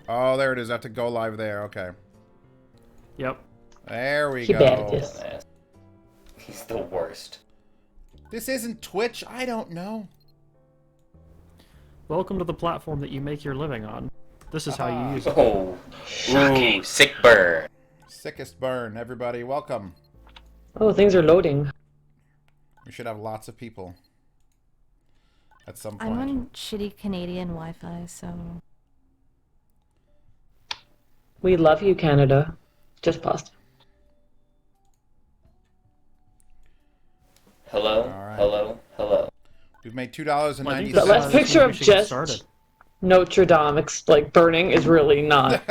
there. Oh, there it is. I have to go live there. Okay. Yep. There we He go. bad at this. He's the worst. This isn't Twitch. I don't know. Welcome to the platform that you make your living on. This is how you use it. Oh, ooh, sick burn. Sickest burn, everybody. Welcome. Oh, things are loading. We should have lots of people at some point. I'm on shitty Canadian Wi-Fi, so... We love you, Canada. Just paused. Hello, Alright. hello, hello. We've made $2.90. Well, I think The last picture we of should get just started. Notre Dame like burning is really not.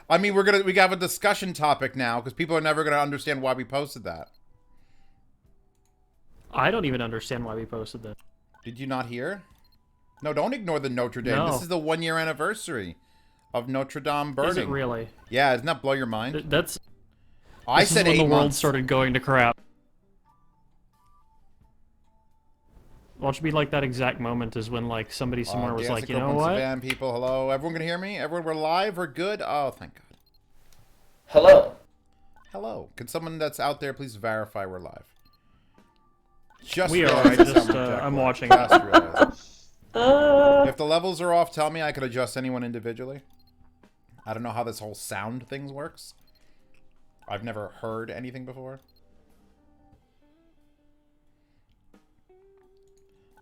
I mean, we have a discussion topic now because people are never gonna understand why we posted that. I don't even understand why we posted this. Did you not hear? No, don't ignore the Notre Dame. No. This is the 1-year anniversary of Notre Dame burning. Is it really? Yeah, doesn't that blow your mind? That's. I This is said when 8 the world months. started going to crap. Watch be like that exact moment is when like somebody somewhere was like, you know what? Van people, hello. Everyone can hear me? Everyone, we're live. We're good. Oh, thank God. Hello. Hello. Can someone that's out there please verify we're live? Just We are. realized I the just. sound check I'm worked. watching. Just realized. Uh, If the levels are off, tell me. I could adjust anyone individually. I don't know how this whole sound thing works. I've never heard anything before.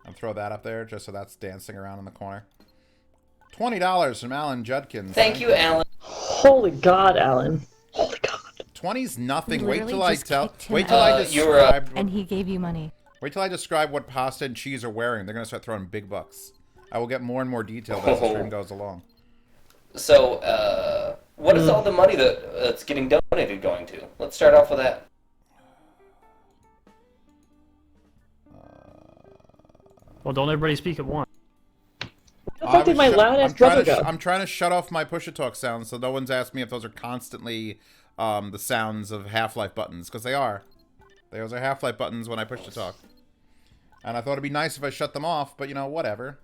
I'll throw that up there just so that's dancing around in the corner. $20 from Alan Judkins. Thank you, Alan. holy God, Alan. Holy God. 20's nothing. You Wait literally till I just tell. kicked him Wait till out. I You're, describe. And he gave you money. Wait till I describe what pasta and cheese are wearing. They're gonna start throwing big bucks. I will get more and more detailed as the stream goes along. So, what is all the money that's getting donated going to? Let's start off with that. Well, don't everybody speak at once. Where the fuck did my loud ass brother go? I'm trying to shut off my push-to-talk sounds so no one's asked me if those are constantly the sounds of Half-Life buttons, because they are. Those are Half-Life buttons when I push to talk. And I thought it'd be nice if I shut them off, but you know, whatever.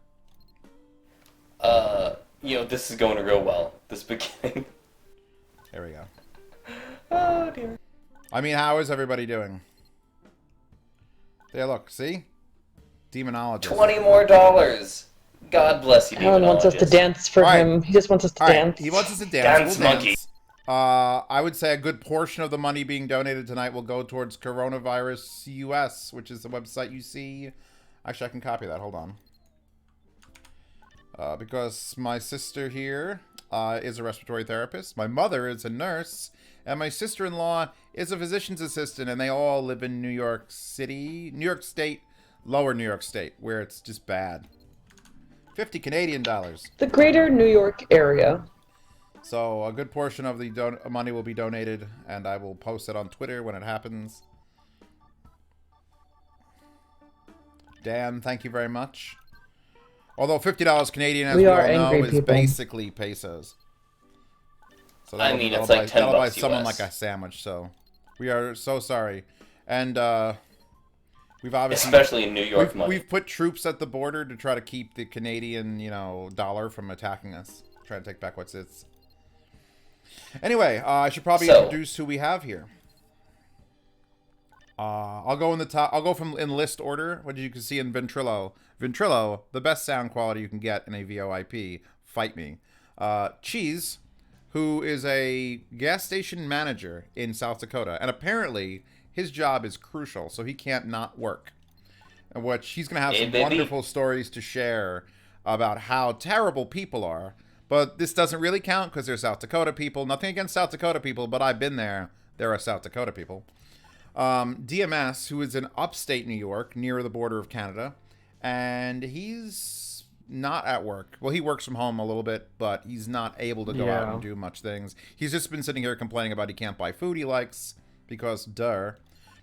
This is going real well. This beginning. There we go. Oh, dear. I mean, how is everybody doing? There, look, see? Demonologist. $20 more. God bless you, Alan wants us to demonologist. dance for All right. him. He just wants us to All right, dance. he wants us to dance. Dance, We'll monkey. dance. I would say a good portion of the money being donated tonight will go towards Coronavirus US, which is the website you see. Actually, I can copy that. Hold on. Because my sister here is a respiratory therapist. My mother is a nurse. And my sister-in-law is a physician's assistant. And they all live in New York City, New York State, lower New York State, where it's just bad. 50 Canadian dollars. The greater New York area. So a good portion of the money will be donated, and I will post it on Twitter when it happens. Dan, thank you very much. Although $50 Canadian, as we all know, is people. basically pesos. So I mean, it's like 10 that'll buy bucks someone US. like a sandwich. So we are so sorry, and we've obviously, Especially in New York money. we've put troops at the border to try to keep the Canadian, dollar from attacking us. Try to take back what's its. Anyway, I should probably introduce who we have here. I'll go in the top. I'll go from in list order. What you can see in Ventrilo. Ventrilo, the best sound quality you can get in a VoIP. Fight me. Cheese, who is a gas station manager in South Dakota, and apparently his job is crucial, so he can't not work. Which he's gonna have some wonderful stories to share about how terrible people are. But this doesn't really count because they're South Dakota people. Nothing against South Dakota people, but I've been there. There are South Dakota people. DMS, who is in upstate New York, near the border of Canada. And he's not at work. Well, he works from home a little bit, but he's not able to go out and do much things. He's just been sitting here complaining about he can't buy food he likes because, duh.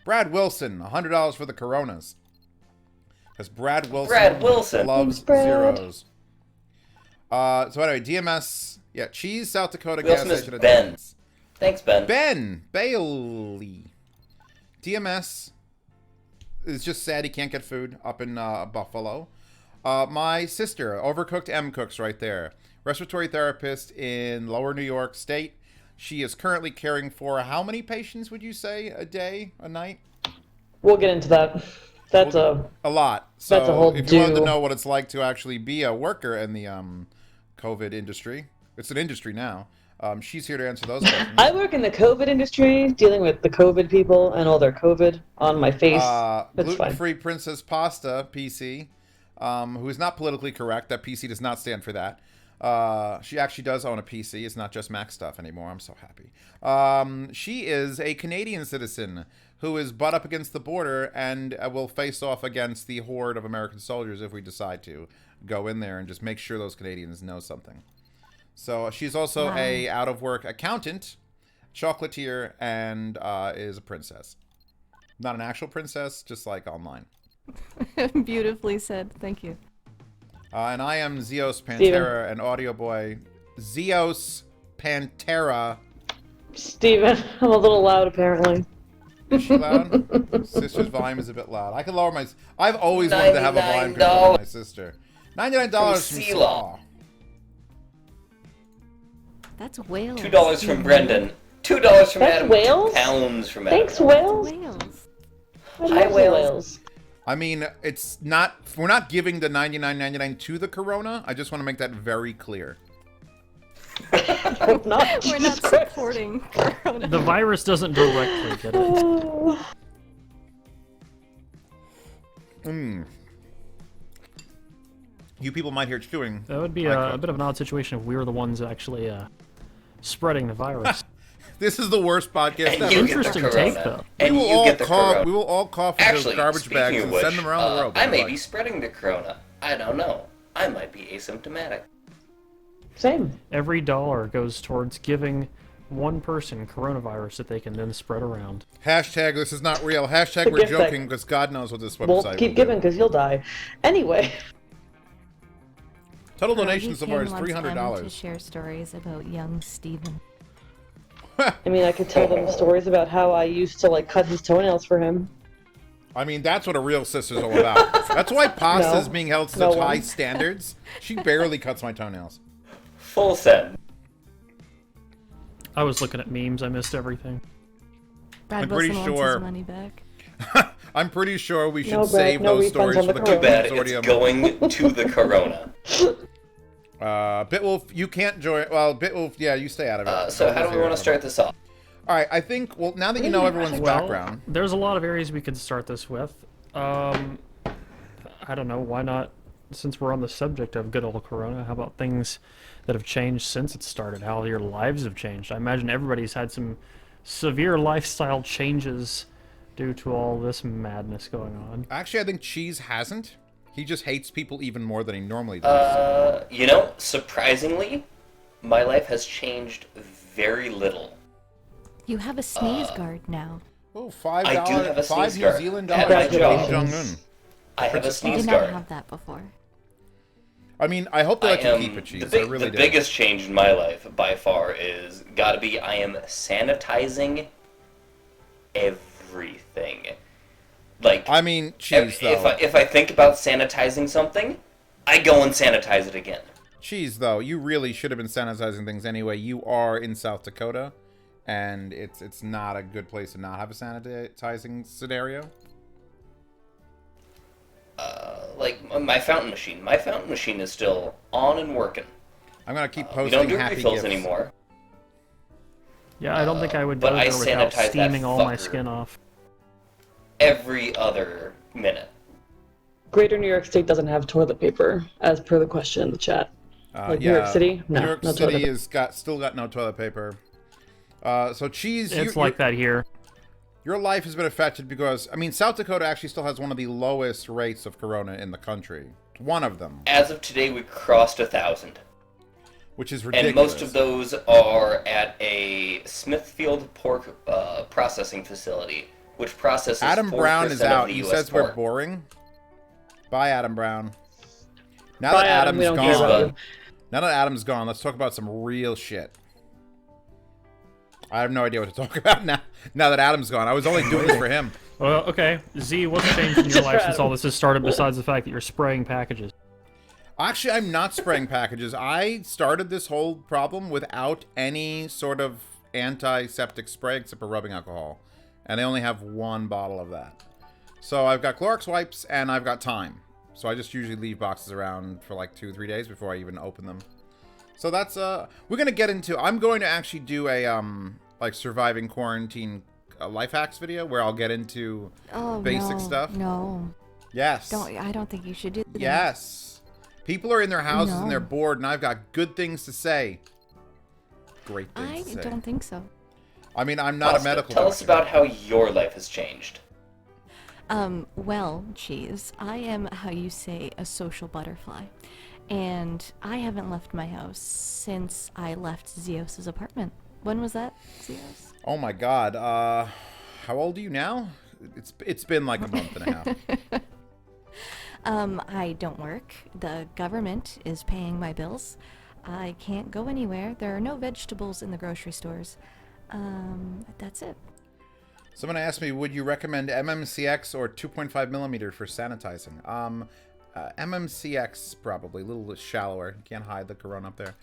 Brad Wilson, $100 for the Coronas. Because Brad Wilson loves zeros. So anyway, DMS, yeah, Cheese, South Dakota gas station attendants. Thanks, Ben. Ben Bailey. DMS is just sad he can't get food up in Buffalo. My sister, Overcooked M Cooks right there. respiratory therapist in Lower New York State. She is currently caring for how many patients would you say a day, a night? We'll get into that. That's A lot. So that's a whole if you wanted to do. know what it's like to actually be a worker in the COVID industry, it's an industry now. She's here to answer those questions. I work in the COVID industry, dealing with the COVID people and all their COVID on my face. It's fine. Gluten-free Princess Pasta, PC, who is not politically correct. That PC does not stand for that. She actually does own a PC. It's not just Mac stuff anymore. I'm so happy. She is a Canadian citizen who is butt up against the border and will face off against the horde of American soldiers if we decide to go in there and just make sure those Canadians know something. So she's also a out-of-work accountant, chocolatier, and is a princess. Not an actual princess, just like online. Beautifully said. Thank you. And I am Zeos Pantera, Steven. an audio boy. Zeos Pantera. Steven, I'm a little loud apparently. Is she loud? Sister's volume is a bit loud. I can lower my... I've always wanted to have a volume control with my sister. $99 from Selah. That's Wales. $2 from Brendan. $2 from That's Adam. Wales? £2 from Adam. Thanks, Wales. Wales. I Hi, love Wales. Wales. I mean, it's not... We're not giving the $99.99 to the Corona. I just want to make that very clear. Hope not. We're not Jesus Christ. supporting Corona. The virus doesn't directly get it. Oh. You people might hear chewing. That would be a bit of an odd situation if we were the ones actually spreading the virus. This is the worst podcast And ever. you get the Interesting corona. take, though. And we will you all get the cough. corona. We will all cough into Actually, garbage speaking bags of and which, send them around the world. I may Like, be spreading the corona. I don't know. I might be asymptomatic. Same. Every dollar goes towards giving one person coronavirus that they can then spread around. Hashtag this is not real. Hashtag The we're gift bag. joking because God knows what this website Well, will keep do. giving because you'll die. Anyway, Total He donations so far is came once to $300. share stories about young Steven. I mean, I could tell them stories about how I used to like cut his toenails for him. I mean, that's what a real sister's all about. That's why pasta No. is being held to No such high one. standards. She barely cuts my toenails. Full send. I was looking at memes. I missed everything. Brad I'm pretty Wilson wants sure- his money back. I'm pretty sure we should No, Brad, save no those refunds stories on for the the corona. Too bad consortium. it's going to the corona. Bitwolf, you can't join. Well, Bitwolf, yeah, you stay out of it. So how do we want to start this off? All right, I think. Well, now that you know everyone's Well, background, there's a lot of areas we could start this with. I don't know, why not, since we're on the subject of good old Corona, how about things that have changed since it started, how your lives have changed? I imagine everybody's had some severe lifestyle changes due to all this madness going on. actually, I think Cheese hasn't. He just hates people even more than he normally does. You know, surprisingly, my life has changed very little. You have a sneeze guard now. Oh, I do have a $5 sneeze New guard Zealand at dollars my from job. Kim Jong-un. I have a I sneeze did not guard. have that before. I mean, I hope they I let you am keep it, Cheese. the, I really the do. biggest change in my life by far is gotta be I am sanitizing everything. Like I mean, Cheese, though. if I think about sanitizing something, I go and sanitize it again. Cheese, though, you really should have been sanitizing things anyway. You are in South Dakota, and it's not a good place to not have a sanitizing scenario. Like my fountain machine. My fountain machine is still on and working. I'm gonna keep We posting don't do happy refills gifts. anymore. Yeah, I don't think I would but go I there without sanitize that steaming all my fucker. skin off. Every other minute. Greater New York State doesn't have toilet paper, as per the question in the chat. Like New York City? No, New York no toilet City paper. has still got no toilet paper. So Cheese, It's like that here. your life has been affected because, I mean, South Dakota actually still has one of the lowest rates of corona in the country. One of them, As of today, we crossed 1,000. which is ridiculous. And most of those are at a Smithfield pork processing facility, which processes Adam 4% Brown is of out. the He US says we're pork. boring. Bye, Adam Brown. Now Bye, that Adam, we Adam's don't care about gone, you. now that Adam's gone, let's talk about some real shit. I have no idea what to talk about now. Now that Adam's gone, I was only doing this for him. Well, okay. Z, what's changed in your life since all this has started besides the fact that you're spraying packages? Actually, I'm not spraying packages. I started this whole problem without any sort of antiseptic spray except for rubbing alcohol. And I only have one bottle of that. So I've got Clorox wipes and I've got time. So I just usually leave boxes around for like 2-3 days before I even open them. So that's, we're going to get into, I'm going to actually do a, like surviving quarantine life hacks video where I'll get into basic stuff. No. Yes. I don't think you should do that. Yes. People are in their houses and No. they're bored, and I've got good things to say. Great I things to say. don't think so. I mean, I'm not a medical Tell doctor. us about how your life has changed. Well, Cheese, I am how you say a social butterfly. And I haven't left my house since I left Zeos's apartment. When was that, Zeos? Oh my God. How old are you now? It's been like a month and a half. I don't work. The government is paying my bills. I can't go anywhere. There are no vegetables in the grocery stores. That's it. Someone asked me, would you recommend MMCX or 2.5 millimeter for sanitizing? MMCX probably, a little shallower. You can't hide the corona up there.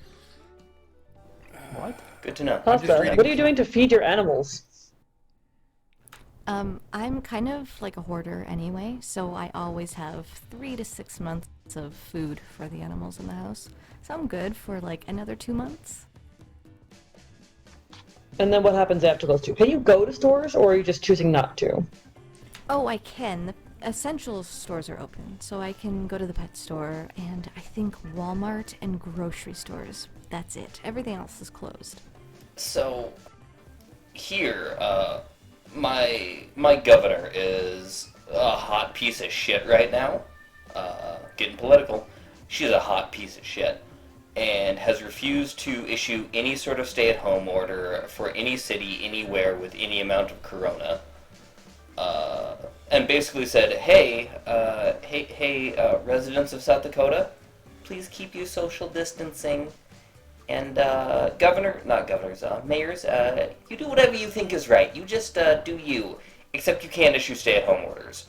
What? Good to know. Pasta, reading- what are you doing to feed your animals? I'm kind of like a hoarder anyway, so I always have 3 to 6 months of food for the animals in the house. So I'm good for like another 2 months. And then what happens after those two? Can you go to stores, or are you just choosing not to? Oh, I can. The essential stores are open, so I can go to the pet store and I think Walmart and grocery stores. That's it. Everything else is closed. So, here, my governor is a hot piece of shit right now. Getting political. She's a hot piece of shit. And has refused to issue any sort of stay-at-home order for any city, anywhere with any amount of corona. And basically said, hey, residents of South Dakota, please keep your social distancing. And mayors, you do whatever you think is right. You just do you. Except you can't issue stay-at-home orders.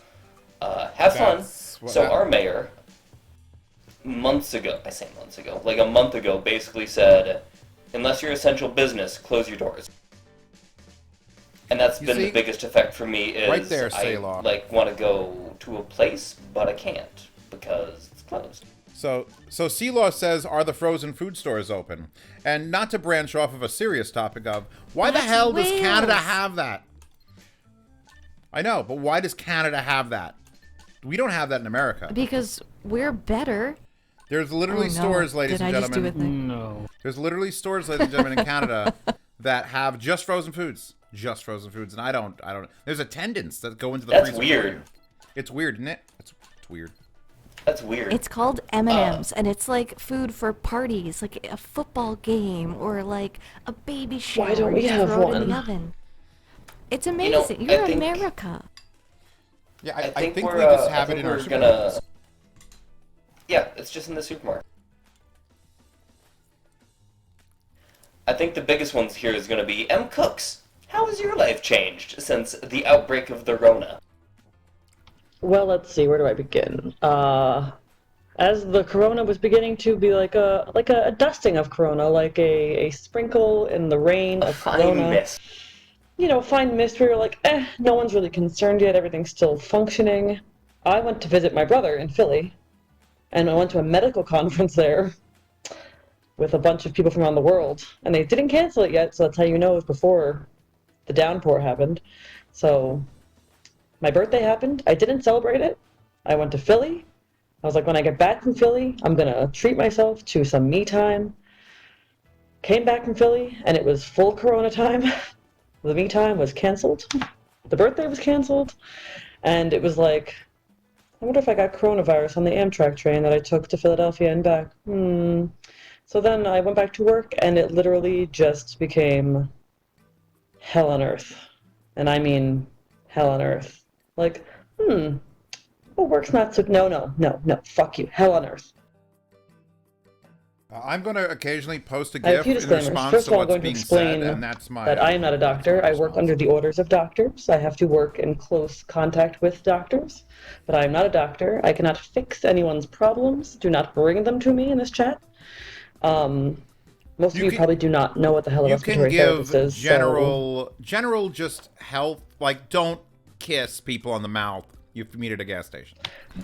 Have fun. So our mayor, months ago, like a month ago, basically said, unless you're essential business, close your doors. And that's been the biggest effect for me is Right there, I Selah. want to go to a place, but I can't because it's closed. So C-Law says, are the frozen food stores open? And not to branch off of a serious topic of, why the That's hell does Canada Wales. have that? I know, but why does Canada have that? We don't have that in America. Because we're better. There's literally Oh, no. stores, ladies Did and I just do gentlemen. a thing? No. There's literally stores, ladies and gentlemen, in Canada that have just frozen foods. Just frozen foods. And I don't. There's attendants that go into the That's freezer. weird. For you. It's weird, isn't it? It's weird. That's weird. It's called M&Ms, and it's like food for parties, like a football game or like a baby shower. don't we You have throw it in one? the oven. It's know, amazing. I You're think- America. Yeah, I think we we're, just I have it think in our we're gonna. supermarkets. Yeah, it's just in the supermarket. I think the biggest ones here is going to be M. Cooks. How has your life changed since the outbreak of the Rona? Well, let's see. Where do I begin? As the corona was beginning to be like a dusting of corona, like a sprinkle in the rain A of fine corona. mist. You know, fine mist where you're like, no one's really concerned yet. Everything's still functioning. I went to visit my brother in Philly, and I went to a medical conference there with a bunch of people from around the world, and they didn't cancel it yet. So that's how you know it was before the downpour happened. So my birthday happened. I didn't celebrate it. I went to Philly. I was like, when I get back from Philly, I'm going to treat myself to some me time. Came back from Philly, and it was full corona time. The me time was canceled. The birthday was canceled. And it was like, I wonder if I got coronavirus on the Amtrak train that I took to Philadelphia and back. So then I went back to work, and it literally just became hell on earth. And I mean hell on earth. Like, well, work's not so... No, fuck you. Hell on earth. I'm going to occasionally post a I have a GIF few in disclaimers. response First to of all, I'm what's going to being said, explain and that's my. that I am not a doctor. I work under the orders of doctors. I have to work in close contact with doctors, but I am not a doctor. I cannot fix anyone's problems. Do not bring them to me in this chat. Most of you probably do not know what the hell a You can respiratory therapist give is. So general just health, like don't kiss people on the mouth if you meet at a gas station.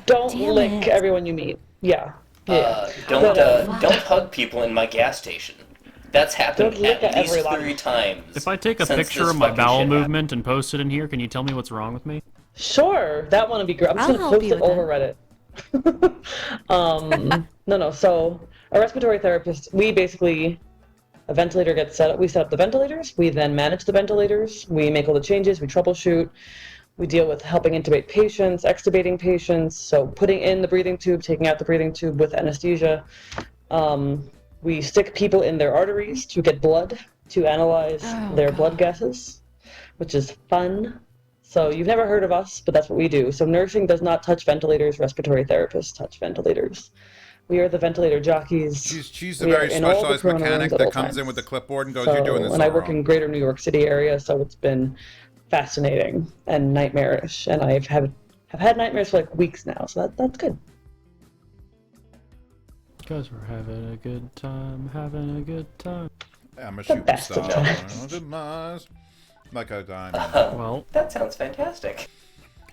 don't Damn lick it. everyone you meet. Yeah. Don't But, don't hug people in my gas station. That's happened Don't look at at least everybody. 3 times. If I take a since picture this of my fucking bowel shit movement and post it in here, can you tell me what's wrong with me? Sure, that one would be great. I'm just I'll gonna help post you it with over Reddit. No. So a respiratory therapist, we basically a ventilator gets set up. We set up the ventilators. We then manage the ventilators. We make all the changes. We troubleshoot. We deal with helping intubate patients, extubating patients. So putting in the breathing tube, taking out the breathing tube with anesthesia. We stick people in their arteries to get blood to analyze Oh, their God. blood gases, which is fun. So you've never heard of us, but that's what we do. So nursing does not touch ventilators. Respiratory therapists touch ventilators. We are the ventilator jockeys. She's the We are very in all the specialized corona mechanic rooms at that all comes in times. with the clipboard and goes, "You're doing this And all I work wrong." in greater New York City area, so it's been fascinating and nightmarish. And have had nightmares for like weeks now, so that's good. Because we're having a good time, having a good time. I'm a The shooting best of star. times. Nice. Like a diamond. Well, That sounds fantastic.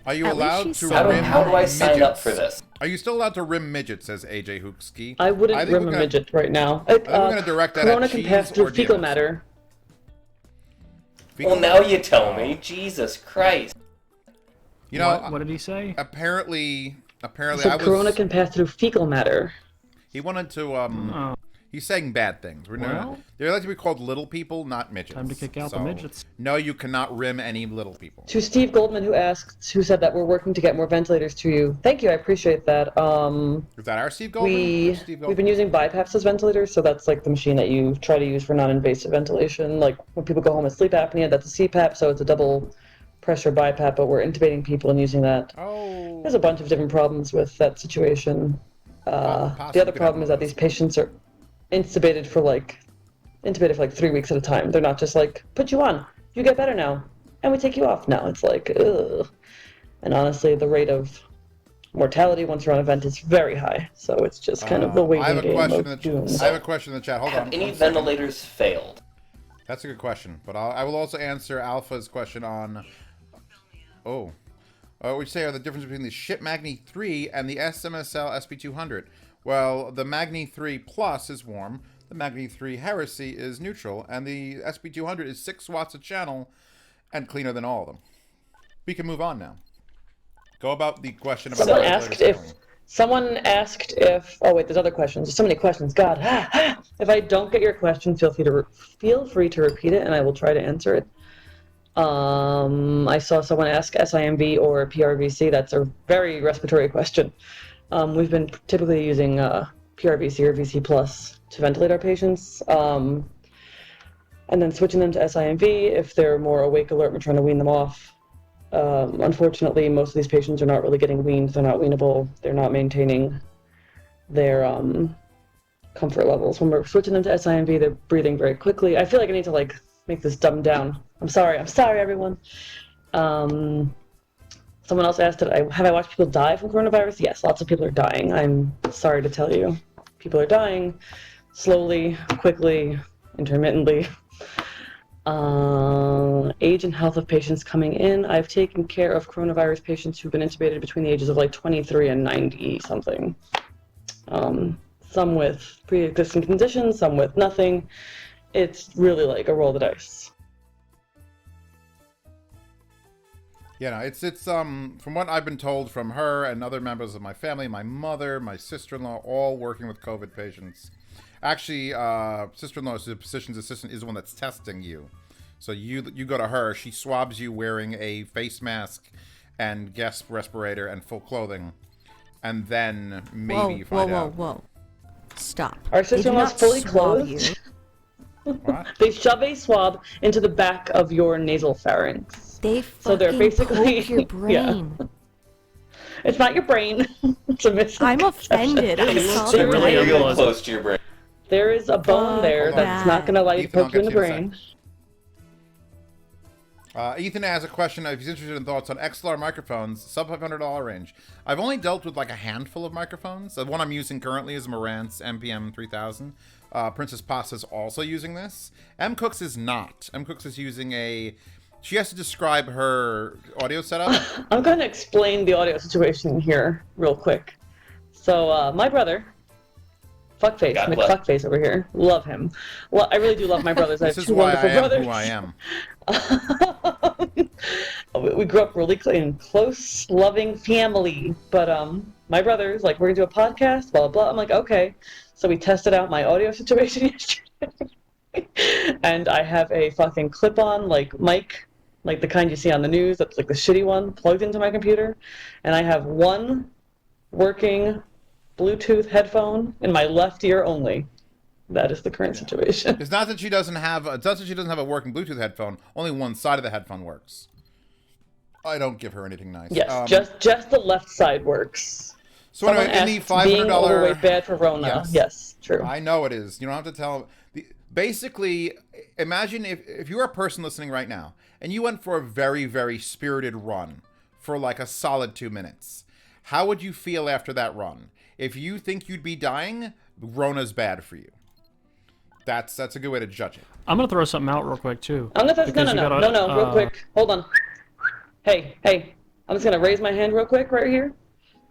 Are you At least allowed she's to so rim How do I sign up midgets? for this? Are you still allowed to rim midgets? Says AJ Hookski. I wouldn't think rim we're a gonna- midget right now. I think we're gonna direct that Corona at can cheese pass through or fecal DMs. matter. Well, now you tell me. Jesus Christ. You know, what did he say? apparently, So I was. corona can pass through fecal matter. He wanted to. Oh, He's saying bad things. Well- They like to be called little people, not midgets. time to kick out the So, midgets. No, you cannot rim any little people. To Steve Goldman, who said that we're working to get more ventilators to you. Thank you, I appreciate that. Is that our Steve Goldman? Or Steve We've been using BiPAPs as ventilators, so that's like the machine that you try to use for non-invasive ventilation. Like when people go home with sleep apnea, that's a CPAP, so it's a double pressure BiPAP, but we're intubating people and using that. Oh. There's a bunch of different problems with that situation. Possibly The other could problem have is that those. these patients are intubated for like 3 weeks at a time. They're not just like, put you on, you get better now, and we take you off now. It's like, ugh. And honestly, the rate of mortality once you're on a vent is very high. So it's just kind of the I have waiting a game question of in the doom. I have a question in the chat. Hold Have on. any 1 second. ventilators failed? That's a good question, but I will also answer Alpha's question on. Oh, which say are the difference between the Ship Magni 3 and the SMSL SP200? Well, the Magni 3 Plus is warm, the Magni 3 Heresy is neutral, and the SP200 is 6 watts a channel and cleaner than all of them. We can move on now. Go about the question about Someone the asked ventilators if. failing. Someone asked if. Oh wait, there's other questions. There's so many questions. God. If I don't get your question, feel free to repeat it, and I will try to answer it. I saw someone ask SIMV or PRVC. That's a very respiratory question. We've been typically using PRVC or VC plus to ventilate our patients, and then switching them to SIMV if they're more awake, alert. We're trying to wean them off. Unfortunately, most of these patients are not really getting weaned. They're not weanable. They're not maintaining their comfort levels. When we're switching them to SIMV, they're breathing very quickly. I feel like I need to like make this dumbed down. I'm sorry, everyone. Someone else asked, have I watched people die from coronavirus? Yes, lots of people are dying. I'm sorry to tell you. People are dying slowly, quickly, intermittently. Age and health of patients coming in. I've taken care of coronavirus patients who've been intubated between the ages of like 23 and 90 something. Some with pre-existing conditions, some with nothing. It's really like a roll of the dice. Yeah, no, it's from what I've been told from her and other members of my family, my mother, my sister-in-law, all working with COVID patients. Actually, sister-in-law, the physician's assistant, is the one that's testing you. So you go to her, she swabs you wearing a face mask and gas respirator and full clothing, and then maybe you find out. Whoa. Stop. Our They do sister-in-law's not fully swab clothed. you. What? They shove a swab into the back of your nasal pharynx. They So they're fucking basically- poke your yeah. brain. It's not your brain. It's a I'm offended. I'm She looks sorry. really Real unpleasant. close to your brain. There is a bone there Hold on. that's not going to allow you to Ethan, I'll poke you in get the to you in a brain. Ethan has a question if he's interested in thoughts on XLR microphones, sub $500 range. I've only dealt with like a handful of microphones. The one I'm using currently is Marantz MPM 3000. Princess Pasta's also using this. M Cooks is not. M Cooks is using a... She has to describe her audio setup. I'm going to explain the audio situation here real quick. So, my brother, Fuckface, God bless. McFuckface over here, love him. Well, I really do love my brothers. I This have is two why wonderful I am brothers. who I am. We grew up really in close, loving family. But my brother's like, we're gonna do a podcast, blah blah blah. I'm like, okay. So we tested out my audio situation yesterday, and I have a fucking clip-on like mic, like the kind you see on the news. That's like the shitty one, plugged into my computer, and I have one working Bluetooth headphone in my left ear only. That is the current situation. It's not that she doesn't have. It's not that she doesn't have a working Bluetooth headphone. Only one side of the headphone works. I don't give her anything nice. Yes, just the left side works. So Someone anyway, in the asked, being $500 overweight bad for Rona. Yes, true. I know it is. You don't have to tell. Basically, imagine if you're a person listening right now and you went for a very, very spirited run for like a solid 2 minutes. How would you feel after that run? If you think you'd be dying, Rona's bad for you. That's a good way to judge it. I'm gonna throw something out real quick too. I'm gonna because you gotta, no, real quick. Hold on. Hey, I'm just gonna raise my hand real quick right here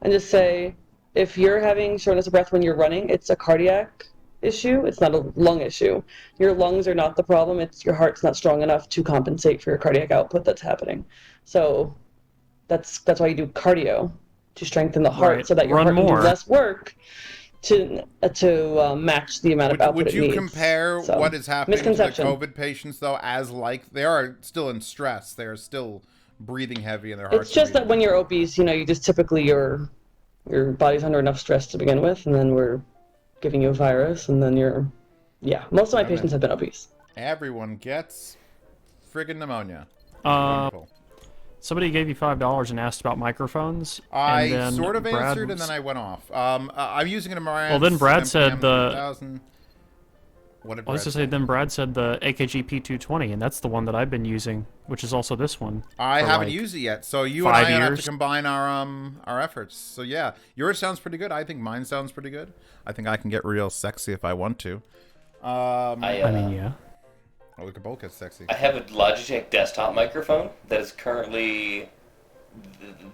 and just say, if you're having shortness of breath when you're running, it's a cardiac issue. It's not a lung issue. Your lungs are not the problem. It's your heart's not strong enough to compensate for your cardiac output that's happening. So that's why you do cardio, to strengthen the heart, Right. so that your Run heart can more. do less work to match the amount of output Would it you needs. compare So, what is happening to the misconception. COVID patients though, as like they are still in stress, they are still breathing heavy and their hearts? It's just are that beating. when you're obese, you just typically your body's under enough stress to begin with, and then we're giving you a virus, and then most of my patients have been obese. Everyone gets friggin' pneumonia. Uh, Wonderful. somebody gave you $5 and asked about microphones. I and then sort of Brad answered and then I went off. I'm using an Marantz. Well, then Brad MPM said the- 3000. What did I was Brad to say? say, then Brad said the AKG P220, and that's the one that I've been using, which is also this one. I for, haven't like, used it yet, so you and 5 I have years. to combine our efforts. So yeah, yours sounds pretty good. I think mine sounds pretty good. I think I can get real sexy if I want to. I mean, yeah. Oh, we could both get sexy. I have a Logitech desktop microphone that is currently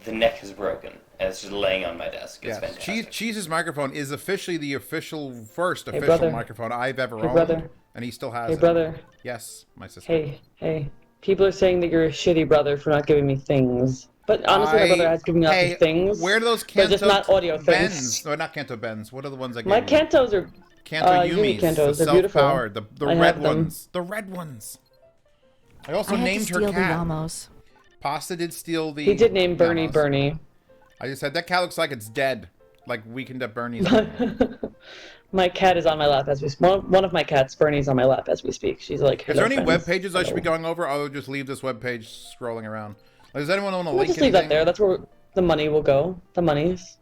the neck is broken and it's just laying on my desk. It's fantastic. Cheese's microphone is officially the first official brother. microphone I've ever Hey, owned, brother. and he still has Hey, it. brother. Yes, my sister. Hey. People are saying that you're a shitty brother for not giving me things. But honestly, my brother has given me lots of things. Where do those but Canto just not audio Bens? things. No, not Canto Bens. What are the ones I gave My you? Cantos are Canto Yumi Yumis, Cantos. the They're beautiful. self-powered, the I red have them. ones. The red ones. I also I had named to her steal the cat. Yamos. Pasta did steal the... He did name Bernie Yamos. Bernie. I just said, that cat looks like it's dead. Like Weekend at Bernie's. My cat is on my lap as we speak. One of my cats, Bernie's, on my lap as we speak. She's like, Is hello, there any friends. web pages I should be Hello. going over? I'll just leave this web page scrolling around. Like, does anyone want to We'll link just leave that anything? there. That's where the money will go. The monies.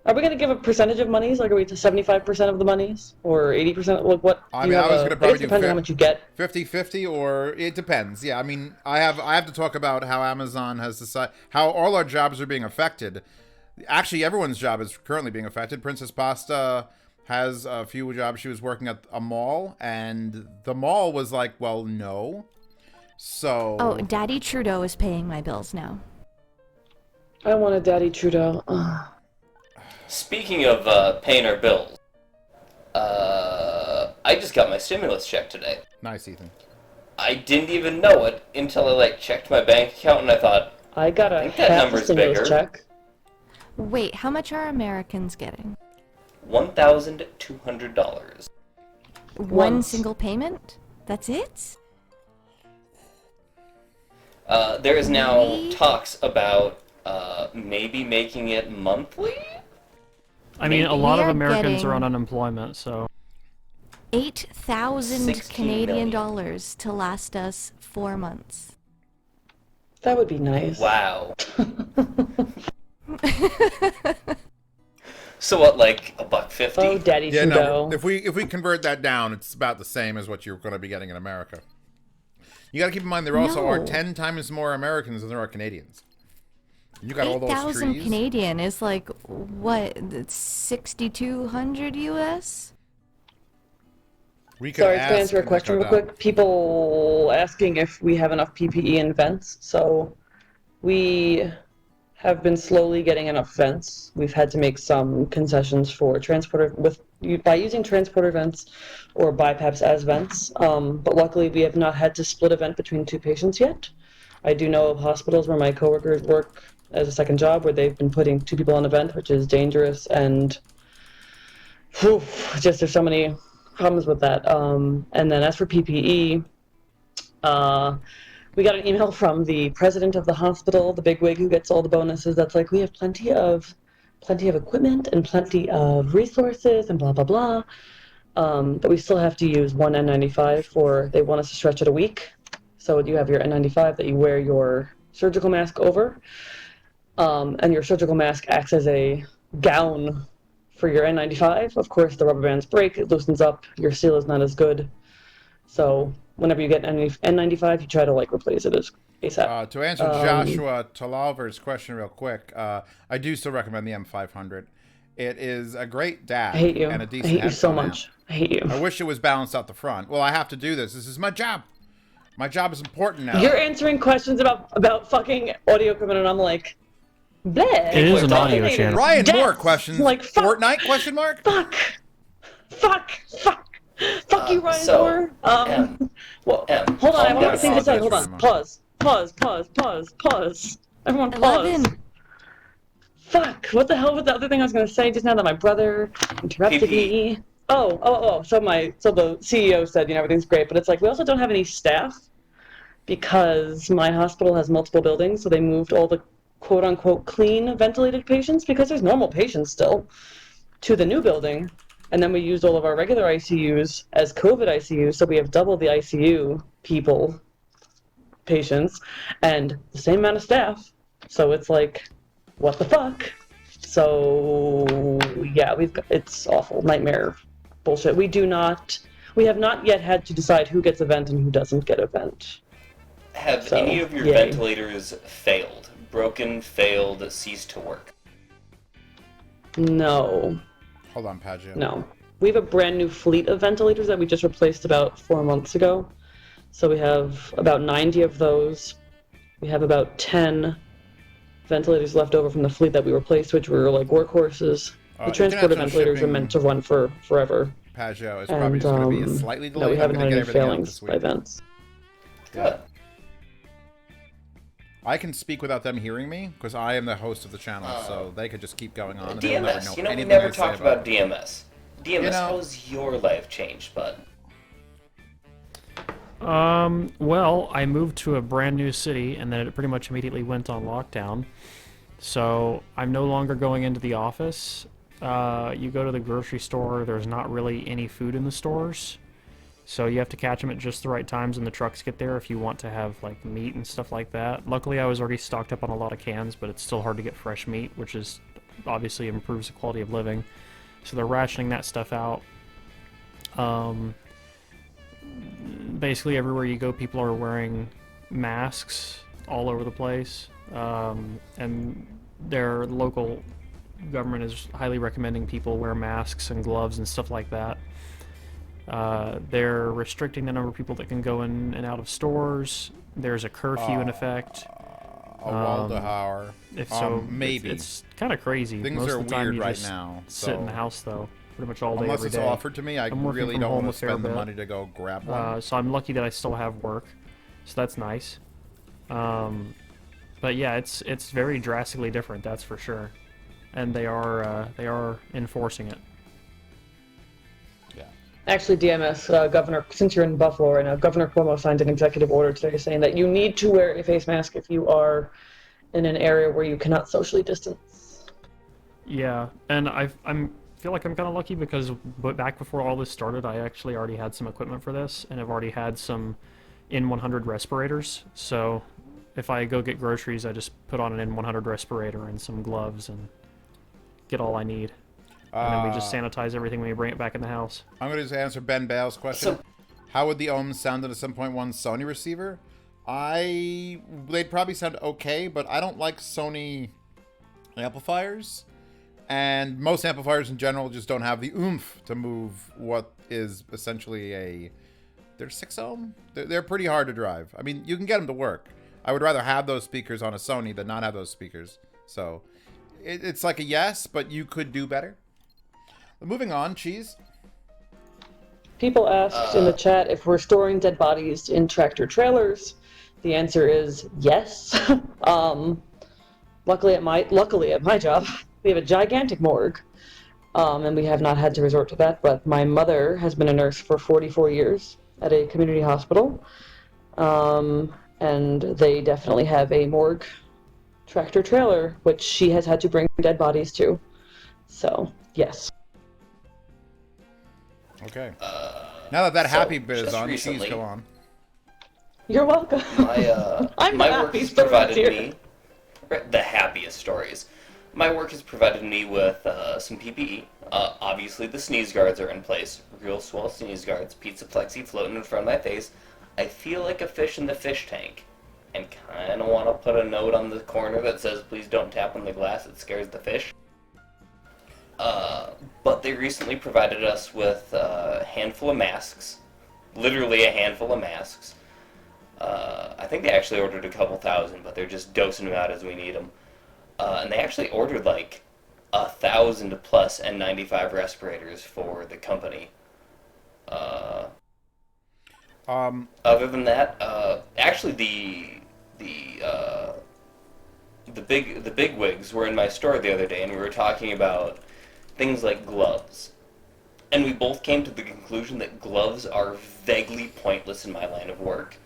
Are we going to give a percentage of monies? Like, are we to 75% of the monies? Or 80%? Like, what? I do you mean, I have was a- gonna I probably guess do it depends on how much you get. 50-50, or it depends. Yeah, I mean, I have to talk about how Amazon has decided, how all our jobs are being affected. Actually, everyone's job is currently being affected. Princess Pasta has a few jobs. She was working at a mall, and the mall was like, well, no. So... Oh, Daddy Trudeau is paying my bills now. I want a Daddy Trudeau. Ugh. Speaking of paying our bills, I just got my stimulus check today. Nice, Ethan. I didn't even know it until I checked my bank account and I thought, I got a think that half a number's stimulus bigger. check. Wait, how much are Americans getting? $1,200. One Once. single payment? That's it? There is now Really? talks about maybe making it monthly? I mean, a lot of We are Americans are getting- on unemployment, so 8,000 $16 Canadian million. dollars to last us 4 months. That would be nice. Wow. So what, like $1.50? Oh, Daddy Yeah, no. Trudeau. If we convert that down, it's about the same as what you're going to be getting in America. You got to keep in mind there also are No. 10 times more Americans than there are Canadians. You got all those 8,000 trees. Canadian is like, what, 6,200 US? We could Sorry, to ask answer a and question check real that out. quick. People asking if we have enough PPE and vents. So we have been slowly getting enough vents. We've had to make some concessions for transporter by using transporter vents or BiPAPs as vents. But luckily, we have not had to split a vent between two patients yet. I do know of hospitals where my coworkers work as a second job where they've been putting two people on a vent, which is dangerous and whew, just there's so many problems with that. And then as for PPE, we got an email from the president of the hospital, the bigwig who gets all the bonuses. That's like, we have plenty of equipment and plenty of resources and blah blah blah. But we still have to use one N95 for. They want us to stretch it a week. So you have your N95 that you wear your surgical mask over, and your surgical mask acts as a gown for your N95. Of course, the rubber bands break, it loosens up, your seal is not as good. So whenever you get an N95, you try to like replace it as ASAP. To answer Joshua Talalver's question real quick, I do still recommend the M500. It is a great DAC I hate you. and a I decent hate you so headphone much. amp. I hate you. I wish it was balanced out the front. Well, I have to do this. This is my job. My job is important now. You're answering questions about fucking audio equipment, and I'm like, bleh. It is an audio Designated channel. Ryan death. Moore questions. Like, fuck. Fortnite question mark? Fuck you, Ryan so, Moore. Well, hold on, I have one more thing to say. Hold on. Pause. Everyone pause. 11. Fuck, what the hell was the other thing I was gonna say just now that my brother interrupted me? Oh. So the CEO said, everything's great, but it's like we also don't have any staff because my hospital has multiple buildings, so they moved all the quote unquote clean ventilated patients, because there's normal patients still, to the new building. And then we used all of our regular ICUs as COVID ICUs, so we have double the ICU patients, and the same amount of staff. So it's like, what the fuck? So yeah, it's awful, nightmare, bullshit. We have not yet had to decide who gets a vent and who doesn't get a vent. Have any of your yay. ventilators failed? Broken, failed, ceased to work? No. Hold on, Padgett. No. We have a brand new fleet of ventilators that we just replaced about 4 months ago. So we have about 90 of those. We have about 10 ventilators left over from the fleet that we replaced, which were like workhorses. The transporter ventilators are meant to run for forever. Paggio is probably just going to be a slightly delayed. No, we haven't I'm had gonna any get everything out failings this by week. vents. Good. I can speak without them hearing me because I am the host of the channel, so they could just keep going on. And they'll never DMS. know We anything never I say talked about DMS. DMS, how's your life changed, bud? Well, I moved to a brand new city, and then it pretty much immediately went on lockdown. So I'm no longer going into the office. You go to the grocery store, there's not really any food in the stores. So you have to catch them at just the right times when the trucks get there if you want to have like meat and stuff like that. Luckily, I was already stocked up on a lot of cans, but it's still hard to get fresh meat, which is obviously improves the quality of living. So they're rationing that stuff out. Basically everywhere you go, people are wearing masks all over the place, and their local government is highly recommending people wear masks and gloves and stuff like that. They're restricting the number of people that can go in and out of stores. There's a curfew in effect. Waldehauer. If so, maybe. it's kind of crazy. Things Most are of the time weird you right just now. sit in the so- house though, pretty much all day, Unless every it's day. offered to me, I I'm working really from don't home want a to fair spend the bit. money to go grab one. So I'm lucky that I still have work, so that's nice. But yeah, it's very drastically different, that's for sure, and they are enforcing it. Actually, DMS, Governor, since you're in Buffalo right now, Governor Cuomo signed an executive order today saying that you need to wear a face mask if you are in an area where you cannot socially distance. Yeah, and I'm feel like I'm kind of lucky because back before all this started, I actually already had some equipment for this, and I've already had some N100 respirators. So if I go get groceries, I just put on an N100 respirator and some gloves and get all I need. and then we just sanitize everything when we bring it back in the house. I'm going to answer Ben Bale's question. So- How would the ohms sound in a 7.1 Sony receiver? They'd probably sound okay, but I don't like Sony amplifiers. And most amplifiers in general just don't have the oomph to move what is essentially they're 6 ohm? They're pretty hard to drive. I mean, you can get them to work. I would rather have those speakers on a Sony than not have those speakers. So it's like a yes, but you could do better. Moving on, Cheese. People asked in the chat if we're storing dead bodies in tractor trailers. The answer is yes. Luckily at my job, we have a gigantic morgue, and we have not had to resort to that. But my mother has been a nurse for 44 years at a community hospital, and they definitely have a morgue tractor trailer, which she has had to bring dead bodies to. So yes. Okay. Now that so happy bit is just on, recently- Cheese, go on. You're welcome. My the work happy has stories provided here. me the happiest stories. My work has provided me with some PPE. Obviously, the sneeze guards are in place. Real swell sneeze guards, pizza plexi floating in front of my face. I feel like a fish in the fish tank, and kind of want to put a note on the corner that says, "Please don't tap on the glass; it scares the fish." But they recently provided us with a handful of masks, literally a handful of masks. I think they actually ordered a couple thousand, but they're just dosing them out as we need them. And they actually ordered like 1,000 plus N95 respirators for the company. Other than that, actually the big wigs were in my store the other day, and we were talking about things like gloves. And we both came to the conclusion that gloves are vaguely pointless in my line of work,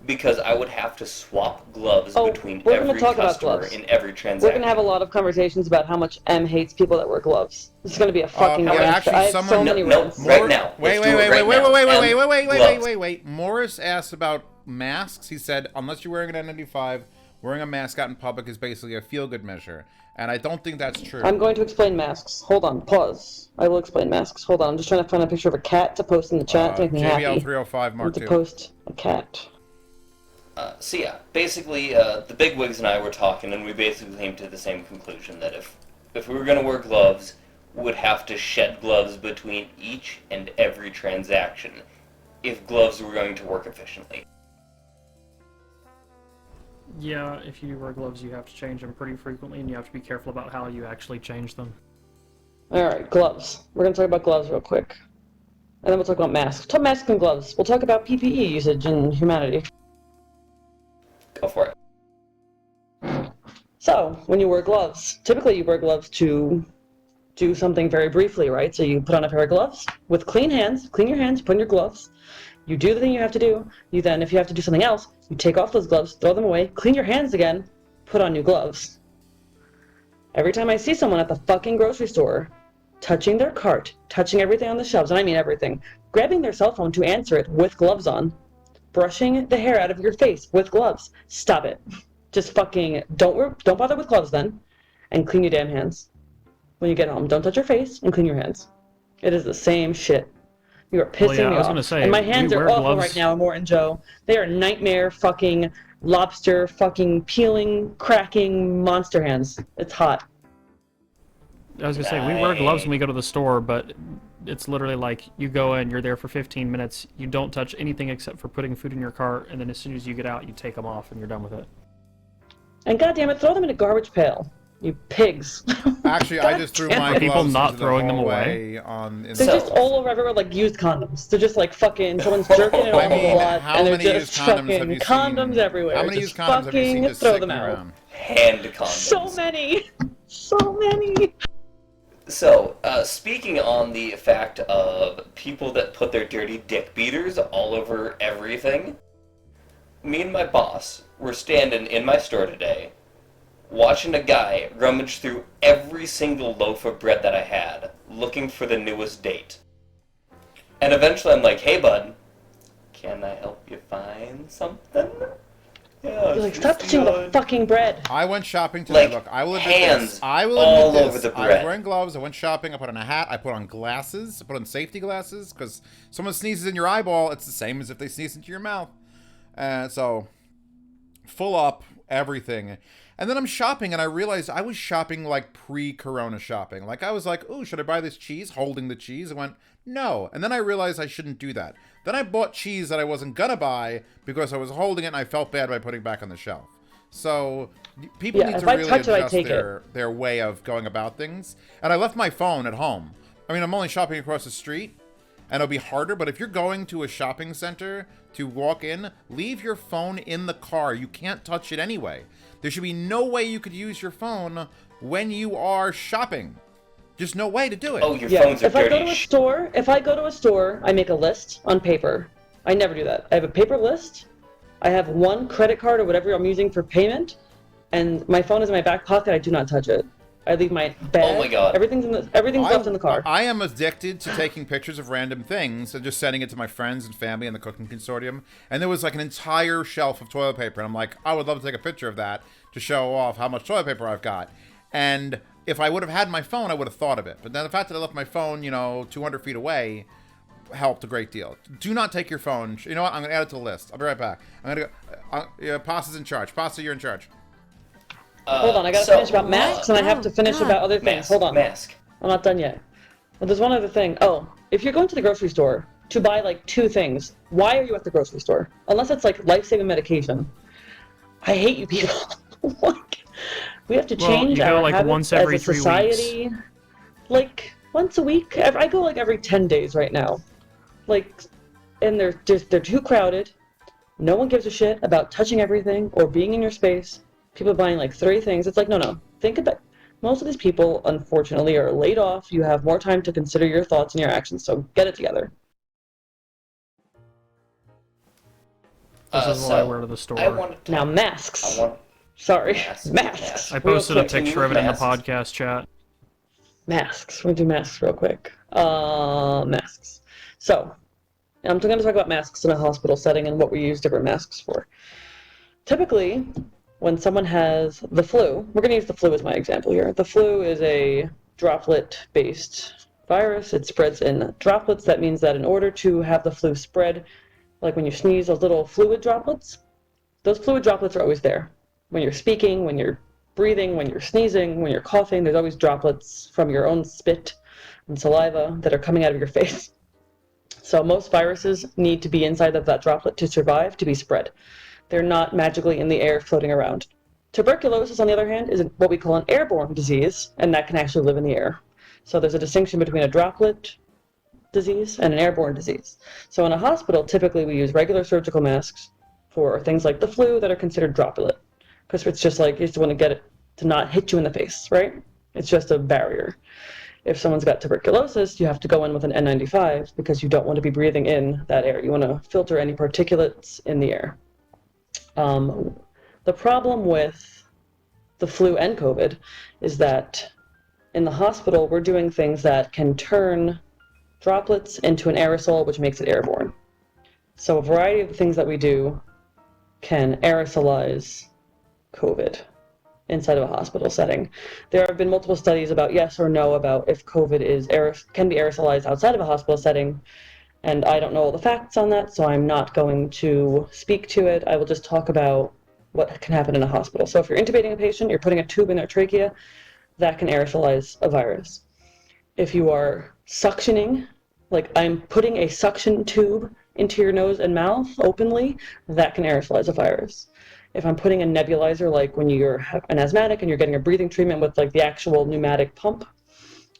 because I would have to swap gloves between we're gonna every talk about customer gloves. in every We're transaction. going to have a lot of conversations about how much M hates people that wear gloves. This is going to be a fucking yeah, rant. actually, I have so someone- many No, rants. right now. Wait, Let's do it right now. Wait. Morris asked about masks. He said, unless you're wearing an N95, wearing a mask out in public is basically a feel-good measure. And I don't think that's true. I'm going to explain masks. Hold on, pause. I will explain masks. Hold on, I'm just trying to find a picture of a cat to post in the chat to make me happy. JBL 305 I Mark need to II. post a cat. So yeah, basically, the bigwigs and I were talking, and we basically came to the same conclusion that if we were going to wear gloves, we would have to shed gloves between each and every transaction if gloves were going to work efficiently. Yeah, if you wear gloves, you have to change them pretty frequently, and you have to be careful about how you actually change them. Alright, gloves. We're going to talk about gloves real quick. And then we'll talk about masks. Talk masks and gloves. We'll talk about PPE usage in humanity. Go for it. So, when you wear gloves, typically you wear gloves to do something very briefly, right? So you put on a pair of gloves with clean hands, clean your hands, put on your gloves. You do the thing you have to do. You then, if you have to do something else, you take off those gloves, throw them away, clean your hands again, put on new gloves. Every time I see someone at the fucking grocery store touching their cart, touching everything on the shelves, and I mean everything, grabbing their cell phone to answer it with gloves on, brushing the hair out of your face with gloves, stop it. Just fucking don't bother with gloves then, and clean your damn hands. When you get home, don't touch your face and clean your hands. It is the same shit. You are pissing Well, yeah, me I was off. gonna say, and my we hands are wear awful gloves- right now, Morton Joe. They are nightmare fucking lobster fucking peeling, cracking monster hands. It's hot. I was gonna say, we wear gloves when we go to the store, but it's literally like you go in, you're there for 15 minutes, you don't touch anything except for putting food in your cart, and then as soon as you get out, you take them off and you're done with it. And goddamn it, throw them in a garbage pail. You pigs. Actually, I just threw my Are people gloves not into throwing the them hallway They're So- just all over everywhere like used condoms. They're just like fucking someone's jerking it I off a mean, lot, how and they're many used just condoms have fucking you condoms seen? everywhere. How many just used condoms have you seen fucking just throw sitting them out. around? Hand condoms. So many, so many. So, speaking on the fact of people that put their dirty dick beaters all over everything, me and my boss were standing in my store today, watching a guy rummage through every single loaf of bread that I had, looking for the newest date. And eventually I'm like, hey bud, can I help you find something? Yeah, You're like, stop touching the fucking bread. I went shopping today. Like, Look, I will admit hands this. I will all admit over this. the I was bread. wearing gloves. I went shopping. I put on a hat. I put on glasses. I put on safety glasses because someone sneezes in your eyeball. It's the same as if they sneeze into your mouth. So, full up, everything. And then I'm shopping, and I realized I was shopping like pre-corona shopping. Like, I was like, ooh, should I buy this cheese? Holding the cheese. I went, no. And then I realized I shouldn't do that. Then I bought cheese that I wasn't gonna buy because I was holding it, and I felt bad by putting it back on the shelf. So, people Yeah, need if to I really touch it, I adjust take their way of going about things. And I left my phone at home. I mean, I'm only shopping across the street, and it'll be harder, but if you're going to a shopping center to walk in, leave your phone in the car. You can't touch it anyway. There should be no way you could use your phone when you are shopping. Just no way to do it. Oh, your Yeah, phones are if I dirty. go to a store, I make a list on paper. I never do that. I have a paper list. I have one credit card or whatever I'm using for payment, and my phone is in my back pocket. I do not touch it. I leave my bag. Oh my God. Everything's left in the car. I am addicted to taking pictures of random things and just sending it to my friends and family in the cooking consortium. And there was like an entire shelf of toilet paper. And I'm like, I would love to take a picture of that to show off how much toilet paper I've got. And if I would have had my phone, I would have thought of it. But then the fact that I left my phone, 200 feet away helped a great deal. Do not take your phone. You know what? I'm going to add it to the list. I'll be right back. I'm going to go. Pasta's in charge. Pasta, you're in charge. Hold on, I gotta finish about masks, and I have to finish about other things. Mask, Hold on. mask. I'm not done yet. Well, there's one other thing. Oh, if you're going to the grocery store to buy like 2 things, why are you at the grocery store? Unless it's like life-saving medication. I hate you people. Like, we have to Well, change you go, our like, habits once every as a 3 weeks. society. Like once a week. I go like every 10 days right now. Like, and they're too crowded. No one gives a shit about touching everything or being in your space. People are buying like 3 things. It's like, no. Think about most of these people, unfortunately, are laid off. You have more time to consider your thoughts and your actions, so get it together. This is what I wear to the store. I want to Now, masks. I want Sorry. Masks. Masks. I Real posted a quick. picture of it in the Masks. podcast chat. Masks. We're going to do masks real quick. Masks. So, I'm going to talk about masks in a hospital setting and what we use different masks for. Typically, when someone has the flu, we're going to use the flu as my example here. The flu is a droplet-based virus. It spreads in droplets. That means that in order to have the flu spread, like when you sneeze, those little fluid droplets, those fluid droplets are always there. When you're speaking, when you're breathing, when you're sneezing, when you're coughing, there's always droplets from your own spit and saliva that are coming out of your face. So most viruses need to be inside of that droplet to survive, to be spread. They're not magically in the air floating around. Tuberculosis, on the other hand, is what we call an airborne disease, and that can actually live in the air. So there's a distinction between a droplet disease and an airborne disease. So in a hospital, typically we use regular surgical masks for things like the flu that are considered droplet, because it's just like you just want to get it to not hit you in the face, right? It's just a barrier. If someone's got tuberculosis, you have to go in with an N95 because you don't want to be breathing in that air. You want to filter any particulates in the air. The problem with the flu and COVID is that in the hospital, we're doing things that can turn droplets into an aerosol, which makes it airborne. So a variety of the things that we do can aerosolize COVID inside of a hospital setting. There have been multiple studies about yes or no about if COVID can be aerosolized outside of a hospital setting, and I don't know all the facts on that, so I'm not going to speak to it. I will just talk about what can happen in a hospital. So if you're intubating a patient, you're putting a tube in their trachea, that can aerosolize a virus. If you are suctioning, like I'm putting a suction tube into your nose and mouth openly, that can aerosolize a virus. If I'm putting a nebulizer, like when you're an asthmatic and you're getting a breathing treatment with like the actual pneumatic pump,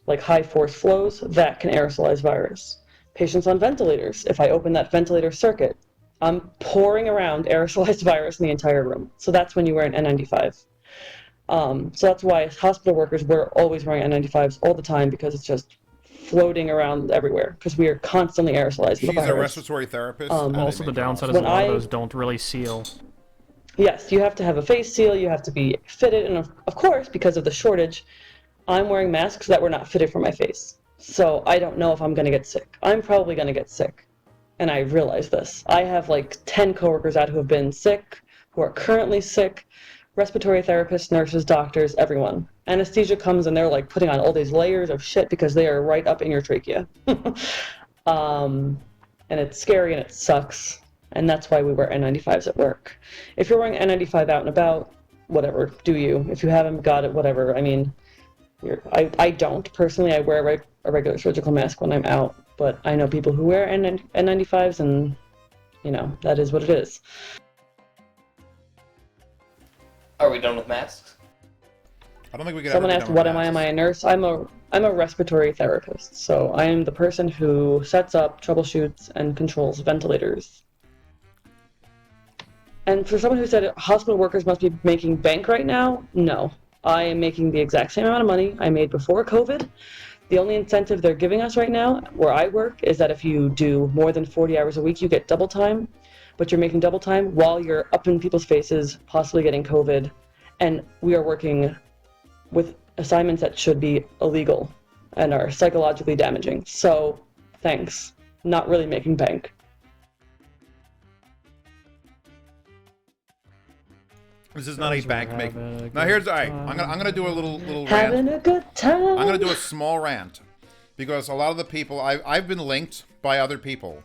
like high force flows, that can aerosolize virus. Patients on ventilators, if I open that ventilator circuit, I'm pouring around aerosolized virus in the entire room. So that's when you wear an N95. So that's why hospital workers, we're always wearing N95s all the time, because it's just floating around everywhere, because we are constantly aerosolizing the She's virus. a respiratory therapist. Also, the downside is a lot of those don't really seal. Yes, you have to have a face seal, you have to be fitted, and of course, because of the shortage, I'm wearing masks that were not fitted for my face. So I don't know if I'm going to get sick. I'm probably going to get sick. And I realize this. I have like 10 coworkers out who have been sick, who are currently sick, respiratory therapists, nurses, doctors, everyone. Anesthesia comes and they're like putting on all these layers of shit because they are right up in your trachea. And it's scary and it sucks. And that's why we wear N95s at work. If you're wearing N95 out and about, whatever, do you. If you haven't got it, whatever. I mean, I don't. Personally, I wear a regular surgical mask when I'm out. But I know people who wear N95s and, that is what it is. Are we done with masks? I don't think we could Someone ever be asked, done what with am I? Am I masks. a nurse? I'm a respiratory therapist. So I am the person who sets up, troubleshoots, and controls ventilators. And for someone who said hospital workers must be making bank right now, no. I am making the exact same amount of money I made before COVID. The only incentive they're giving us right now, where I work, is that if you do more than 40 hours a week, you get double time. But you're making double time while you're up in people's faces, possibly getting COVID. And we are working with assignments that should be illegal and are psychologically damaging. So, thanks. Not really making bank. This is not a Those were bank having making. a Now good here's all right. I'm time. gonna do a little rant. Having a good time. I'm gonna do a small rant because a lot of the people I've been linked by other people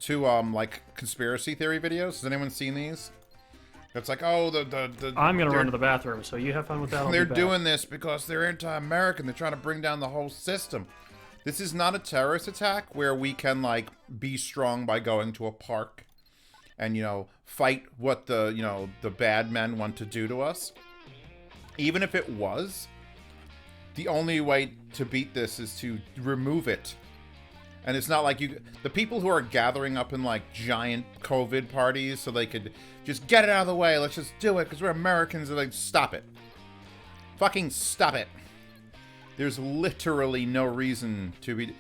to like conspiracy theory videos. Has anyone seen these? It's like, oh, I'm gonna they're- run to the bathroom, so you have fun with that. I'll They're be back. doing this because they're anti-American. They're trying to bring down the whole system. This is not a terrorist attack where we can like be strong by going to a park and fight what the bad men want to do to us. Even if it was, the only way to beat this is to remove it. And it's not like the people who are gathering up in like giant COVID parties so they could just get it out of the way. Let's just do it because we're Americans. And like, stop it. Fucking stop it. There's literally no reason to be.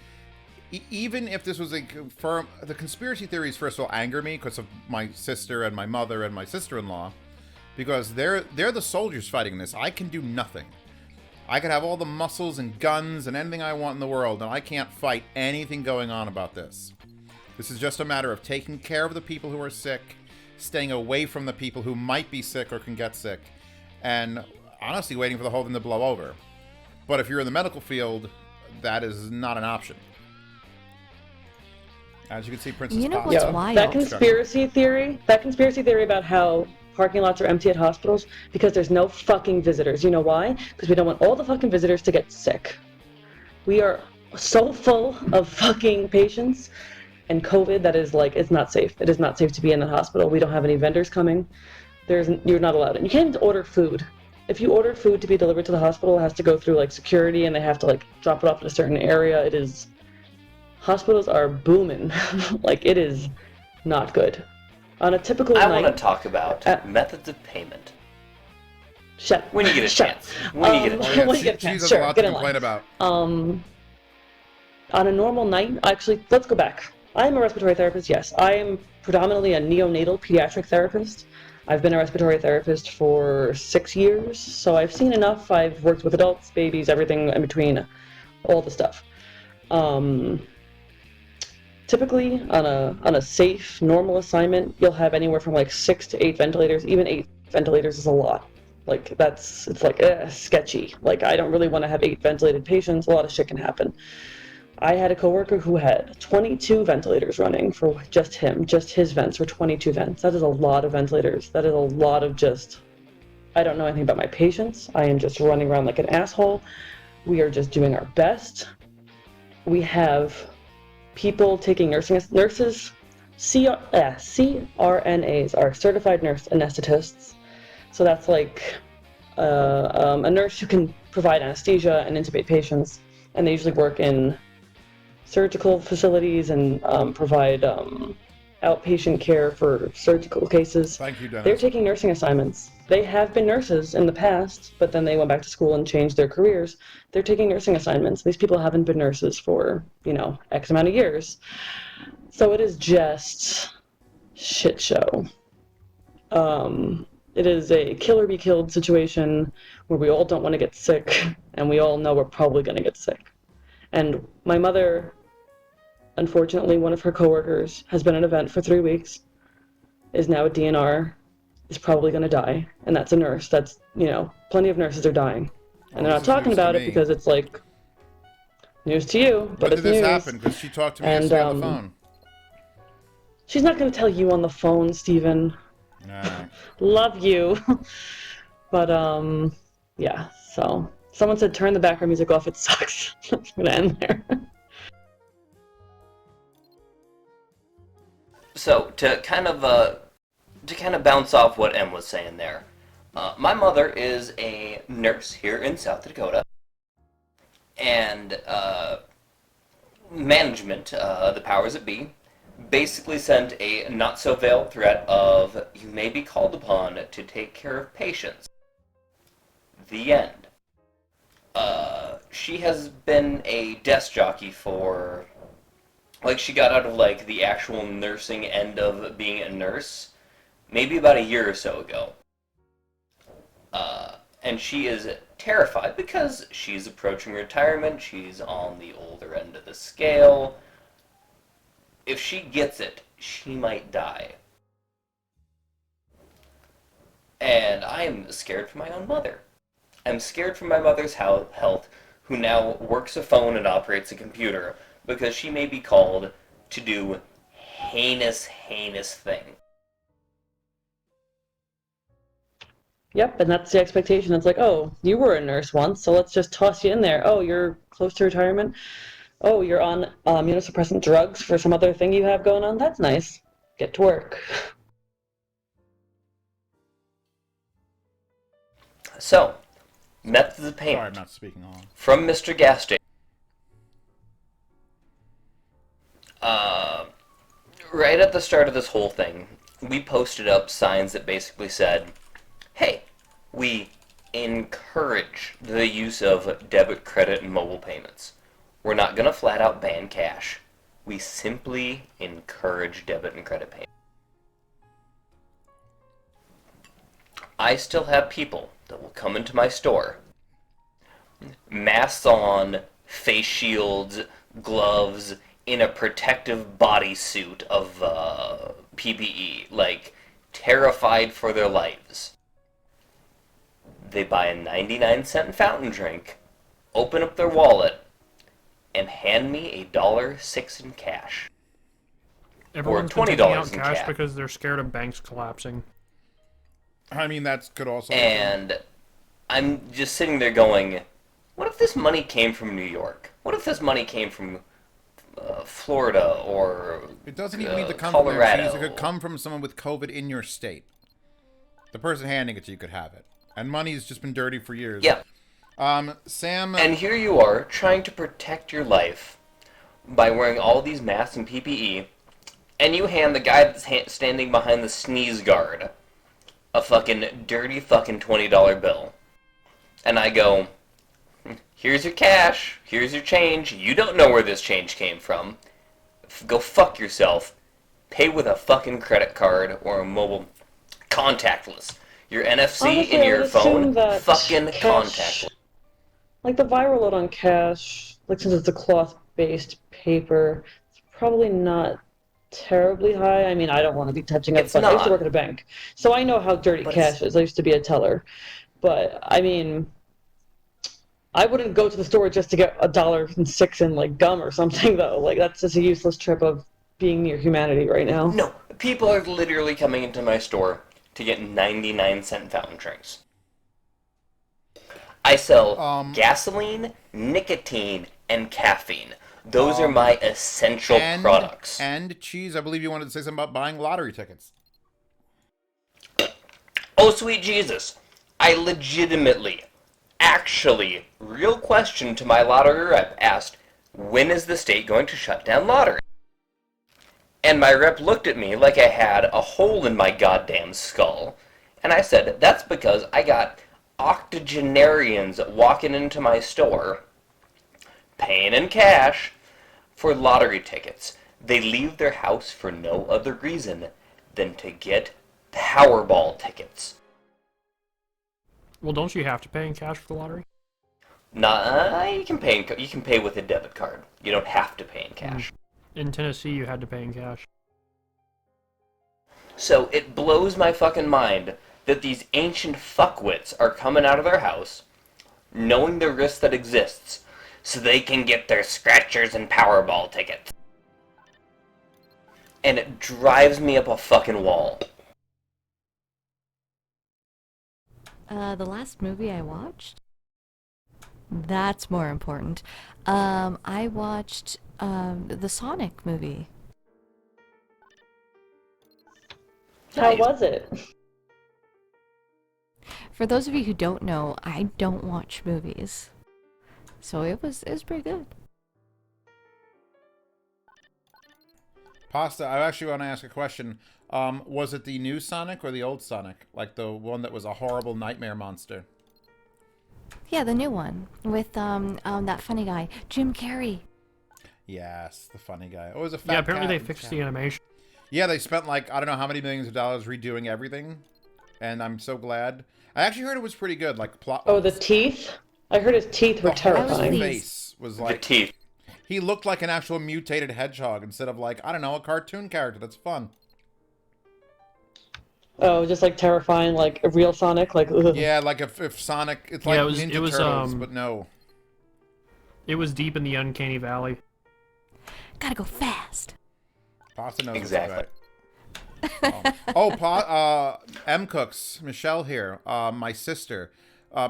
Even if this was a confirm, the conspiracy theories first of all anger me because of my sister and my mother and my sister-in-law, because they're the soldiers fighting this. I can do nothing. I could have all the muscles and guns and anything I want in the world, and I can't fight anything going on about this. This is just a matter of taking care of the people who are sick, staying away from the people who might be sick or can get sick, and honestly waiting for the whole thing to blow over. But if you're in the medical field, that is not an option. As you can see, Princess You know Pop- what's Yo, wild? that conspiracy theory about how parking lots are empty at hospitals because there's no fucking visitors. You know why? Because we don't want all the fucking visitors to get sick. We are so full of fucking patients and COVID that is like, it's not safe. It is not safe to be in the hospital. We don't have any vendors coming. You're not allowed in. You can't even order food. If you order food to be delivered to the hospital, it has to go through like security and they have to like drop it off at a certain area. Hospitals are booming. Like, it is not good. On a typical I night... want to talk about methods of payment. Shut When you get a shut chance. When you get a Oh, chance. yeah, when you get a she chance, has sure, a lot get to in line. complain about. On a normal night, actually, let's go back. I am a respiratory therapist, yes. I am predominantly a neonatal pediatric therapist. I've been a respiratory therapist for 6 years, so I've seen enough. I've worked with adults, babies, everything in between, all the stuff. Typically, on a safe, normal assignment, you'll have anywhere from like 6 to 8 ventilators. Even 8 ventilators is a lot. Like, it's like, sketchy. Like, I don't really want to have 8 ventilated patients. A lot of shit can happen. I had a coworker who had 22 ventilators running for just him. Just his vents were 22 vents. That is a lot of ventilators. That is a lot of just... I don't know anything about my patients. I am just running around like an asshole. We are just doing our best. We have people taking nurses. CRNAs are certified nurse anesthetists. So that's like a nurse who can provide anesthesia and intubate patients. And they usually work in surgical facilities and provide outpatient care for surgical cases. Thank you, Dennis. They're taking nursing assignments. They have been nurses in the past, but then they went back to school and changed their careers. They're taking nursing assignments. These people haven't been nurses for, X amount of years. So it is just shit show. It is a kill or be killed situation where we all don't want to get sick, and we all know we're probably going to get sick. And my mother, unfortunately, one of her coworkers has been at an event for 3 weeks, is now a DNR. is probably going to die, and that's a nurse. That's, plenty of nurses are dying. And Well, they're this not is talking news to about it me. because it's like news to you, but When it's did this news. happen? Because she talked to me And yesterday on the phone. she's not going to tell you on the phone, Steven. Alright. Love you. But yeah. So someone said turn the background music off. It sucks. I'm gonna end there. So to kind of bounce off what Em was saying there, my mother is a nurse here in South Dakota, and management, the powers that be, basically sent a not-so-veiled threat of you may be called upon to take care of patients. The end. She has been a desk jockey for, like, she got out of, like, the actual nursing end of being a nurse maybe about a year or so ago. And she is terrified because she's approaching retirement, she's on the older end of the scale. If she gets it, she might die. And I am scared for my own mother. I'm scared for my mother's health, who now works a phone and operates a computer, because she may be called to do heinous, heinous things. Yep, and that's the expectation. It's like, oh, you were a nurse once, so let's just toss you in there. Oh, you're close to retirement. Oh, you're on immunosuppressant drugs for some other thing you have going on. That's nice. Get to work. So, methods of Sorry, I'm payment not speaking on. from Mr. Gas Station. Uh, right at the start of this whole thing, we posted up signs that basically said, hey, we encourage the use of debit, credit, and mobile payments. We're not going to flat out ban cash. We simply encourage debit and credit payments. I still have people that will come into my store, masks on, face shields, gloves, in a protective bodysuit of PPE, like terrified for their lives. They buy a 99-cent fountain drink, open up their wallet, and hand me $1.06 in cash. Everyone's been $20 taking out in cash cash. because they're scared of banks collapsing. I mean, that could also be And I'm just sitting there going, what if this money came from New York? What if this money came from Florida or It doesn't even need to come from there. Colorado? Cheese. It could come from someone with COVID in your state. The person handing it to you could have it. And money's just been dirty for years. Yeah. Sam... And here you are, trying to protect your life by wearing all these masks and PPE, and you hand the guy that's standing behind the sneeze guard a fucking dirty fucking $20 bill. And I go, here's your cash, here's your change, you don't know where this change came from. Go fuck yourself. Pay with a fucking credit card or a mobile contactless. Your NFC Honestly, in I your would assume phone, that fucking cash, contactless. like the viral load on cash, like since it's a cloth-based paper, it's probably not terribly high. I mean, I don't want to be touching up, It's but I used to not. work at a bank, so I know how dirty But cash is. I used to be a teller, but I mean, I wouldn't go to the store just to get $1.06 in like gum or something, though. Like that's just a useless trip of being near humanity right now. No, people are literally coming into my store to get 99-cent fountain drinks. I sell gasoline, nicotine, and caffeine. Those are my essential products. And Cheese, I believe you wanted to say something about buying lottery tickets. Oh, sweet Jesus. I legitimately, actually, real question to my lottery rep asked, when is the state going to shut down lottery? And my rep looked at me like I had a hole in my goddamn skull. And I said, that's because I got octogenarians walking into my store, paying in cash, for lottery tickets. They leave their house for no other reason than to get Powerball tickets. Well, don't you have to pay in cash for the lottery? Nah, you can pay with a debit card. You don't have to pay in cash. In Tennessee, you had to pay in cash. So it blows my fucking mind that these ancient fuckwits are coming out of their house, knowing the risk that exists, so they can get their scratchers and Powerball tickets. And it drives me up a fucking wall. The last movie I watched? That's more important. I watched, the Sonic movie. How Nice. was it? For those of you who don't know, I don't watch movies. So it was pretty good. Pasta, I actually want to ask a question. Was it the new Sonic or the old Sonic? Like the one that was a horrible nightmare monster? Yeah, the new one with that funny guy, Jim Carrey. Yes, the funny guy. Oh, it was a fat Yeah, apparently cat they and fixed cat. the animation. Yeah, they spent like, I don't know how many millions of dollars redoing everything. And I'm so glad. I actually heard it was pretty good, like plot. Oh, the teeth? I heard his teeth were The whole terrifying. pleased. face was The like, teeth. he looked like an actual mutated hedgehog instead of like, I don't know, a cartoon character. That's fun. Oh, just like terrifying, like a real Sonic, like ugh. Yeah, like if Sonic, it's like Yeah, it Ninja was, Turtles, but no. It was deep in the uncanny valley. Gotta go fast. Pasta knows Exactly. Right. Oh, M Cooks, Michelle here, my sister.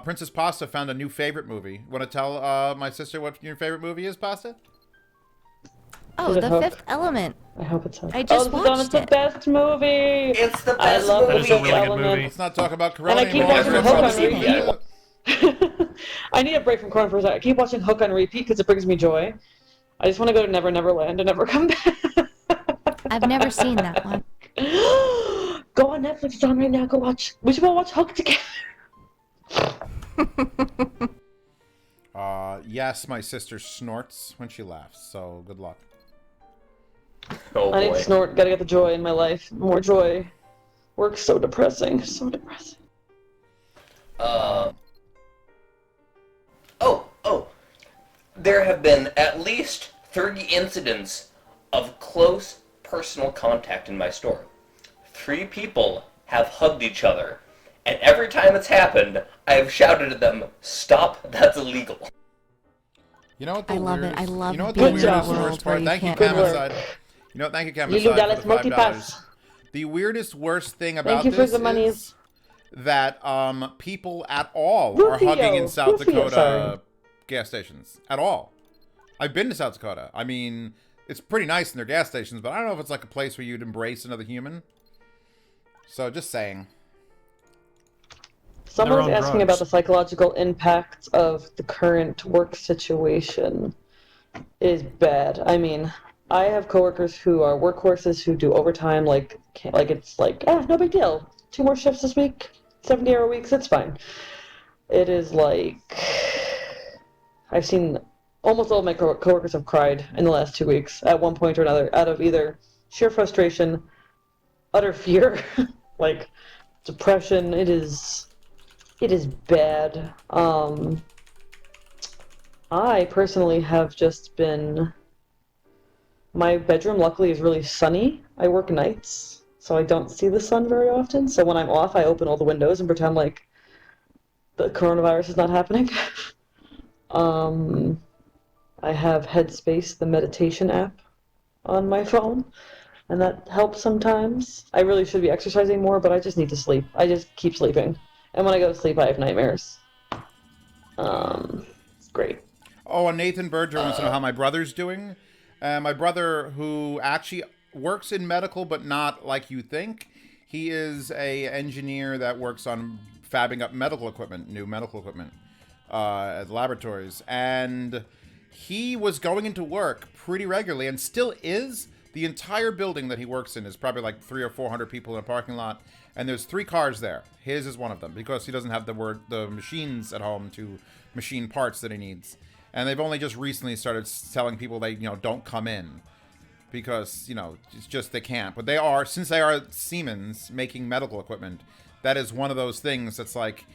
Princess Pasta found a new favorite movie. Want to tell my sister what your favorite movie is, Pasta? Oh, Is it The Hook? Fifth Element. I hope it's Hook. I just oh, this is on, watched it's the it. best movie. It's the I best love That the is movie. a Fifth really good Element. movie. Let's not talk about Corona And I keep anymore. watching Let's Hook talk on about repeat. I need a break from Corona for a second. I keep watching Hook on repeat because it brings me joy. I just want to go to Never Never Land and never come back. I've never seen that one. Go on Netflix, it's on right now. Go watch. We should all watch Hook together. Yes, my sister snorts when she laughs, so good luck. Oh I need boy. to snort. Gotta get the joy in my life. More joy. Work's so depressing. So depressing. Oh. There have been at least 30 incidents of close personal contact in my store. 3 people have hugged each other, and every time it's happened, I have shouted at them, "Stop, that's illegal." You know what the I love it. weirdest, I love you know what the being in a weirdest world worst where part? you Thank you, can't Good work. Camicide. You know what? Thank you, Camicide, Lilo for Dallas the $5. Multipass. The weirdest, worst thing about Thank you for this the monies. is that people at all are Rufio. hugging in South Rufio, Dakota sorry. gas stations. At all. I've been to South Dakota. I mean, it's pretty nice in their gas stations, but I don't know if it's like a place where you'd embrace another human. So, just saying. Someone's on asking drugs. about the psychological impact of the current work situation. Is bad. I mean, I have coworkers who are workhorses who do overtime. Like it's like no big deal. 2 more shifts this week, 70-hour weeks. It's fine. It is like I've seen almost all of my coworkers have cried in the last 2 weeks at one point or another, out of either sheer frustration, utter fear, like depression. It is bad. I personally have just been. My bedroom, luckily, is really sunny. I work nights, so I don't see the sun very often. So when I'm off, I open all the windows and pretend like the coronavirus is not happening. I have Headspace, the meditation app, on my phone, and that helps sometimes. I really should be exercising more, but I just need to sleep. I just keep sleeping. And when I go to sleep, I have nightmares. It's great. Oh, and Nathan Berger wants to know how my brother's doing. My brother, who actually works in medical, but not like you think. He is a engineer that works on fabbing up medical equipment, new medical equipment at laboratories. And he was going into work pretty regularly and still is. The entire building that he works in is probably like 300 or 400 people in a parking lot. And there's 3 cars there. His is one of them because he doesn't have the machines at home to machine parts that he needs. And they've only just recently started telling people they, don't come in because, it's just they can't. But they are, since they are Siemens making medical equipment, that is one of those things that's like,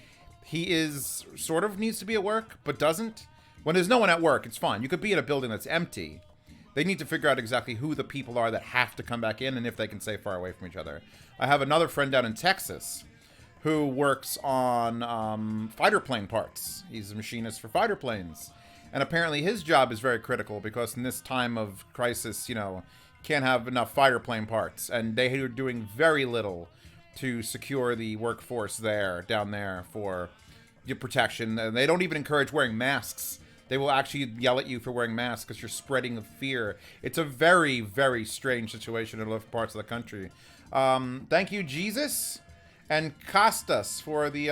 he is sort of needs to be at work, but doesn't. When there's no one at work, it's fine. You could be in a building that's empty, They need to figure out exactly who the people are that have to come back in and if they can stay far away from each other. I have another friend down in Texas who works on fighter plane parts. He's a machinist for fighter planes. And apparently his job is very critical because in this time of crisis, can't have enough fighter plane parts. And they are doing very little to secure the workforce down there for your protection. And they don't even encourage wearing masks. They will actually yell at you for wearing masks because you're spreading the fear. It's a very, very strange situation in a lot of parts of the country. Thank you, Jesus, and Costas for the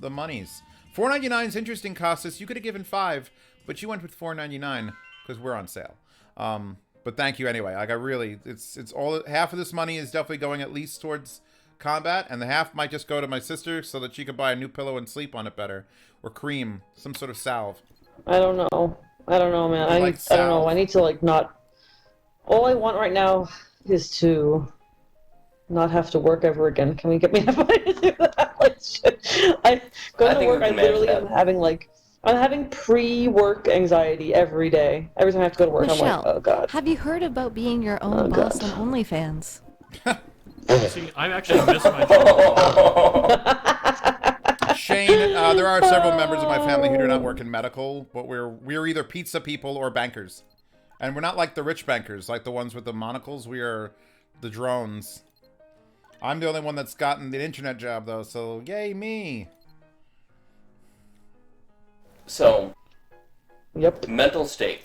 monies. $4.99 is interesting, Costas. You could have given $5, but you went with $4.99 because we're on sale. But thank you anyway. Like, I really, it's all, half of this money is definitely going at least towards combat, and the half might just go to my sister so that she could buy a new pillow and sleep on it better, or cream, some sort of salve. I don't know, man. I don't know. I need to like not. All I want right now is to not have to work ever again. Can we get me money to do that? Like, shit. I go to work. I literally am I'm having pre-work anxiety every day. Every time I have to go to work, Michelle, I'm like, oh god. have you heard about being your own boss God. on OnlyFans? See, I actually miss my job. Shane, there are several members of my family who do not work in medical, but we're either pizza people or bankers. And we're not like the rich bankers, like the ones with the monocles. We are the drones. I'm the only one that's gotten the internet job, though, so yay me. So, Yep. mental state.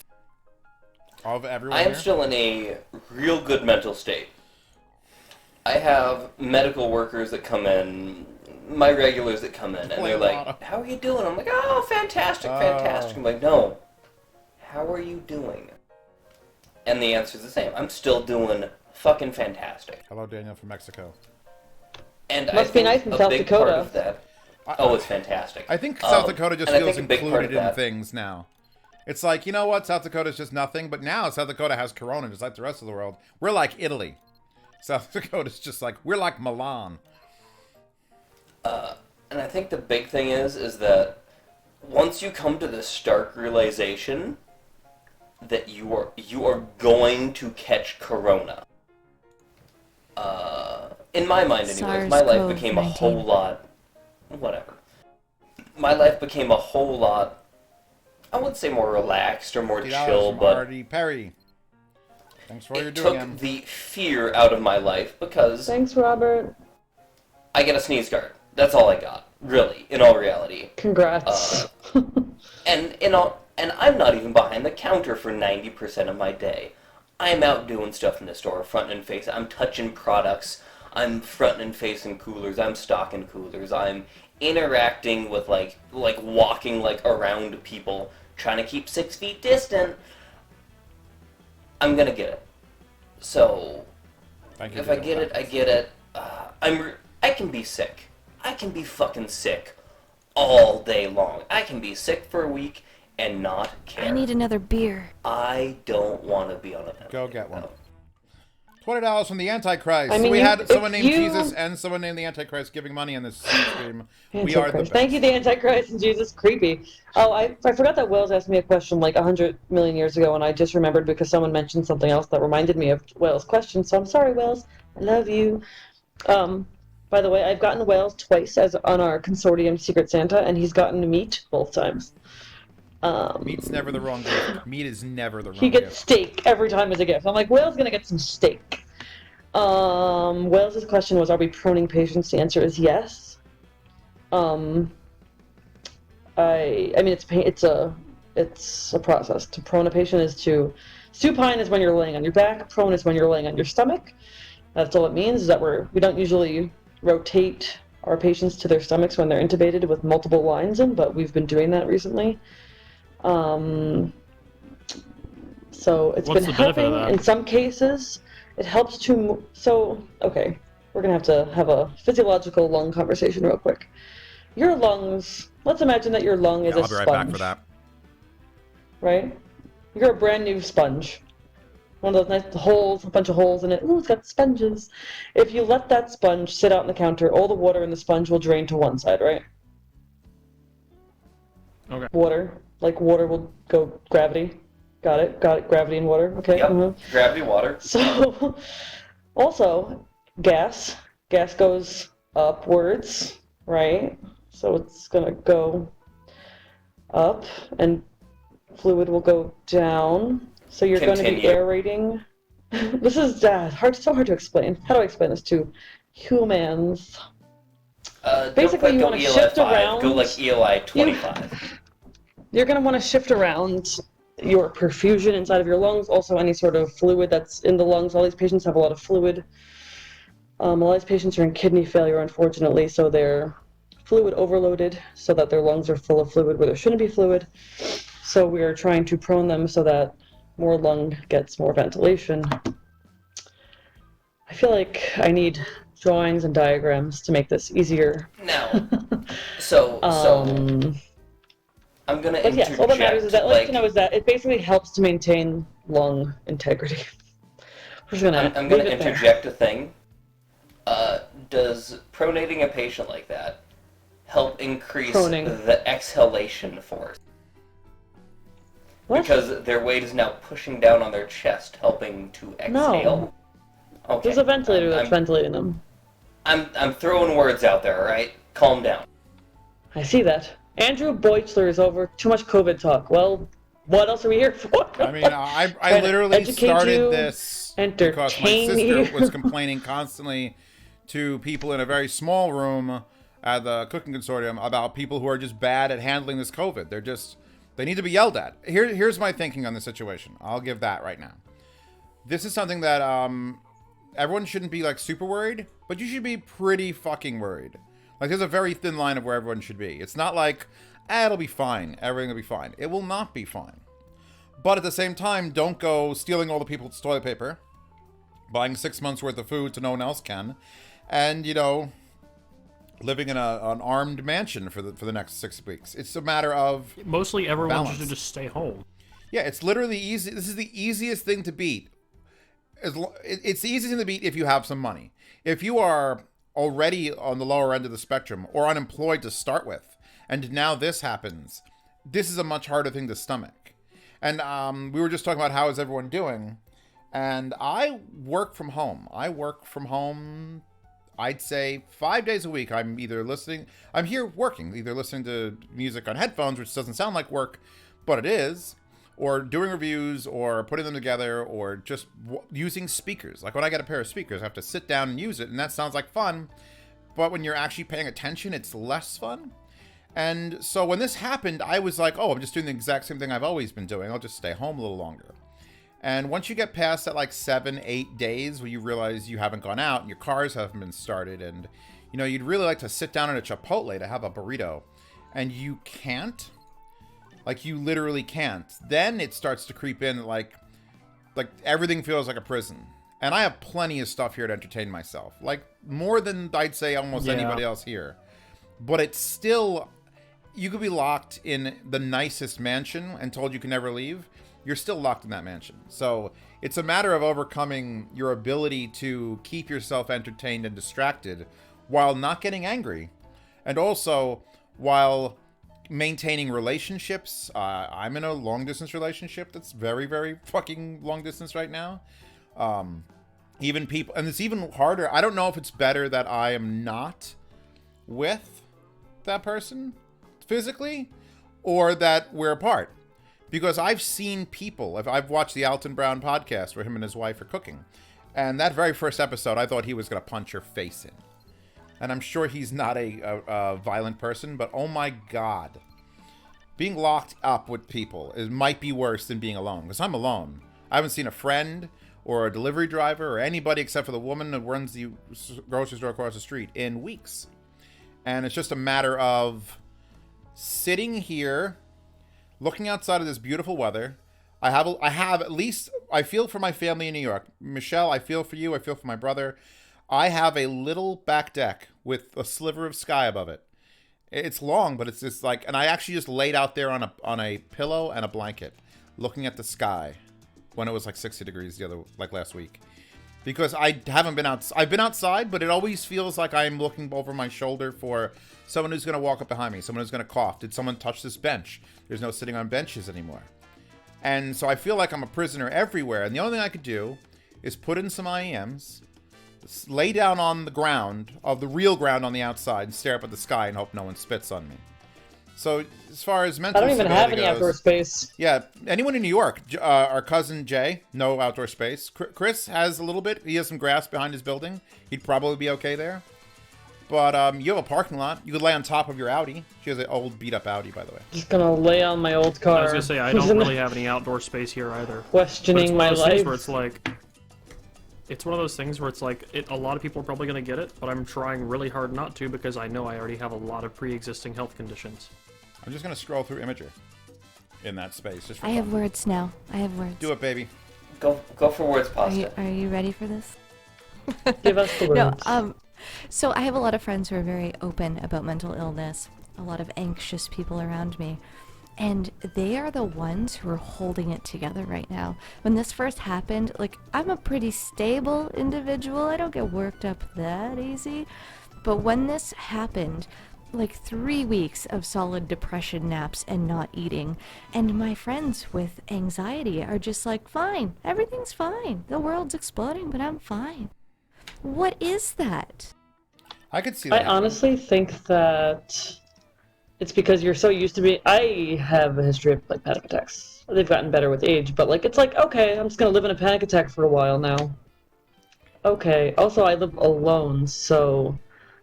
Of everyone I am here? still in a real good mental state. I have medical workers that come in, my regulars that come in, and they're like, how are you doing? I'm like, oh, fantastic, fantastic. I'm like, no, how are you doing? And the answer's the same. I'm still doing fucking fantastic. Hello, Daniel from Mexico. And Must I be think nice in a South big Dakota. part of that. Oh, it's fantastic. I think South Dakota just and I feels think a big part included of in that- things now. It's like, you know what? South Dakota's just nothing, but now South Dakota has Corona just like the rest of the world. We're like Italy. South Dakota's just like, we're like Milan. And I think the big thing is that once you come to the stark realization that you are going to catch Corona. In my mind, anyways, my life became a whole lot. Whatever. My life became a whole lot. I wouldn't say more relaxed or more chill, from but Artie Perry. Thanks for all you're it doing, took Em. the fear out of my life because Thanks, Robert. I get a sneeze guard. That's all I got, really, in all reality. Congrats. And I'm not even behind the counter for 90% of my day. I'm out doing stuff in the store, front and face. I'm touching products. I'm front and facing coolers. I'm stocking coolers. I'm interacting with like walking like around people, trying to keep 6 feet distant. I'm gonna get it. So Thank you if for I the get it, I get it. I can be sick. I can be fucking sick all day long. I can be sick for a week and not care. I need another beer. I don't want to be on a medical. Go get one. No. $20 from the Antichrist. I mean, So we had someone if named you- Jesus and someone named the Antichrist giving money in this stream. We are the Antichrist. best. Thank you, the Antichrist and Jesus. Creepy. Oh, I forgot that Wells asked me a question like 100 million years ago, and I just remembered because someone mentioned something else that reminded me of Wells' question. So I'm sorry, Wells. I love you. By the way, I've gotten Wells twice as on our consortium Secret Santa, and he's gotten meat both times. Meat's never the wrong gift. Meat is never the wrong He gets gift. steak every time as a gift. I'm like, Whale's gonna get some steak. Whale's question was, are we proning patients? The answer is yes. I mean, it's a process. To prone a patient is to, supine is when you're laying on your back. Prone is when you're laying on your stomach. That's all it means. Is that we don't usually rotate our patients to their stomachs when they're intubated with multiple lines in, but we've been doing that recently. So it's What's been the benefit helping of that? in some cases. It helps to okay, we're gonna have a physiological lung conversation real quick. Your lungs. Let's imagine that your lung is Yeah, a I'll be right sponge. back for that. Right? You're a brand new sponge. One of those nice holes, a bunch of holes in it. Ooh, it's got sponges. If you let that sponge sit out on the counter, all the water in the sponge will drain to one side, right? Okay. Water will go Got it. Got it. Gravity and water. Okay. Yep. Gravity, water. So, also, gas. Gas goes upwards, right? So it's gonna go up, and fluid will go down. So you're going to be Continue. aerating. This is so hard to explain. How do I explain this to humans? Basically, you don't want to ELI shift 5. around. Go like ELI 25. You're going to want to shift around your perfusion inside of your lungs, also any sort of fluid that's in the lungs. All these patients have a lot of fluid. A lot of these patients are in kidney failure, unfortunately, so they're fluid overloaded so that their lungs are full of fluid where there shouldn't be fluid. So we are trying to prone them so that more lung gets more ventilation. I feel like I need drawings and diagrams to make this easier. Now, so I'm gonna but interject. yes, all that matters is that is that it basically helps to maintain lung integrity. I'm gonna interject a thing. Does pronating a patient like that help increase the exhalation force? What? Because their weight is now pushing down on their chest, helping to exhale. No. Okay. There's a ventilator that's ventilating them. I'm throwing words out there, alright? Calm down. I see that. Andrew Beuchler is over. Too much COVID talk. Well, what else are we here for? I mean, I literally started this because my sister was complaining constantly to people in a very small room at the cooking consortium about people who are just bad at handling this COVID. They need to be yelled at. Here's my thinking on the situation. I'll give that right now. This is something that everyone shouldn't be like super worried, but you should be pretty fucking worried. Like there's a very thin line of where everyone should be. It's not like, it'll be fine. Everything will be fine. It will not be fine. But at the same time, don't go stealing all the people's toilet paper, buying 6 months worth of food so no one else can, and, living in an armed mansion for the next 6 weeks. It's a matter of mostly everyone balance. should just stay home. Yeah, it's literally easy. This is the easiest thing to beat. It's the easiest thing to beat if you have some money. If you are already on the lower end of the spectrum or unemployed to start with, and now this happens, this is a much harder thing to stomach. And we were just talking about how is everyone doing, and I work from home. I'd say 5 days a week. I'm here working, either listening to music on headphones, which doesn't sound like work, but it is, or doing reviews, or putting them together, or just using speakers. Like when I get a pair of speakers, I have to sit down and use it, and that sounds like fun, but when you're actually paying attention, it's less fun. And so when this happened, I was like, oh, I'm just doing the exact same thing I've always been doing. I'll just stay home a little longer. And once you get past that, like 7-8 days where you realize you haven't gone out and your cars haven't been started, and you'd really like to sit down at a Chipotle to have a burrito, and you can't, like you literally can't, then it starts to creep in like everything feels like a prison. And I have plenty of stuff here to entertain myself, like more than I'd say almost anybody else here. But it's still, you could be locked in the nicest mansion and told you can never leave. You're still locked in that mansion. So it's a matter of overcoming your ability to keep yourself entertained and distracted while not getting angry. And also while maintaining relationships. I'm in a long distance relationship that's very, very fucking long distance right now. Even people, and it's even harder. I don't know if it's better that I am not with that person physically or that we're apart. Because I've seen people, I've watched the Alton Brown podcast where him and his wife are cooking. And that very first episode, I thought he was going to punch her face in. And I'm sure he's not a violent person, but oh my God. Being locked up with people might be worse than being alone. Because I'm alone. I haven't seen a friend or a delivery driver or anybody except for the woman that runs the grocery store across the street in weeks. And it's just a matter of sitting here, looking outside of this beautiful weather. I have at least, I feel for my family in New York. Michelle, I feel for you. I feel for my brother. I have a little back deck with a sliver of sky above it. It's long, but it's just like, and I actually just laid out there on a pillow and a blanket, looking at the sky when it was like 60 degrees last week. Because I haven't been out. I've been outside, but it always feels like I'm looking over my shoulder for someone who's going to walk up behind me, someone who's going to cough. Did someone touch this bench? There's no sitting on benches anymore. And so I feel like I'm a prisoner everywhere. And the only thing I could do is put in some IEMs, lay down on the ground, of the real ground on the outside, and stare up at the sky and hope no one spits on me. So as far as mental I don't even have any goes, outdoor space. yeah, anyone in New York, our cousin Jay, no outdoor space. Chris has a little bit. He has some grass behind his building. He'd probably be okay there. But you have a parking lot. You could lay on top of your Audi. She has an old beat-up Audi, by the way. Just gonna lay on my old car. I was gonna say I don't really have any outdoor space here either. Questioning my But it's one of those things life. where it's like, it's one of those things where it's like, a lot of people are probably gonna get it, but I'm trying really hard not to because I know I already have a lot of pre-existing health conditions. I'm just gonna scroll through Imager in that space. Just for I fun. have words now. I have words. Do it, baby. Go for words, pasta. Are you ready for this? Give us the words. No, so I have a lot of friends who are very open about mental illness, a lot of anxious people around me, and they are the ones who are holding it together right now. When this first happened, like, I'm a pretty stable individual. I don't get worked up that easy. But when this happened, like 3 weeks of solid depression naps and not eating, and my friends with anxiety are just like, fine, everything's fine. The world's exploding, but I'm fine. What is that? I could see I that. honestly think that it's because you're so used to being. I have a history of like panic attacks. They've gotten better with age, but like it's like, okay, I'm just gonna live in a panic attack for a while now. Okay. Also, I live alone, so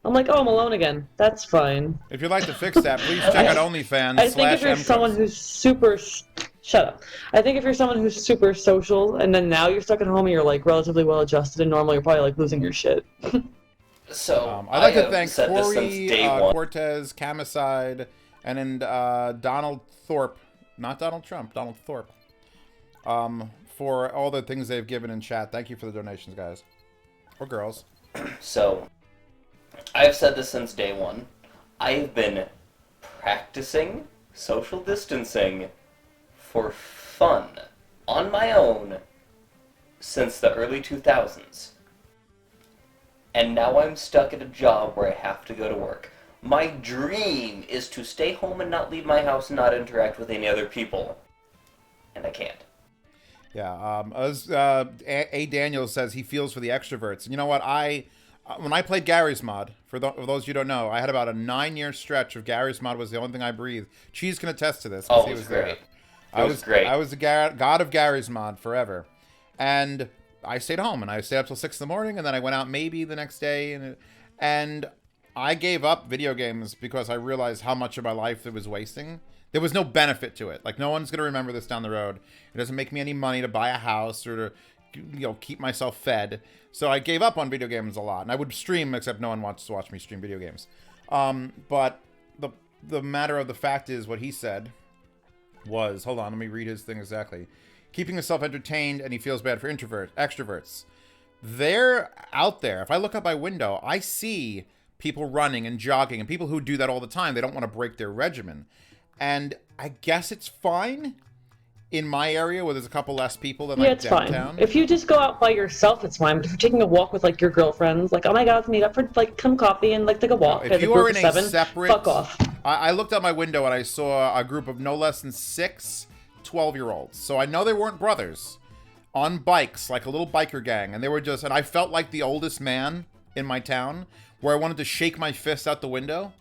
I'm like, oh, I'm alone again. That's fine. If you'd like to fix that, please check out OnlyFans. I think if you're someone who's super. Shut up. I think if you're someone who's super social, and then now you're stuck at home and you're like relatively well adjusted and normal, you're probably like losing your shit. So I'd like to have thank said this since Corey, day one. Cortez, Camicide, and then Donald Thorpe, not Donald Trump, Donald Thorpe, for all the things they've given in chat. Thank you for the donations, guys. Or girls. So, I've said this since day one. I've been practicing social distancing for fun on my own since the early 2000s. And now I'm stuck at a job where I have to go to work. My dream is to stay home and not leave my house and not interact with any other people. And I can't. Yeah, as A. Daniels says, he feels for the extroverts. And you know what? When I played Gary's Mod, for those you don't know, I had about a 9-year stretch of Gary's Mod was the only thing I breathed. Cheese can attest to this. 'Cause Oh, he it was there. great. It was great. I was the god of Gary's Mod forever. And I stayed home, and I stayed up till 6 in the morning, and then I went out maybe the next day, and I gave up video games because I realized how much of my life it was wasting. There was no benefit to it. Like, no one's going to remember this down the road. It doesn't make me any money to buy a house or to, keep myself fed. So I gave up on video games a lot. And I would stream, except no one wants to watch me stream video games. But the matter of the fact is, what he said was, hold on, let me read his thing exactly. Keeping himself entertained, and he feels bad for extroverts. They're out there. If I look out my window, I see people running and jogging, and people who do that all the time. They don't want to break their regimen. And I guess it's fine in my area where there's a couple less people than Yeah, like it's downtown. fine. If you just go out by yourself, it's fine. But if you're taking a walk with like your girlfriends, like, oh my god, let's meet up for like some coffee and like take a walk. If as you group are of in a 7, separate, fuck off. I looked out my window and I saw a group of no less than 6 12-year-olds. So I know they weren't brothers on bikes, like a little biker gang, and they were just, and I felt like the oldest man in my town, where I wanted to shake my fist out the window.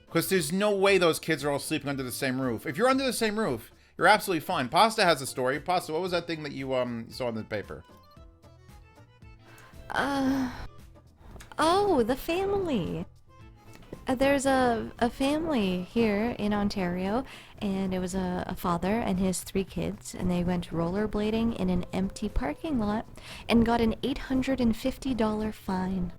Because there's no way those kids are all sleeping under the same roof. If you're under the same roof, you're absolutely fine. Pasta has a story. Pasta, what was that thing that you saw in the paper? Oh, the family. There's a family here in Ontario, and it was a father and his 3 kids, and they went rollerblading in an empty parking lot and got an $850 fine.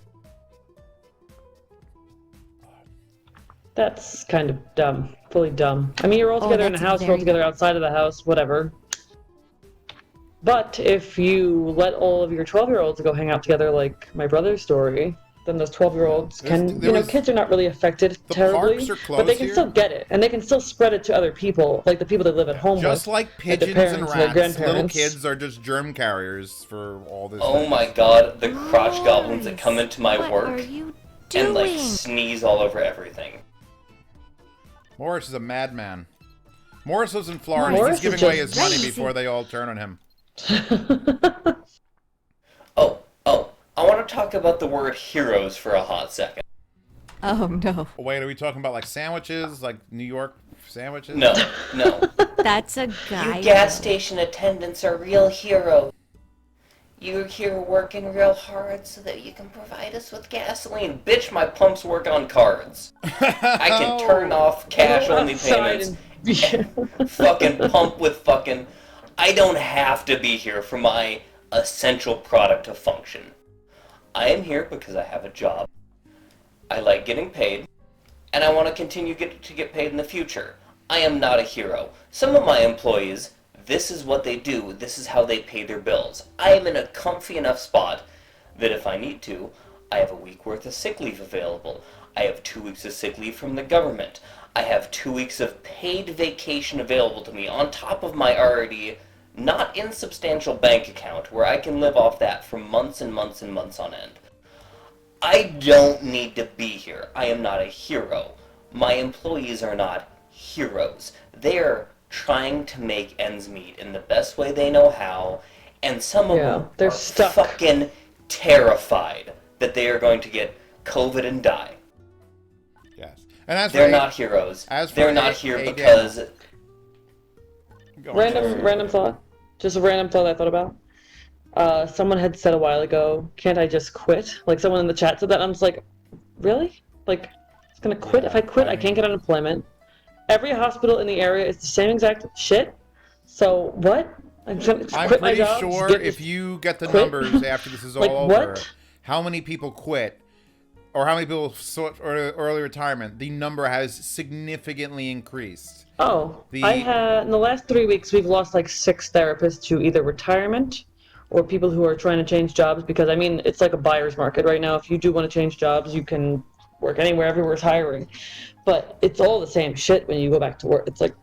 That's kind of dumb. Fully dumb. I mean, you're all together in a that's house, you're all very together dumb. outside of the house, whatever. But if you let all of your 12-year-olds go hang out together like my brother's story, then those 12-year-olds can, kids are not really affected terribly, parks are but they closed can here. still get it, and they can still spread it to other people, like the people that live at home Just with. like their pigeons and parents and their rats, little grandparents. kids are just germ carriers for all this. Oh my god, the crotch goblins that come into my what work are you doing? and like sneeze all over everything. Morris is a madman. Morris lives in Florida. Morris He's is giving away just his money crazy. before they all turn on him. Oh, I want to talk about the word heroes for a hot second. Oh no. Wait, are we talking about like sandwiches, like New York sandwiches? No. That's a guy. You gas station attendants are real heroes. You're here working real hard so that you can provide us with gasoline. Bitch, my pumps work on cards. I can turn off cash-only payments and fucking pump with fucking... I don't have to be here for my essential product to function. I am here because I have a job. I like getting paid, and I want to continue to get paid in the future. I am not a hero. Some of my employees, this is what they do. This is how they pay their bills. I am in a comfy enough spot that if I need to, I have a week worth of sick leave available. I have 2 weeks of sick leave from the government. I have 2 weeks of paid vacation available to me on top of my already not insubstantial bank account where I can live off that for months and months and months on end. I don't need to be here. I am not a hero. My employees are not heroes. They're trying to make ends meet in the best way they know how, and some of them they're are stuck. fucking terrified that they are going to get COVID and die. Yes. And as They're for not heroes. as for They're A- not here A- because... Go on, Random thought. Just a random thought I thought about. Someone had said a while ago, "Can't I just quit?" Like someone in the chat said that. I'm just like, really? Like, it's gonna quit? Yeah, If I quit, I I can't mean- get unemployment. Every hospital in the area is the same exact shit. So what? I'm gonna just I'm quit my pretty job. sure get if this- you get the quit? numbers after this is all Like, over, what? how many people quit, or how many people sought early retirement, the number has significantly increased. Oh, The- I had in the last 3 weeks we've lost like 6 therapists to either retirement or people who are trying to change jobs because I mean it's like a buyer's market right now. If you do want to change jobs, you can work anywhere, everywhere's hiring. But it's all the same shit when you go back to work. It's like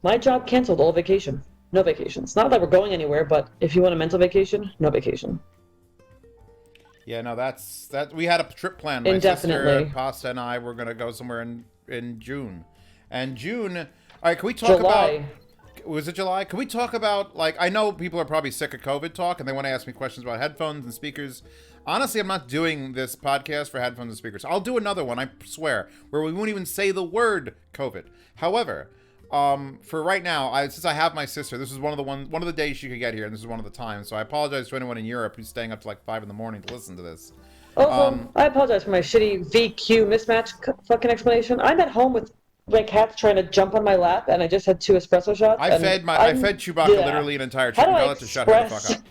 my job canceled all vacation. No vacations. Not that we're going anywhere, but if you want a mental vacation, no vacation. Yeah, no, that's that. We had a trip planned. My Indefinitely. sister, Pasta, and I were gonna go somewhere in June. And June. All right, can we talk July. about? Was it July? Can we talk about like I know people are probably sick of COVID talk and they want to ask me questions about headphones and speakers. Honestly, I'm not doing this podcast for headphones and speakers. I'll do another one, I swear, where we won't even say the word COVID. However, for right now, since I have my sister, this is one of the days she could get here, and this is one of the times. So I apologize to anyone in Europe who's staying up to like 5 a.m. to listen to this. Also, I apologize for my shitty VQ mismatch fucking explanation. I'm at home with my cat's trying to jump on my lap, and I just had 2 espresso shots. I and fed Chewbacca yeah. literally an entire How do chicken I gullet to shut her the fuck up.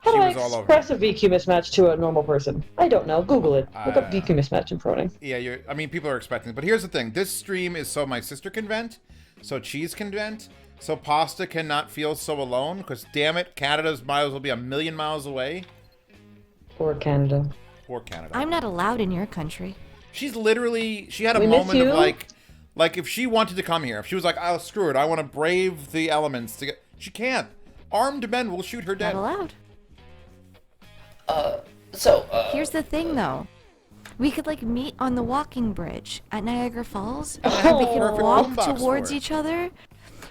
How She do I was all over express a VQ mismatch to a normal person? I don't know. Google it. Look up VQ mismatch in Proning. Yeah, I mean, people are expecting it. But here's the thing. This stream is so my sister can vent, so Cheese can vent, so Pasta cannot feel so alone, because damn it, Canada's miles will be 1,000,000 miles away. Or Canada. Poor Canada. I'm not allowed in your country. She's literally, she had a We miss moment of you. like if she wanted to come here, if she was like, oh, screw it, I want to brave the elements to get, she can't. Armed men will shoot her Not dead. allowed. Here's Here's the thing, though. We could like meet on the walking bridge at Niagara Falls, I and have we a could perfect walk boombox towards for it. each other.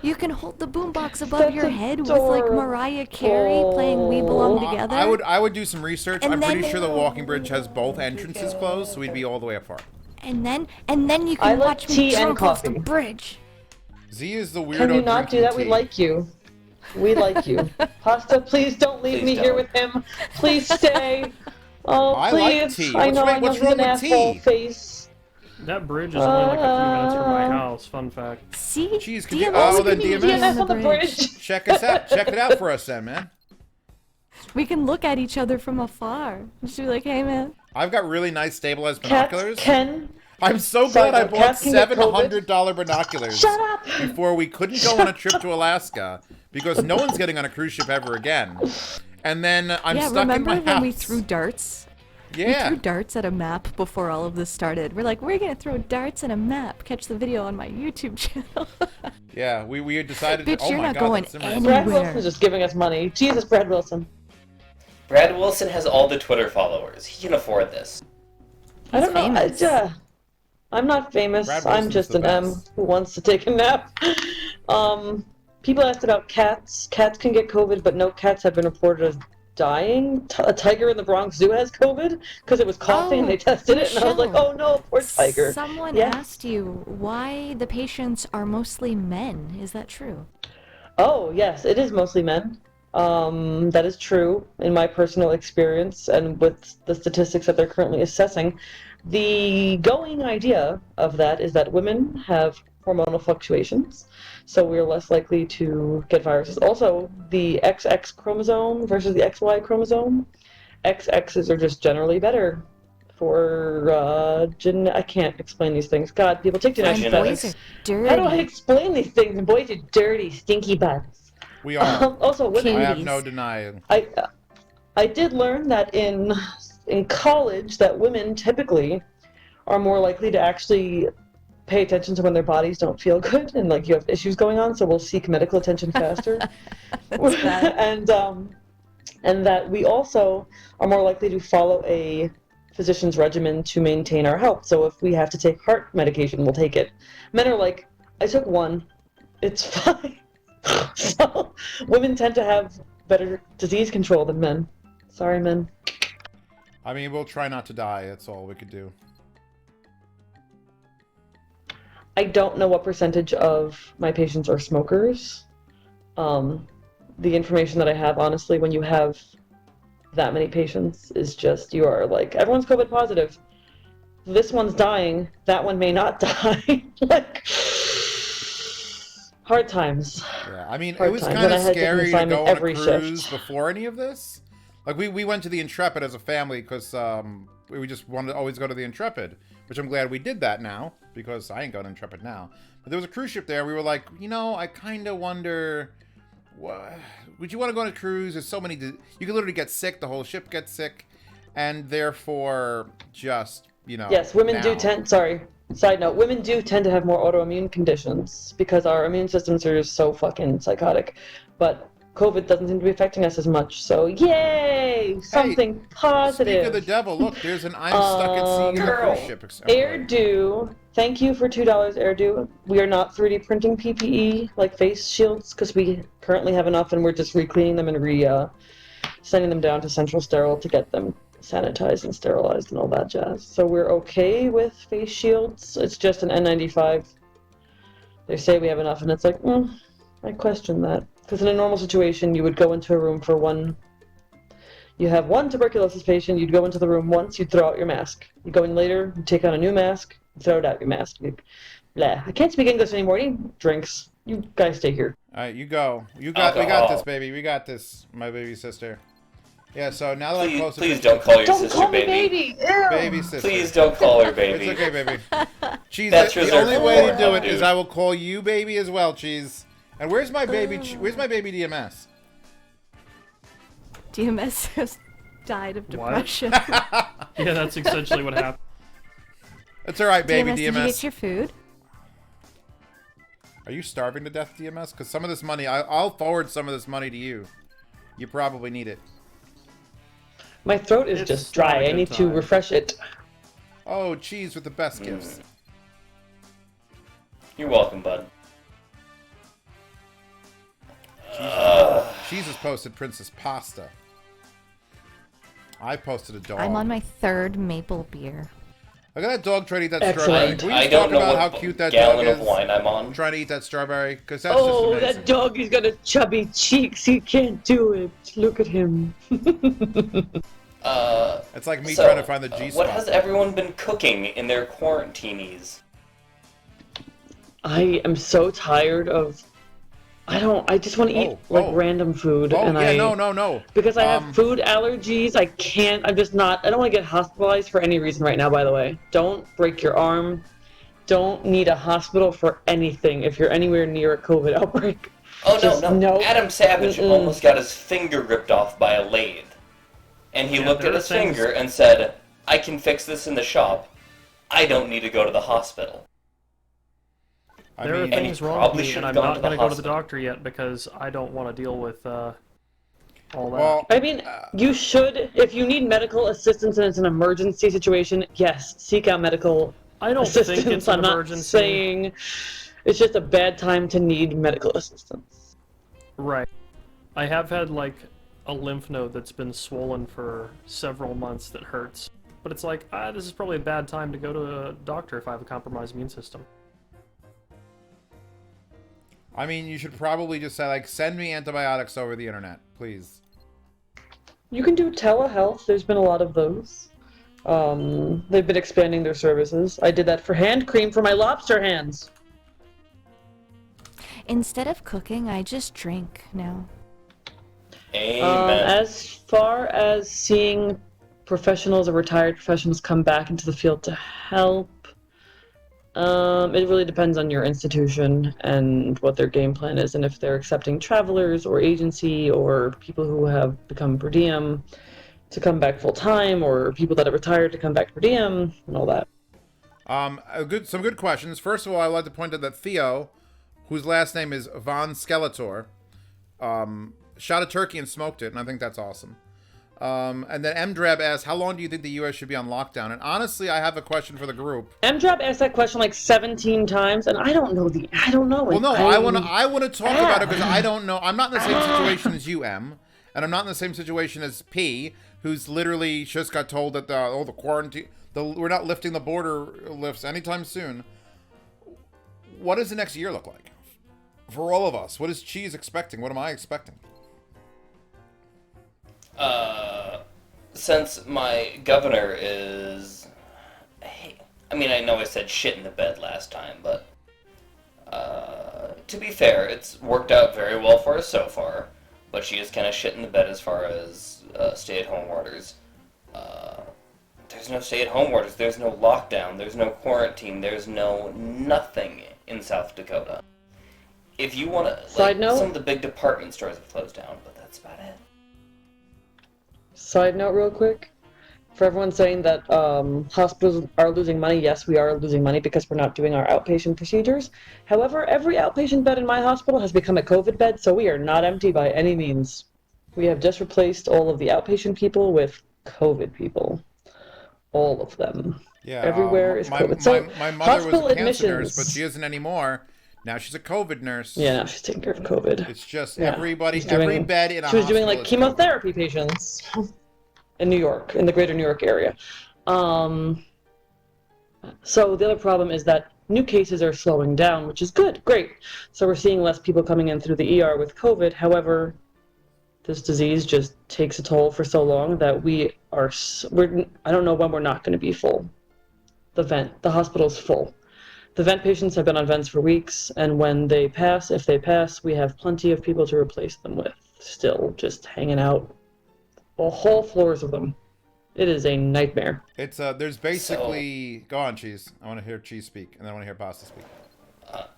You can hold the boombox above That's your head with like Mariah Carey playing "We Belong Together." I would do some research. And I'm pretty then- sure the walking bridge has both entrances closed, so we'd be all the way up far. And then you I can like watch me tea and jump off the coffee. bridge. Z is the weirdo. Can you not do drinking that? We tea. like you. We like you. Pasta, please don't leave Please me here don't. with him. Please stay. Oh, I like please. tea. I What's know, right- I know what's he's wrong an with asshole tea? face. That bridge is only like a few minutes from my house. Fun fact. See, Jeez, could you- DMS oh, can then be DMS. DNF on the bridge. Check us out. Check it out for us, then, man. We can look at each other from afar. Just be like, "Hey, man." I've got really nice stabilized Cats binoculars. can. I'm so Sorry, glad I no, bought cats can get $700 binoculars Shut up! before we couldn't go on a trip to Alaska because no one's getting on a cruise ship ever again. And then I'm Yeah, stuck in remember my when house. we threw darts? We Yeah. threw darts at a map before all of this started. We're like, we're gonna throw darts at a map. Catch the video on my YouTube channel. Yeah, we had decided Bitch, to, oh you're my not God, going that's similar. Brad anywhere. Wilson's just giving us money. Jesus, Brad Wilson. Brad Wilson has all the Twitter followers. He can afford this. I don't know. famous. I'm not famous. Brad I'm Wilson's just the an M best. who wants to take a nap. People asked about cats. Cats can get COVID, but no cats have been reported as dying. A tiger in the Bronx Zoo has COVID because it was coughing and they tested it, and I was like, Michelle, oh no, poor tiger. someone Yes. asked you why the patients are mostly men. Is that true? Oh, yes, it is mostly men. That is true in my personal experience and with the statistics that they're currently assessing. The going idea of that is that women have hormonal fluctuations, so we're less likely to get viruses. Also, the XX chromosome versus the XY chromosome, XXs are just generally better for I can't explain these things. God, people take And genetic boys tests. are dirty. How do I explain these things? And boys are dirty, stinky butts. We are. Also, women. I have no Cuties. denying. I did learn that in college that women typically are more likely to actually pay attention to when their bodies don't feel good and like you have issues going on, so we'll seek medical attention faster. That's bad. And that we also are more likely to follow a physician's regimen to maintain our health. So if we have to take heart medication, we'll take it. Men are like, I took one, it's fine. So women tend to have better disease control than men. Sorry, men. I mean, we'll try not to die. That's all we could do. I don't know what percentage of my patients are smokers. The information that I have, honestly, when you have that many patients, is just you are like, everyone's COVID positive. This one's dying. That one may not die. Like, hard times. Yeah, I mean, Hard it was times. kind And I of had different scary to assignment go on a every cruise shift. before any of this. Like, we went to the Intrepid as a family because we just wanted to always go to the Intrepid, which I'm glad we did that now because I ain't going to Intrepid now. But there was a cruise ship there. We were like, you know, I kind of wonder, would you want to go on a cruise? There's so many, you could literally get sick. The whole ship gets sick. And therefore, just, you know. Yes, women now. do tend, sorry, side note, women do tend to have more autoimmune conditions because our immune systems are so fucking psychotic. But COVID doesn't seem to be affecting us as much, so yay! Something positive. Speak of the devil, look, there's an I'm stuck at sea in the Girl. cruise ship. Airdo, thank you for $2, Airdo. We are not 3D printing PPE, like face shields, because we currently have enough and we're just re-cleaning them and sending them down to Central Sterile to get them sanitized and sterilized and all that jazz. So we're okay with face shields. It's just an N95. They say we have enough, and it's like, I question that. Because in a normal situation, you would go into a room for one. You have one tuberculosis patient, you'd go into the room once, you'd throw out your mask. You go in later, you take on a new mask, you throw it out your mask. Blah. I can't speak English anymore. I need drinks. You guys stay here. All right, you go. We got this, baby. We got this, my baby sister. Yeah, so now that I'm close Please don't call your Don't sister call me baby. baby! Ew. baby sister. Please don't call her baby. It's okay, baby. Cheese, That's the reserved only for way to do Pornhub, it is dude. I will call you baby as well, Cheese. And where's my baby? Where's my baby DMS? DMS has died of What? depression. Yeah, that's essentially what happened. It's all right, baby DMS, did you DMS. get your food? Are you starving to death, DMS? Because some of this money, I'll forward some of this money to you. You probably need it. My throat is It's just not a dry. I good need to time. refresh it. Oh, Cheese with the best gifts. You're welcome, bud. Cheese has posted Princess Pasta. I posted a dog. I'm on my third maple beer. Look at that dog trying to eat that Excellent. strawberry. Can we I just don't talk know about what how cute that dog gallon is? of wine I'm on. Trying to eat that strawberry, because that's Oh, just amazing. that dog, he's got a chubby cheeks. He can't do it. Look at him. It's like me So, trying to find the G spot. what has everyone been cooking in their quarantinis? I am so tired of. I just want to eat random food, Oh, and yeah, I no. because I have food allergies. I can't. I'm just not. I don't want to get hospitalized for any reason right now. By the way, don't break your arm. Don't need a hospital for anything if you're anywhere near a COVID outbreak. Oh, Just no. Adam Savage almost got his finger ripped off by a lathe. And he Yeah, looked there at are his things- finger and said, I can fix this in the shop. I don't need to go to the hospital. I There are mean, And he things wrong with probably me, should've and I'm gone not to the going to go to the hospital. doctor yet because I don't want to deal with all that. well, I mean, you should, if you need medical assistance and it's an emergency situation, yes, seek out medical I don't think assistance. it's an I'm not emergency. saying It's just a bad time to need medical assistance. Right. I have had like a lymph node that's been swollen for several months that hurts. But it's like, this is probably a bad time to go to a doctor if I have a compromised immune system. I mean, you should probably just say, like, send me antibiotics over the internet, please. You can do telehealth. There's been a lot of those. They've been expanding their services. I did that for hand cream for my lobster hands. Instead of cooking, I just drink now. Amen. As far as seeing professionals or retired professionals come back into the field to help, it really depends on your institution and what their game plan is, and if they're accepting travelers or agency or people who have become per diem to come back full time, or people that have retired to come back per diem, and all that. Some good questions. First of all, I'd like to point out that Theo, whose last name is Von Skeletor, shot a turkey and smoked it, and I think that's awesome. And then MDrab asks, how long do you think the U.S. should be on lockdown? And honestly, I have a question for the group. MDrop asked that question like 17 times, and I don't know. Well, no, I want to talk about it because I don't know. I'm not in the same situation as you, M, and I'm not in the same situation as P, who's literally just got told that the quarantine, we're not lifting the border lifts anytime soon. What does the next year look like for all of us? What is Cheese expecting? What am I expecting? Since my governor is... I mean, I know I said shit in the bed last time, but... to be fair, it's worked out very well for us so far, but she is kind of shit in the bed as far as stay-at-home orders. There's no stay-at-home orders, there's no lockdown, there's no quarantine, there's no nothing in South Dakota. If you want to... Side note? Some of the big department stores have closed down, but that's about it. Side note real quick. For everyone saying that hospitals are losing money, yes, we are losing money because we're not doing our outpatient procedures. However, every outpatient bed in my hospital has become a COVID bed, so we are not empty by any means. We have just replaced all of the outpatient people with COVID people. All of them. Yeah, Everywhere is COVID. My mother was a cancer admissions, nurse, but she isn't anymore. Now she's a COVID nurse. Yeah, now she's taking care of COVID. It's just Yeah. every bed in a She hospital. was doing like is chemotherapy patients in New York, in the greater New York area. So the other problem is that new cases are slowing down, which is good, great. So we're seeing less people coming in through the ER with COVID. However, this disease just takes a toll for so long that I don't know when we're not going to be full. The hospital's full. The vent patients have been on vents for weeks, and when they pass, if they pass, we have plenty of people to replace them with, still just hanging out. Whole floors of them. It is a nightmare. It's there's basically go on, Cheese. I want to hear Cheese speak, and then I want to hear Pasta speak.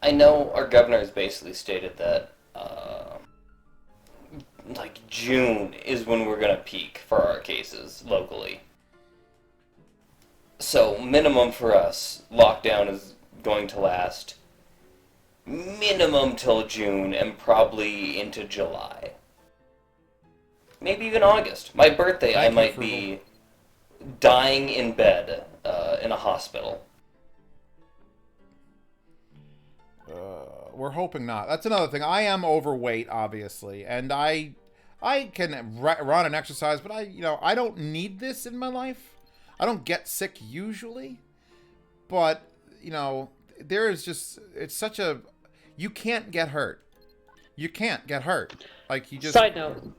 I know our governor has basically stated that like June is when we're gonna peak for our cases locally. So minimum for us, lockdown is going to last minimum till June and probably into July. Maybe even August. My birthday, I might be dying in bed in a hospital. We're hoping not. That's another thing. I am overweight, obviously, and I can run and exercise, but I don't need this in my life. I don't get sick usually, but there is just you can't get hurt. You can't get hurt. Like you just. Side note.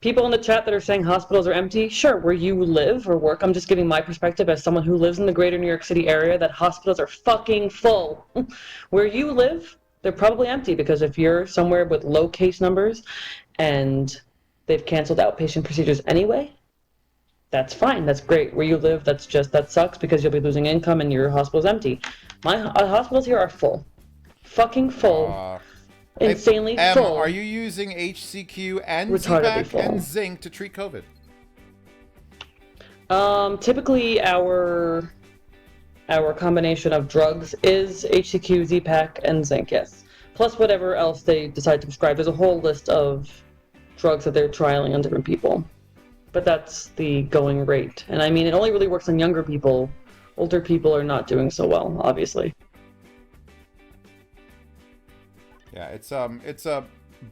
People in the chat that are saying hospitals are empty, sure, where you live or work, I'm just giving my perspective as someone who lives in the greater New York City area, that hospitals are fucking full. Where you live, they're probably empty, because if you're somewhere with low case numbers and they've canceled outpatient procedures anyway, that's fine, that's great. Where you live, that sucks because you'll be losing income and your hospital's empty. My hospitals here are full. Fucking full. Insanely full. Are you using HCQ and Z-Pack and zinc to treat COVID? Typically our combination of drugs is HCQ, Z-Pack, and zinc, yes. Plus whatever else they decide to prescribe. There's a whole list of drugs that they're trialing on different people. But that's the going rate. And I mean, it only really works on younger people. Older people are not doing so well, obviously. Yeah, it's a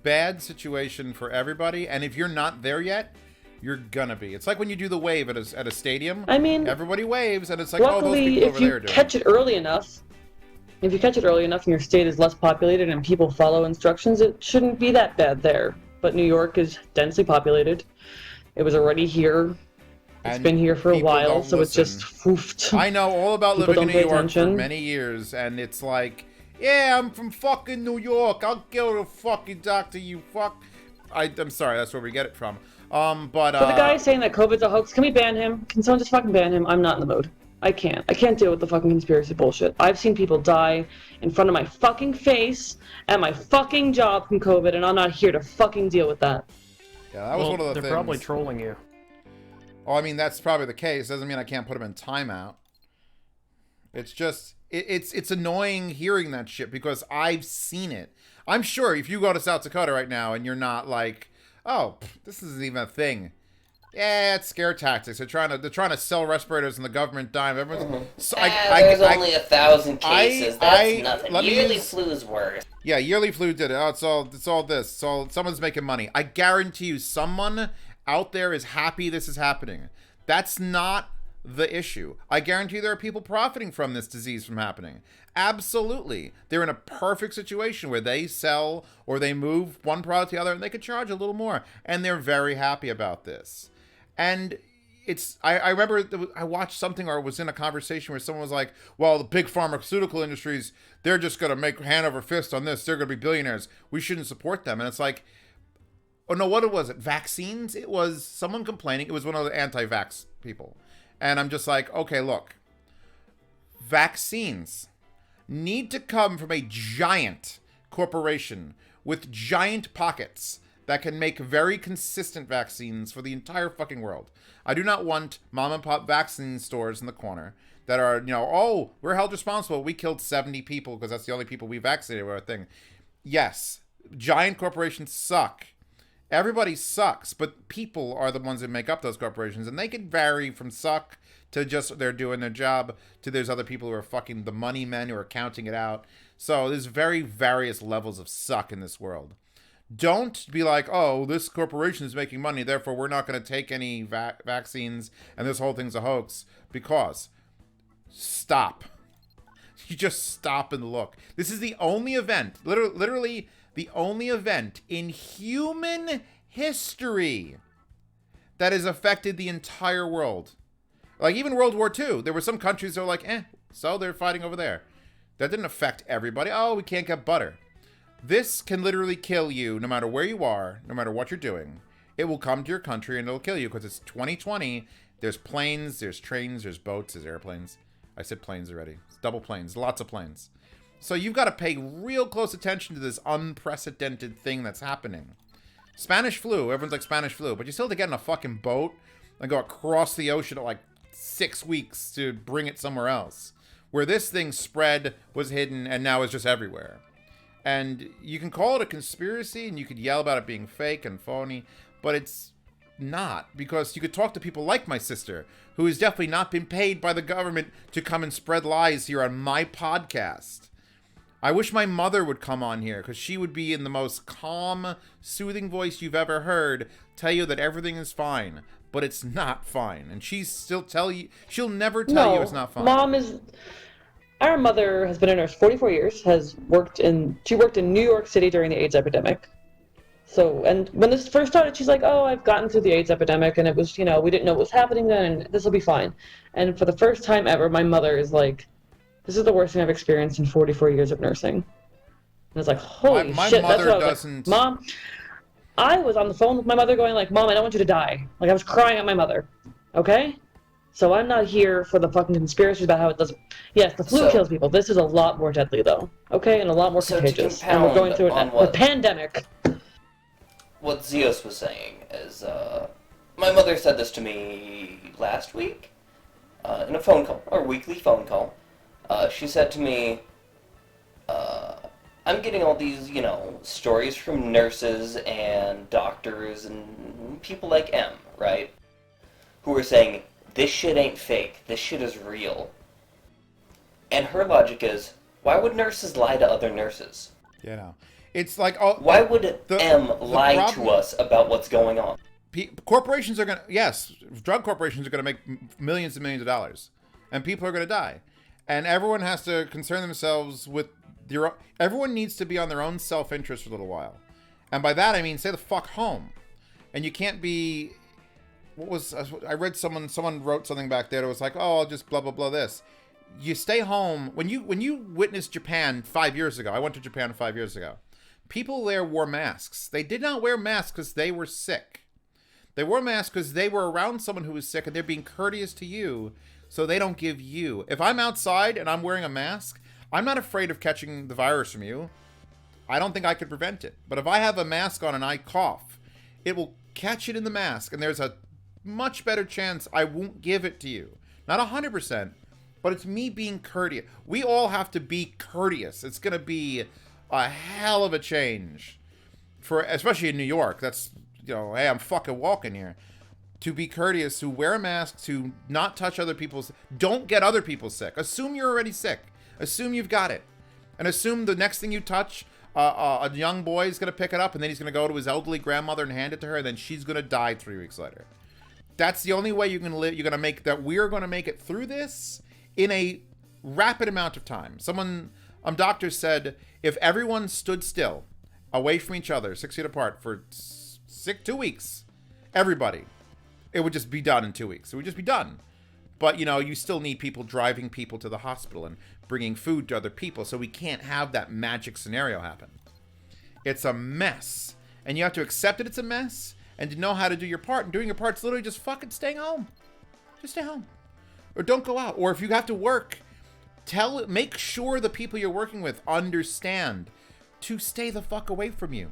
bad situation for everybody, and if you're not there yet, you're gonna be. It's like when you do the wave at a stadium. I mean, Everybody waves, and it's like, oh, those luckily, people if over there you are doing catch it. it early enough, if you catch it early enough and your state is less populated and people follow instructions, it shouldn't be that bad there. But New York is densely populated. It was already here. It's And been here for a people while, don't so it just listen. foofed. I know all about People living in don't New pay York for attention. many years, and it's like, yeah, I'm from fucking New York. I'll go to fucking doctor, you fuck. I'm sorry, that's where we get it from. But For the guy saying that COVID's a hoax, can we ban him? Can someone just fucking ban him? I'm not in the mood. I can't. I can't deal with the fucking conspiracy bullshit. I've seen people die in front of my fucking face at my fucking job from COVID, and I'm not here to fucking deal with that. yeah, that was one of the they're things. probably trolling you. Oh, I mean, that's probably the case. Doesn't mean I can't put him in timeout. It's just, it's annoying hearing that shit because I've seen it. I'm sure if you go to South Dakota right now and you're not like, oh, this isn't even a thing. Yeah, it's scare tactics. They're trying to sell respirators and the government dime. Everyone's so There's only 1,000 cases. That's nothing. let me Yearly use- flu is worse. Yeah, yearly flu did it. Oh, it's all this. It's all someone's making money. I guarantee you, someone out there is happy this is happening. That's not the issue. I guarantee there are people profiting from this disease from happening. Absolutely. They're in a perfect situation where they sell or they move one product to the other and they could charge a little more. And they're very happy about this. And I remember I watched something or was in a conversation where someone was like, well, the big pharmaceutical industries, they're just going to make hand over fist on this. They're going to be billionaires. We shouldn't support them. And it's like, oh no, what was it? Vaccines? It was someone complaining. It was one of the anti-vax people. And I'm just like, okay, look, vaccines need to come from a giant corporation with giant pockets that can make very consistent vaccines for the entire fucking world. I do not want mom and pop vaccine stores in the corner that are, oh, we're held responsible. We killed 70 people because that's the only people we vaccinated with our thing. Yes, giant corporations suck. Everybody sucks, but people are the ones that make up those corporations, and they can vary from suck to just they're doing their job to there's other people who are fucking the money men who are counting it out. So there's very various levels of suck in this world. Don't be like, oh, this corporation is making money, therefore we're not going to take any vaccines and this whole thing's a hoax. Because stop. You just stop and look. This is the only event, literally the only event in human history that has affected the entire world. Like even World War II, there were some countries that were like, so they're fighting over there. That didn't affect everybody. Oh, we can't get butter. This can literally kill you no matter where you are, no matter what you're doing. It will come to your country and it'll kill you because it's 2020. There's planes, there's trains, there's boats, there's airplanes. I said planes already. It's double planes, lots of planes. So you've got to pay real close attention to this unprecedented thing that's happening. Spanish flu, everyone's like Spanish flu, but you still have to get in a fucking boat and go across the ocean at like 6 weeks to bring it somewhere else. Where this thing spread, was hidden, and now is just everywhere. And you can call it a conspiracy, and you could yell about it being fake and phony, but it's not, because you could talk to people like my sister, who has definitely not been paid by the government to come and spread lies here on my podcast. I wish my mother would come on here, because she would be in the most calm, soothing voice you've ever heard, tell you that everything is fine, but it's not fine. And she'll never tell you it's not fine. Our mother has been a nurse 44 years, she worked in New York City during the AIDS epidemic. So, and when this first started, she's like, oh, I've gotten through the AIDS epidemic, and it was, we didn't know what was happening then, and this will be fine. And for the first time ever, my mother is like, this is the worst thing I've experienced in 44 years of nursing. And it's like, holy my shit, mother that's what I was doesn't... like, Mom, I was on the phone with my mother going like, Mom, I don't want you to die. Like, I was crying at my mother, okay? So I'm not here for the fucking conspiracies about how it doesn't... Yes, the flu kills people. This is a lot more deadly, though, okay? And a lot more contagious. And we're going through a pandemic. What Zeus was saying is, my mother said this to me last week, in a phone call, or weekly phone call. She said to me, I'm getting all these, stories from nurses and doctors and people like M, right? Who are saying, this shit ain't fake, this shit is real. And her logic is, why would nurses lie to other nurses? It's like, oh, Why would the M lie problem- to us about what's going on? corporations are gonna, yes, drug corporations are gonna make millions and millions of dollars, and people are gonna die, and everyone has to concern themselves with everyone needs to be on their own self-interest for a little while, and by that I mean stay the fuck home, and you can't be. I read someone wrote something back there that was like, oh, I'll just blah blah blah this. You stay home. When you witnessed Japan 5 years ago, I went to Japan 5 years ago. People there wore masks. They did not wear masks because they were sick. They wore masks because they were around someone who was sick and they're being courteous to you so they don't give you. If I'm outside and I'm wearing a mask, I'm not afraid of catching the virus from you. I don't think I could prevent it. But if I have a mask on and I cough, it will catch it in the mask, and there's a much better chance I won't give it to you. Not 100%, but it's me being courteous. We all have to be courteous. It's going to be a hell of a change, especially in New York. That's, hey, I'm fucking walking here. To be courteous, to wear a mask, to not touch other people's, don't get other people sick. Assume you're already sick. Assume you've got it. And assume the next thing you touch, a young boy is going to pick it up, and then he's going to go to his elderly grandmother and hand it to her, and then she's going to die 3 weeks later. That's the only way you can live. You're going to make that. We're going to make it through this in a rapid amount of time. Doctors said if everyone stood still, away from each other, 6 feet apart for 2 weeks, everybody, it would just be done in 2 weeks. It would just be done. But, you still need people driving people to the hospital and bringing food to other people. So we can't have that magic scenario happen. It's a mess. And you have to accept that it's a mess and to know how to do your part. And doing your part is literally just fucking staying home. Just stay home. Or don't go out. Or if you have to work, make sure the people you're working with understand to stay the fuck away from you.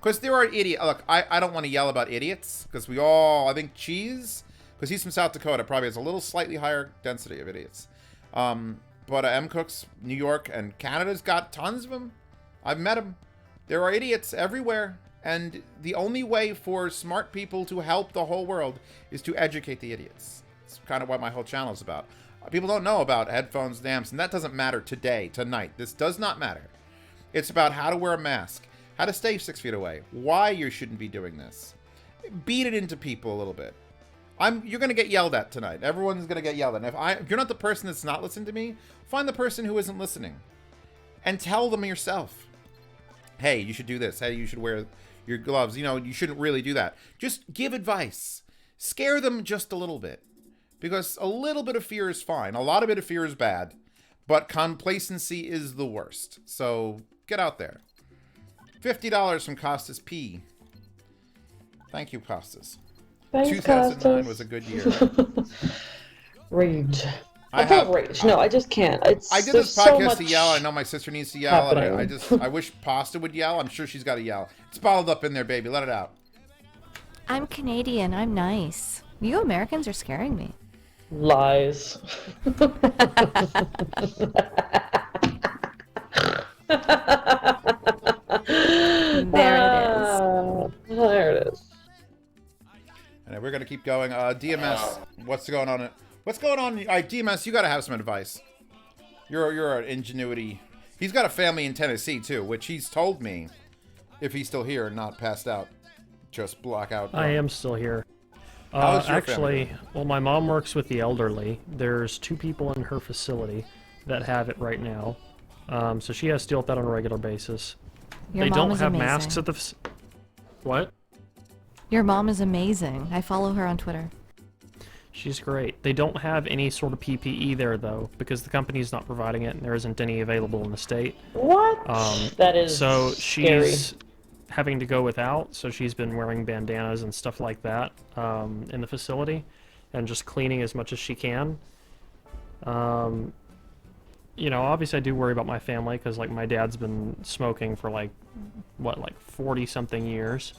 Because there are idiots. Look, I don't want to yell about idiots. Because I think Cheese, because he's from South Dakota, probably has a little slightly higher density of idiots. But M. Cook's New York and Canada's got tons of them. I've met them. There are idiots everywhere. And the only way for smart people to help the whole world is to educate the idiots. It's kind of what my whole channel is about. People don't know about headphones, dams, and that doesn't matter tonight. This does not matter. It's about how to wear a mask, how to stay 6 feet away, why you shouldn't be doing this. Beat it into people a little bit. You're going to get yelled at tonight. Everyone's going to get yelled at. And if you're not the person that's not listening to me, find the person who isn't listening. And tell them yourself. Hey, you should do this. Hey, you should wear your gloves. You shouldn't really do that. Just give advice. Scare them just a little bit. Because a little bit of fear is fine. A lot of bit of fear is bad. But complacency is the worst. So get out there. $50 from Costas P. Thank you, Costas. Thanks, 2009 Costas. was a good year. Rage. I I can't have- rage. No, I just can't. I did this there's so podcast much to yell. I know my sister needs to yell. And happening. I wish Pasta would yell. I'm sure she's got to yell. It's bottled up in there, baby. Let it out. I'm Canadian. I'm nice. You Americans are scaring me. Lies. There it is. And we're gonna keep going. DMS, what's going on? What's going on? All right, DMS, you gotta have some advice. You're an ingenuity. He's got a family in Tennessee too, which he's told me, if he's still here and not passed out, just block out. I am still here. How's your Actually, family? well, my mom works with the elderly. There's 2 people in her facility that have it right now. So she has to deal with that on a regular basis. Your They mom don't is have amazing. masks at the... What? Your mom is amazing. I follow her on Twitter. She's great. They don't have any sort of PPE there, though, because the company's not providing it and there isn't any available in the state. What? That is So scary. she's having to go without, so she's been wearing bandanas and stuff like that in the facility and just cleaning as much as she can. Obviously I do worry about my family because, like, my dad's been smoking for, like 40-something years.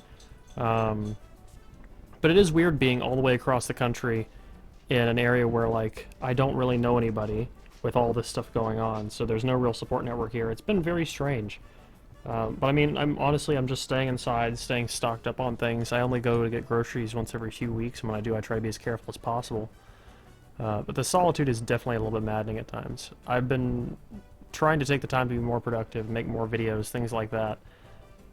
But it is weird being all the way across the country in an area where, like, I don't really know anybody with all this stuff going on, so there's no real support network here. It's been very strange. But I mean, I'm just staying inside, staying stocked up on things. I only go to get groceries once every few weeks, and when I do, I try to be as careful as possible. But the solitude is definitely a little bit maddening at times. I've been trying to take the time to be more productive, make more videos, things like that.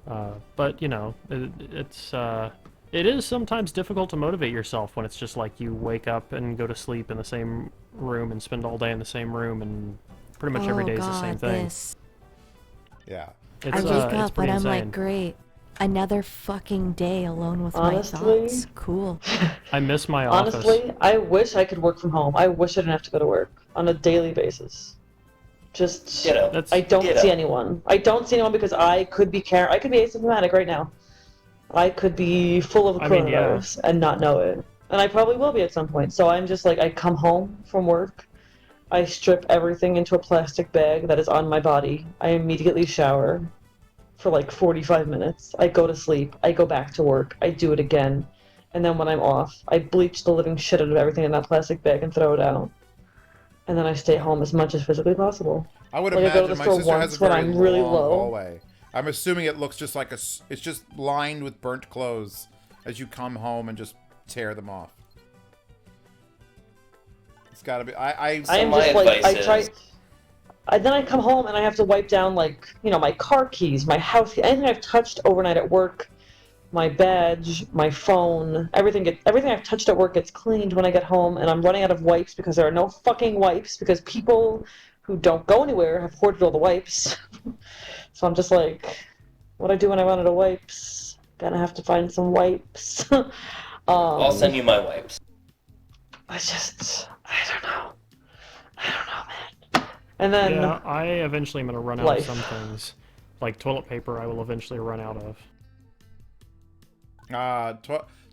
But you know, it is sometimes difficult to motivate yourself when it's just like you wake up and go to sleep in the same room and spend all day in the same room, and pretty much every Oh day is the same God, thing. this. Yeah. I wake It's up and pretty I'm insane. like, great, another fucking day alone with my Honestly, thoughts. Cool. I miss my office. honestly, I wish I could work from home. I wish I didn't have to go to work on a daily basis. Just, Ditto. That's I don't see Ditto. anyone. I don't see anyone because I could be I could be asymptomatic right now. I could be full of I mean, yeah. coronavirus and not know it. And I probably will be at some point. So I'm just like, I come home from work, I strip everything into a plastic bag that is on my body. I immediately shower for like 45 minutes. I go to sleep. I go back to work. I do it again. And then when I'm off, I bleach the living shit out of everything in that plastic bag and throw it out. And then I stay home as much as physically possible. I would Like I go to imagine the my store sister has a once when very I'm really long low. hallway. I'm assuming it looks just like it's just lined with burnt clothes as you come home and just tear them off. It's gotta be. I am my just like, I advice try. is- Then I come home and I have to wipe down, like, my car keys, my house keys, anything I've touched overnight at work, my badge, my phone, everything I've touched at work gets cleaned when I get home, and I'm running out of wipes because there are no fucking wipes because people who don't go anywhere have hoarded all the wipes. So I'm just like, what do I do when I run out of wipes? Gonna have to find some wipes. I'll send you my wipes. I don't know. I don't know, man. And then Yeah, I eventually am gonna run out life. of some things. Like toilet paper, I will eventually run out of.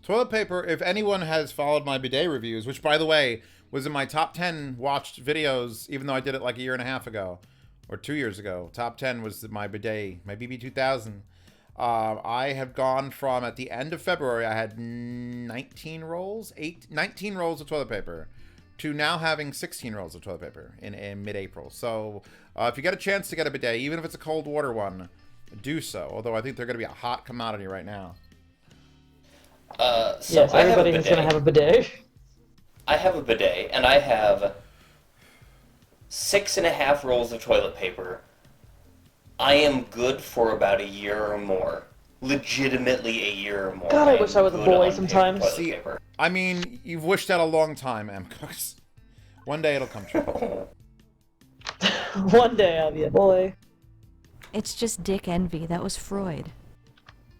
toilet paper. If anyone has followed my bidet reviews, which by the way was in my top 10 watched videos, even though I did it like a year and a half ago or 2 years ago. Top 10 was my bidet, my BB2000. I have gone from, at the end of February, I had 19 rolls of toilet paper, to now having 16 rolls of toilet paper in mid-April. So if you get a chance to get a bidet, even if it's a cold water one, do so. Although I think they're going to be a hot commodity right now. So Yes, I have a everybody is bidet. gonna have a bidet. I have a bidet, and I have 6.5 rolls of toilet paper. I am good for about a year or more. Legitimately a year or more. God, I am wish I was a good boy on sometimes. toilet See, paper. I mean, you've wished that a long time, M. Cooks. One day it'll come true. One day I'll be a boy. It's just dick envy. That was Freud.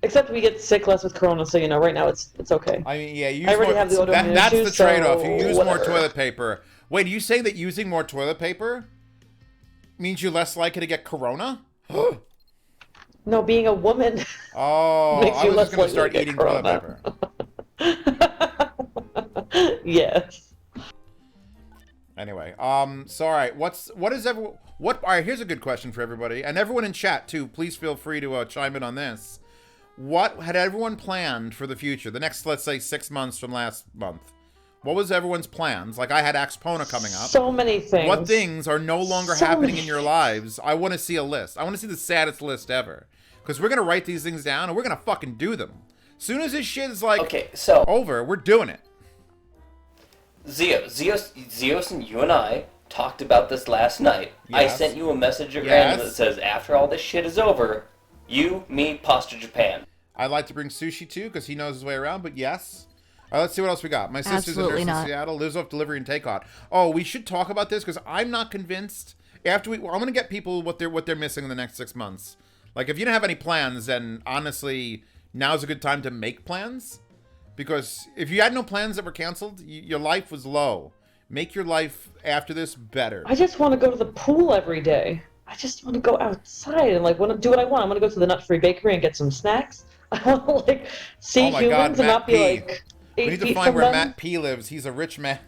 Except we get sick less with Corona, so right now it's okay. I mean, yeah, use I already more. have the autoimmune That's the issues, trade-off. so You use more whatever. toilet paper. Wait, are you saying that using more toilet paper means you're less likely to get corona? No, being a woman Oh, makes I you was less just going to likely start to get eating toilet corona. paper. Yes. Anyway, so all right, what is everyone? All right, here's a good question for everybody, and everyone in chat too. Please feel free to chime in on this. What had everyone planned for the future? The next, let's say, 6 months from last month. What was everyone's plans? Like I had Axpona coming up. So many things. What things are no longer So happening many in your lives? I want to see a list. I want to see the saddest list ever. Because we're going to write these things down and we're going to fucking do them. Soon as this shit is like Okay, so over, we're doing it. Zeos and you and I talked about this last night. I Yes. sent you a message at Yes. random that says, after all this shit is over, you, me, pasta Japan. I'd like to bring Sushi too because he knows his way around, but yes. Let's see what else we got. My sister's Absolutely a nurse not. in Seattle, lives off delivery and takeout. Oh, we should talk about this because I'm not convinced. I'm going to get people what they're missing in the next 6 months. Like if you don't have any plans, then honestly, now's a good time to make plans. Because if you had no plans that were canceled, your life was low. Make your life after this better. I just want to go to the pool every day. I just want to go outside and want to do what I want. I want to go to the nut-free bakery and get some snacks. I want to see Oh my humans God, and Matt not be P. 8 We need to feet find from where them. Matt P lives. He's a rich man.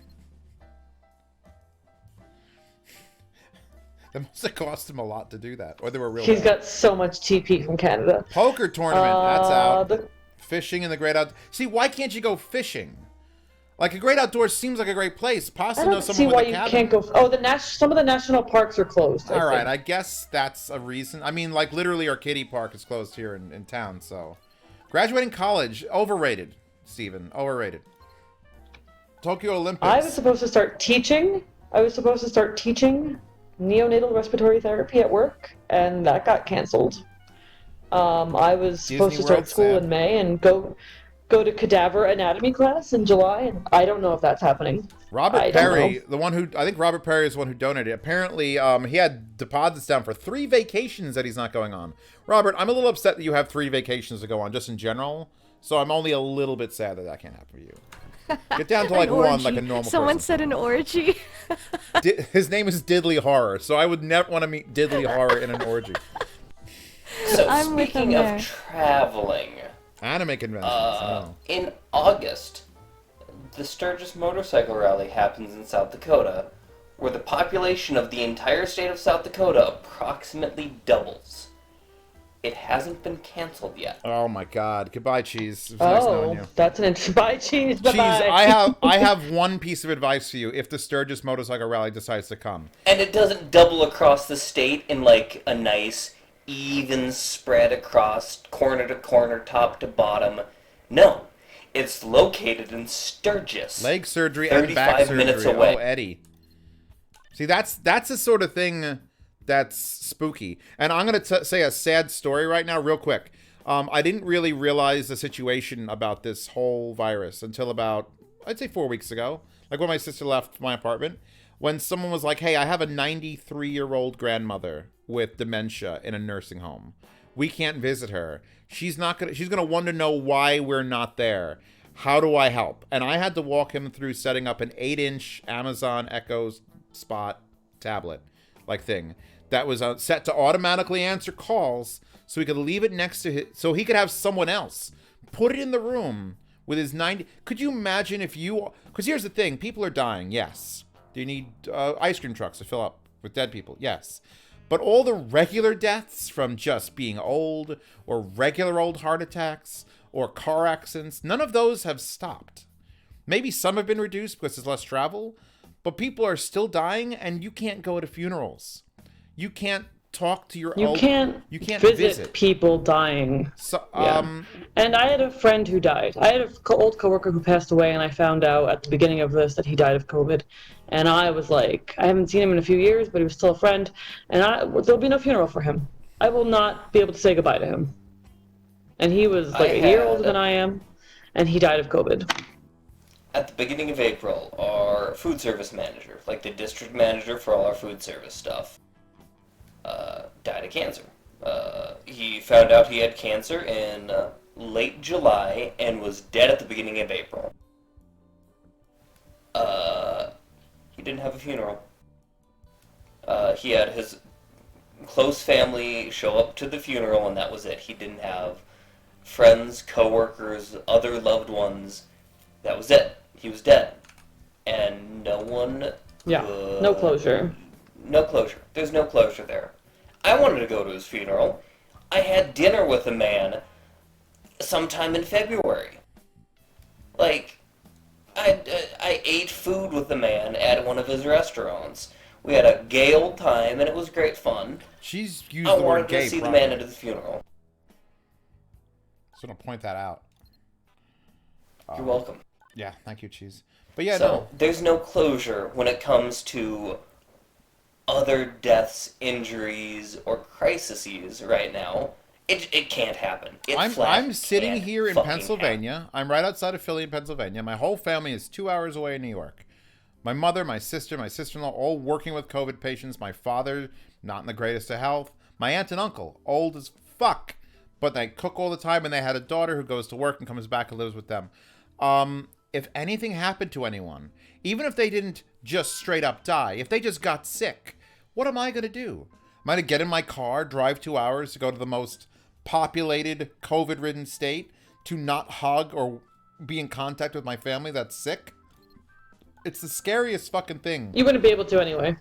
That must have cost him a lot to do that. Or they were real He's bad. got so much TP from Canada. Poker tournament, that's out. The- Fishing in the great out. See, why can't you go fishing? Like a great outdoors seems like a great place. I Pasta don't knows see someone why with a you cabin. can't go. Oh, some of the national parks are closed. All right, think. I guess that's a reason. I mean, like literally, our kiddie park is closed here in town. So, graduating college, overrated. Steven, overrated. Tokyo Olympics. I was supposed to start teaching. neonatal respiratory therapy at work, and that got canceled. I was supposed Disney to start World, school sad. in May and go to cadaver anatomy class in July, and I don't know if that's happening. Robert I don't know. Perry, the one who I think Robert Perry is the one who donated. Apparently, he had deposits down for 3 vacations that he's not going on. Robert, I'm a little upset that you have 3 vacations to go on, just in general. So I'm only a little bit sad that that can't happen for you. Get down to like An one, like orgy. a normal Someone person. said an orgy. His name is Diddley Horror, so I would never want to meet Diddley Horror in an orgy. So I'm with speaking him of there. traveling, Anime conventions. Oh. in August, the Sturgis Motorcycle Rally happens in South Dakota, where the population of the entire state of South Dakota approximately doubles. It hasn't been canceled yet. Oh my God! Goodbye, Cheese. It was nice knowing Oh, you. that's an bye, cheese. Bye Cheese, bye. I have one piece of advice for you. If the Sturgis Motorcycle Rally decides to come, And it doesn't double across the state in like a nice, even spread across corner to corner, top to bottom. No. It's located in Sturgis. leg surgery and back 35 surgery. minutes away. Oh, Eddie. See, that's the sort of thing that's spooky. And I'm going to say a sad story right now, real quick. I didn't really realize the situation about this whole virus until about, I'd say 4 weeks ago. Like when my sister left my apartment, when someone was like, hey, I have a 93-year-old grandmother with dementia in a nursing home. We can't visit her. She's gonna want to know why we're not there. How do I help? And I had to walk him through setting up an 8-inch Amazon Echo Spot tablet like thing that was set to automatically answer calls, so he could leave it next to so he could have someone else put it in the room with his 90. Could you imagine if you? Because here's the thing: people are dying. Yes. Do you need ice cream trucks to fill up with dead people? Yes. But all the regular deaths from just being old or regular old heart attacks or car accidents, none of those have stopped. Maybe some have been reduced because there's less travel, but people are still dying, and you can't go to funerals. You can't talk to your You old, can't you can't visit people dying. So, Yeah. And I had a friend who died. I had an old coworker who passed away, and I found out at the beginning of this that he died of COVID. And I was like, I haven't seen him in a few years, but he was still a friend. And there'll be no funeral for him. I will not be able to say goodbye to him. And he was like a year older than I am, and he died of COVID. At the beginning of April, our food service manager, like the district manager for all our food service stuff, died of cancer. He found out he had cancer in late July and was dead at the beginning of April. He didn't have a funeral. He had his close family show up to the funeral, and that was it. He didn't have friends, coworkers, other loved ones. That was it. He was dead. And no one Yeah, no closure. No closure. There's no closure there. I wanted to go to his funeral. I had dinner with a man sometime in February. Like, I ate food with the man at one of his restaurants. We had a gay old time, and it was great fun. she's used I the word wanted gay to see the properly. man at his funeral. So I'm gonna point that out. You're welcome. Yeah, thank you, Cheese. But yeah, So, there's no closure when it comes to other deaths, injuries, or crises right now. It can't happen. It flat I'm sitting can't here in fucking Pennsylvania. I'm right outside of Philly in Pennsylvania. My whole family is 2 hours away in New York. My mother, my sister, my sister-in-law, all working with COVID patients. My father, not in the greatest of health. My aunt and uncle, old as fuck, but they cook all the time, and they had a daughter who goes to work and comes back and lives with them. If anything happened to anyone, even if they didn't just straight up die, if they just got sick, what am I going to do? Am I going to get in my car, drive 2 hours to go to the most populated, COVID-ridden state to not hug or be in contact with my family that's sick? It's the scariest fucking thing. You wouldn't be able to anyway.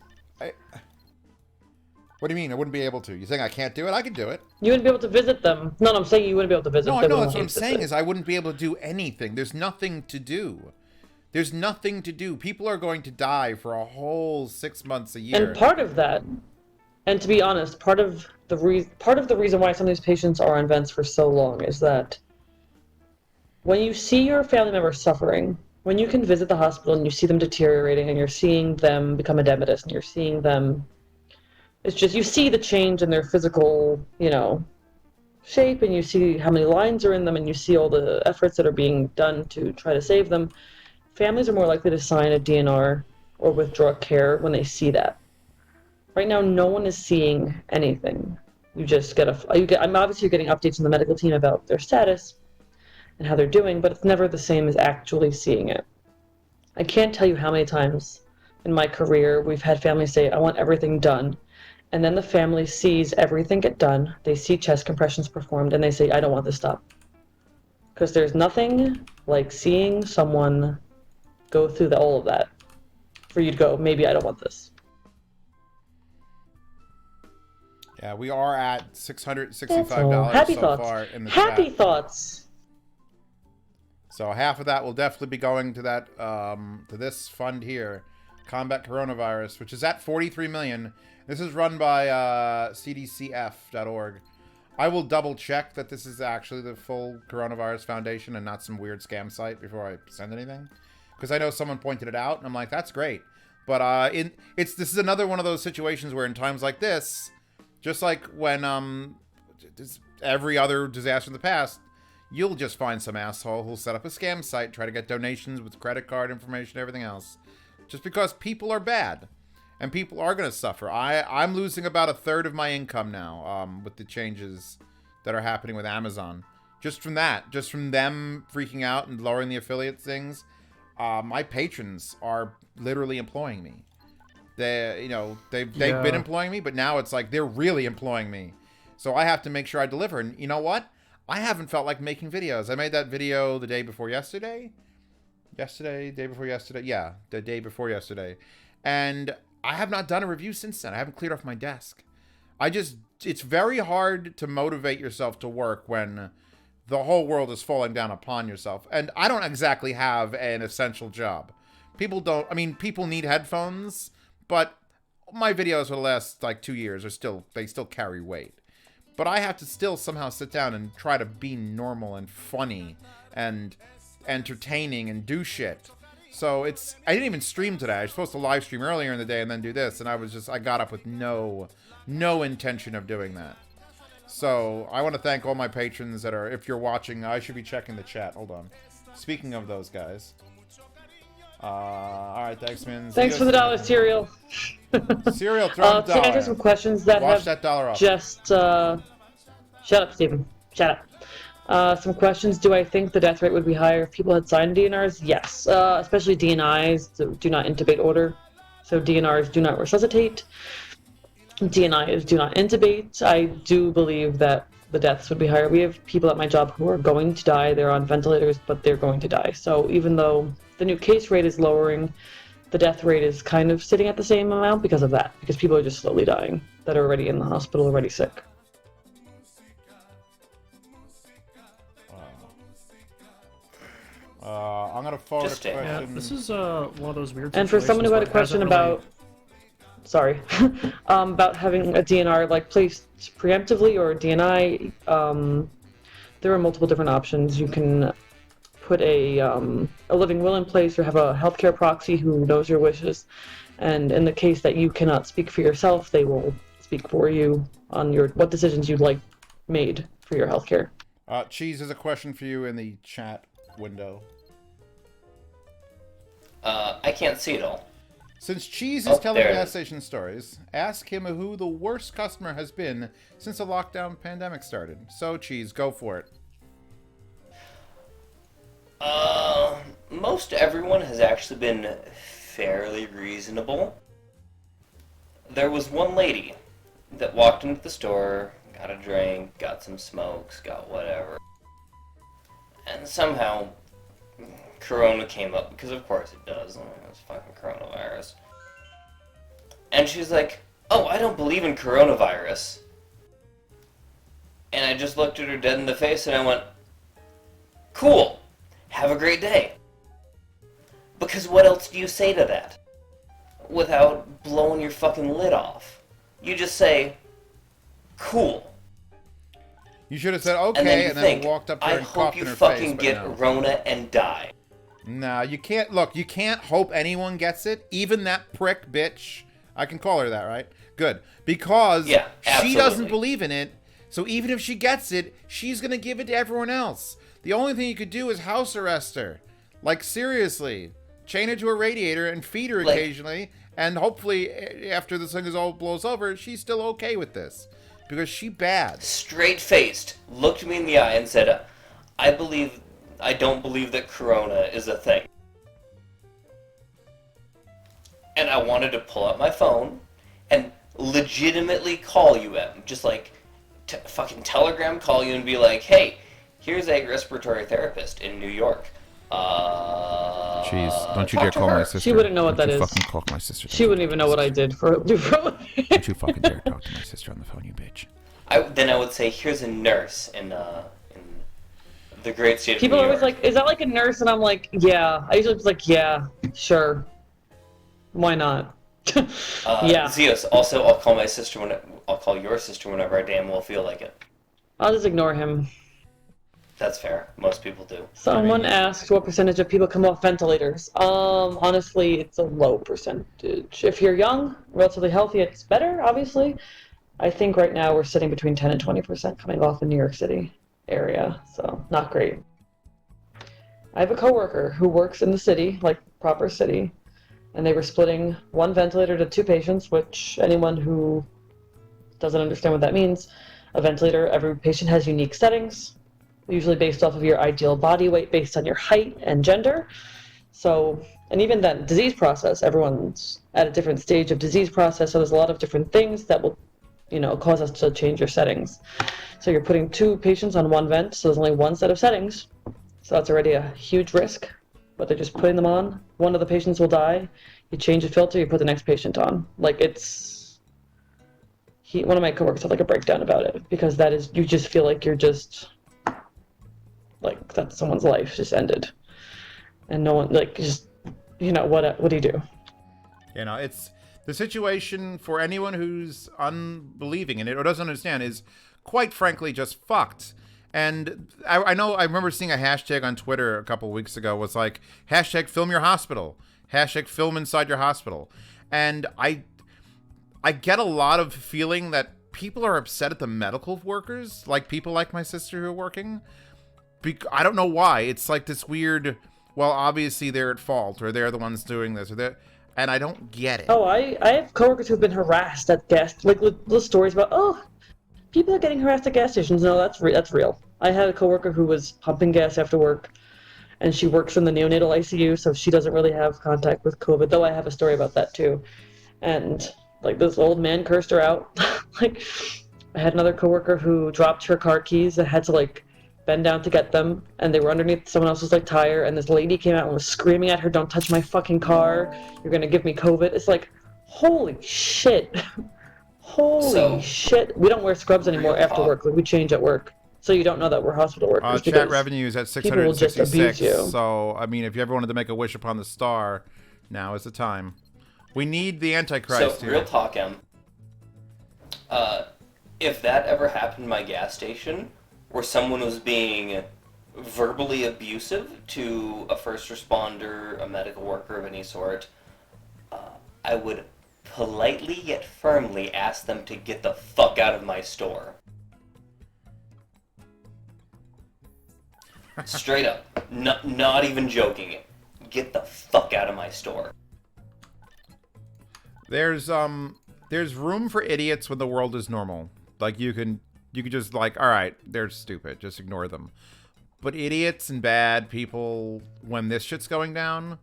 What do you mean I wouldn't be able to? You saying I can't do it? I can do it. You wouldn't be able to visit them. No, I'm saying you wouldn't be able to visit No, I them. know. in That's what I'm one saying visit. is I wouldn't be able to do anything. There's nothing to do. There's nothing to do. People are going to die for a whole 6 months a year. And part of that, and to be honest, part of the reason why some of these patients are on vents for so long is that when you see your family member suffering, when you can visit the hospital and you see them deteriorating and you're seeing them become edematous and you're seeing them, it's just, you see the change in their physical, shape and you see how many lines are in them and you see all the efforts that are being done to try to save them, families are more likely to sign a DNR or withdraw care when they see that. Right now, no one is seeing anything. You just get I'm obviously getting updates from the medical team about their status and how they're doing, but it's never the same as actually seeing it. I can't tell you how many times in my career we've had families say, I want everything done. And then the family sees everything get done. They see chest compressions performed and they say, I don't want this stop. Because there's nothing like seeing someone go through all of that for you to go, maybe I don't want this. Yeah, we are at $665 Happy so thoughts. far in the Happy chat. thoughts. So half of that will definitely be going to that to this fund here, Combat Coronavirus, which is at 43 million. This is run by cdcf.org. I will double check that this is actually the full Coronavirus Foundation and not some weird scam site before I send anything, because I know someone pointed it out and I'm like, that's great. But this is another one of those situations where in times like this, just like when every other disaster in the past, you'll just find some asshole who'll set up a scam site, try to get donations with credit card information, everything else. Just because people are bad. And people are going to suffer. I'm losing about a third of my income now with the changes that are happening with Amazon. Just from that. Just from them freaking out and lowering the affiliate things. My patrons are literally employing me. They've been employing me, but now it's like they're really employing me. So I have to make sure I deliver. And you know what? I haven't felt like making videos. I made that video the day before yesterday. Day before yesterday. Yeah, the day before yesterday. And I have not done a review since then. I haven't cleared off my desk. It's very hard to motivate yourself to work when the whole world is falling down upon yourself. And I don't exactly have an essential job. People need headphones, but my videos for the last like 2 years they still carry weight. But I have to still somehow sit down and try to be normal and funny and entertaining and do shit. So I didn't even stream today. I was supposed to live stream earlier in the day and then do this, and I got up with no intention of doing that. So I want to thank all my patrons that are, if you're watching, I should be checking the chat. Hold on. Speaking of those guys. Alright, thanks, man. Thanks for the $1, Cereal. Cereal, throw to answer some questions that Wash have that dollar off. just, shut up, Stephen. Shut up. Some questions. Do I think the death rate would be higher if people had signed DNRs? Yes. Especially DNIs, do not intubate order. So DNRs do not resuscitate. DNIs do not intubate. I do believe that the deaths would be higher. We have people at my job who are going to die. They're on ventilators, but they're going to die. So even though the new case rate is lowering, the death rate is kind of sitting at the same amount because of that. Because people are just slowly dying that are already in the hospital, already sick. I'm gonna forward a question. Yeah, this is one of those weird. And for someone who had a question about, sorry, about having a DNR like placed preemptively or a DNI, there are multiple different options. You can put a living will in place or have a healthcare proxy who knows your wishes, and in the case that you cannot speak for yourself, they will speak for you on what decisions you'd like made for your healthcare. Cheese, there's a question for you in the chat window. I can't see it all. Since Cheese is telling there it gas is. station stories, ask him who the worst customer has been since the lockdown pandemic started. So, Cheese, go for it. Most everyone has actually been fairly reasonable. There was one lady that walked into the store, got a drink, got some smokes, got whatever. And somehow, Corona came up, because of course it does. It's fucking coronavirus. And she's like, oh, I don't believe in coronavirus. And I just looked at her dead in the face and I went, cool, have a great day. Because what else do you say to that? Without blowing your fucking lid off. You just say, cool. You should have said And okay, then, think, walked up to her I and hope coughed you in her fucking face. get Rona and die. No, you can't. Look, you can't hope anyone gets it. Even that prick bitch. I can call her that, right? Good. Because Yeah, she doesn't absolutely. believe in it. So even if she gets it, she's going to give it to everyone else. The only thing you could do is house arrest her. Like, seriously. Chain her to a radiator and feed her occasionally. And hopefully, after this thing all blows over, she's still okay with this. Because she bad. Straight-faced, looked me in the eye and said, I don't believe that Corona is a thing. And I wanted to pull out my phone and legitimately call you, Em. Just like, fucking telegram call you and be like, hey, here's a respiratory therapist in New York. Jeez, don't you talk dare to call her. my sister. She wouldn't know what Don't that you is. fucking call my sister. She wouldn't even know what I did for. Don't you fucking dare talk to my sister on the phone, you bitch. Then I would say, here's a nurse in the great state of People New are York. always like, "Is that like a nurse?" And I'm like, "Yeah." I usually just like, "Yeah, sure. Why not?" Yeah. Zeus, also, I'll call my sister I'll call your sister whenever I damn well feel like it. I'll just ignore him. That's fair. Most people do. Someone asked what percentage of people come off ventilators. Honestly, it's a low percentage. If you're young, relatively healthy, it's better, obviously. I think right now we're sitting between 10 and 20% coming off in New York City area, so not great. I have a coworker who works in the city, like proper city, and they were splitting one ventilator to 2 patients, which anyone who doesn't understand what that means, a ventilator, every patient has unique settings, usually based off of your ideal body weight based on your height and gender. So, and even then, disease process, everyone's at a different stage of disease process, so there's a lot of different things that will, cause us to change your settings. So you're putting 2 patients on one vent, so there's only one set of settings. So that's already a huge risk, but they're just putting them on. One of the patients will die. You change the filter, you put the next patient on. Like, one of my coworkers had like a breakdown about it, because that is, you just feel like you're just, like, that someone's life just ended. And no one, like, just, what do you do? It's the situation for anyone who's unbelieving in it or doesn't understand is quite frankly just fucked. And I remember seeing a hashtag on Twitter a couple of weeks ago was like, hashtag film your hospital, hashtag film inside your hospital. And I get a lot of feeling that people are upset at the medical workers, like people like my sister who are working. I don't know why. It's like this weird, well, obviously they're at fault, or they're the ones doing this, or they're, and I don't get it. Oh, I have coworkers who've been harassed at little stories about, people are getting harassed at gas stations. No, that's real. I had a coworker who was pumping gas after work, and she works in the neonatal ICU, so she doesn't really have contact with COVID, though I have a story about that too. And like, this old man cursed her out. Like, I had another coworker who dropped her car keys and had to like bend down to get them, and they were underneath someone else's like tire, and this lady came out and was screaming at her, "Don't touch my fucking car, you're gonna give me COVID." It's like, holy shit. Holy shit. We don't wear scrubs anymore after work. Like, we change at work, so you don't know that we're hospital workers. Chat revenue is at people will just abuse 666. you. So I mean, if you ever wanted to make a wish upon the star, now is the time. We need the Antichrist So, here. real talk, Em. If that ever happened in my gas station, where someone was being verbally abusive to a first responder, a medical worker of any sort, I would politely yet firmly ask them to get the fuck out of my store. Straight up. Not even joking. Get the fuck out of my store. There's room for idiots when the world is normal. Like, you could just like, all right, they're stupid, just ignore them. But idiots and bad people, when this shit's going down,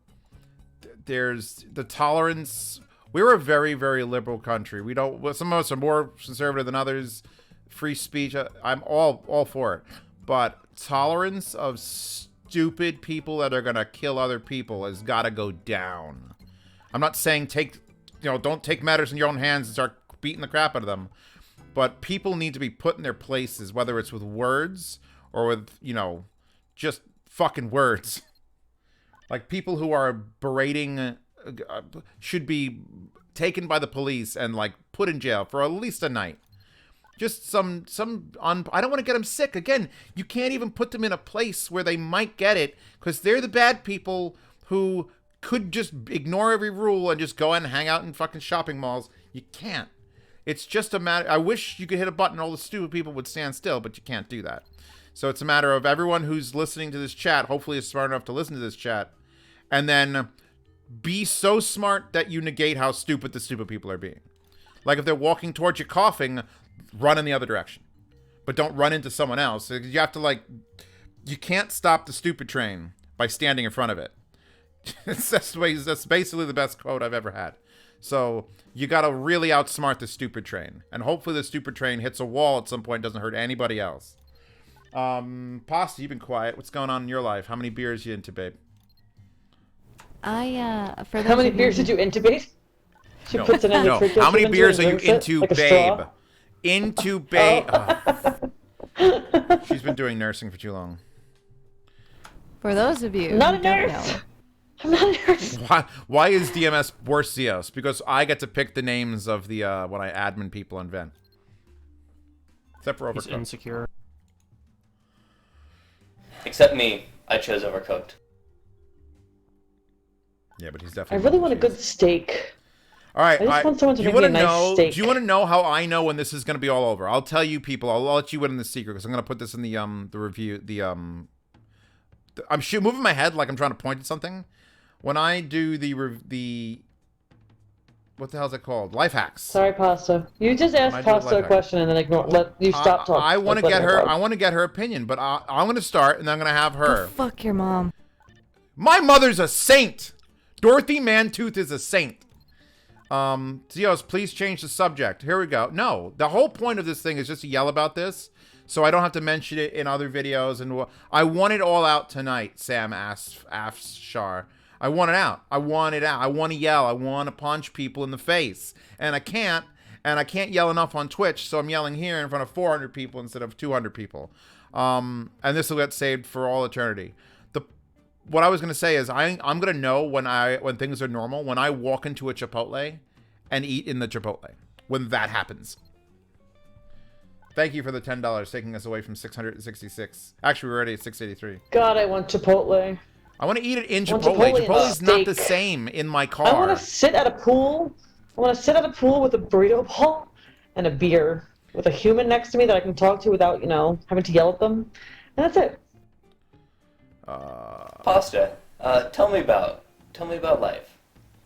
there's the tolerance. We're a very, very liberal country. We don't. Some of us are more conservative than others. Free speech, I'm all for it. But tolerance of stupid people that are gonna kill other people has got to go down. I'm not saying don't take matters in your own hands and start beating the crap out of them. But people need to be put in their places, whether it's with words or with, just fucking words. Like, people who are berating should be taken by the police and, like, put in jail for at least a night. Just I don't want to get them sick. Again, you can't even put them in a place where they might get it, because they're the bad people who could just ignore every rule and just go and hang out in fucking shopping malls. You can't. It's just a matter. I wish you could hit a button and all the stupid people would stand still, but you can't do that. So it's a matter of everyone who's listening to this chat, hopefully is smart enough to listen to this chat, and then be so smart that you negate how stupid the stupid people are being. Like if they're walking towards you coughing, run in the other direction. But don't run into someone else. You have to like, you can't stop the stupid train by standing in front of it. That's basically the best quote I've ever had. So you got to really outsmart the stupid train. And hopefully the stupid train hits a wall at some point, doesn't hurt anybody else. Pasta, you've been quiet. What's going on in your life? How many beers you into, babe? For How many those of beers you- did you intubate? She No, puts it in the no. trachea How many tube beers are and you drinks it into, like a babe? straw? Into babe. Oh. She's been doing nursing for too long. For those of you Not who a don't nurse. know, I'm not a nurse. Why is DMS worse Zeos? Because I get to pick the names of the when I admin people on Ven. Except for He's Overcooked. insecure. Except me, I chose Overcooked. Yeah, but he's I definitely. really want a good steak. All right, I just want someone to do you make me wanna a nice know? steak. Do you want to know how I know when this is going to be all over? I'll tell you, people. I'll let you in the secret because I'm going to put this in the review. I'm moving my head like I'm trying to point at something. When I do the what the hell is it called? Life hacks. Sorry, Pasta. You just I asked do Pasta a like- question and then let you stop talking. I want to Like, get let her. her I talk. want to get her opinion, but I'm going to start, and then I'm going to have go her. fuck your mom. My mother's a saint. Dorothy Mantooth is a saint. Zeos, please change the subject. Here we go. No, the whole point of this thing is just to yell about this, so I don't have to mention it in other videos. And I want it all out tonight. Sam asks Shar. I want it out. I want it out. I want to yell. I want to punch people in the face, and I can't. And I can't yell enough on Twitch, so I'm yelling here in front of 400 people instead of 200 people. And this will get saved for all eternity. What I was gonna say is I'm gonna know when things are normal when I walk into a Chipotle and eat in the Chipotle when that happens. Thank you for the $10, taking us away from 666. Actually, we're already at 683. God, I want Chipotle. I want to eat it in I want Chipotle. Chipotle and Chipotle's not the steak. same in my car. I want to sit at a pool. I want to sit at a pool with a burrito bowl and a beer with a human next to me that I can talk to without, having to yell at them. And that's it. Pasta, tell me about life.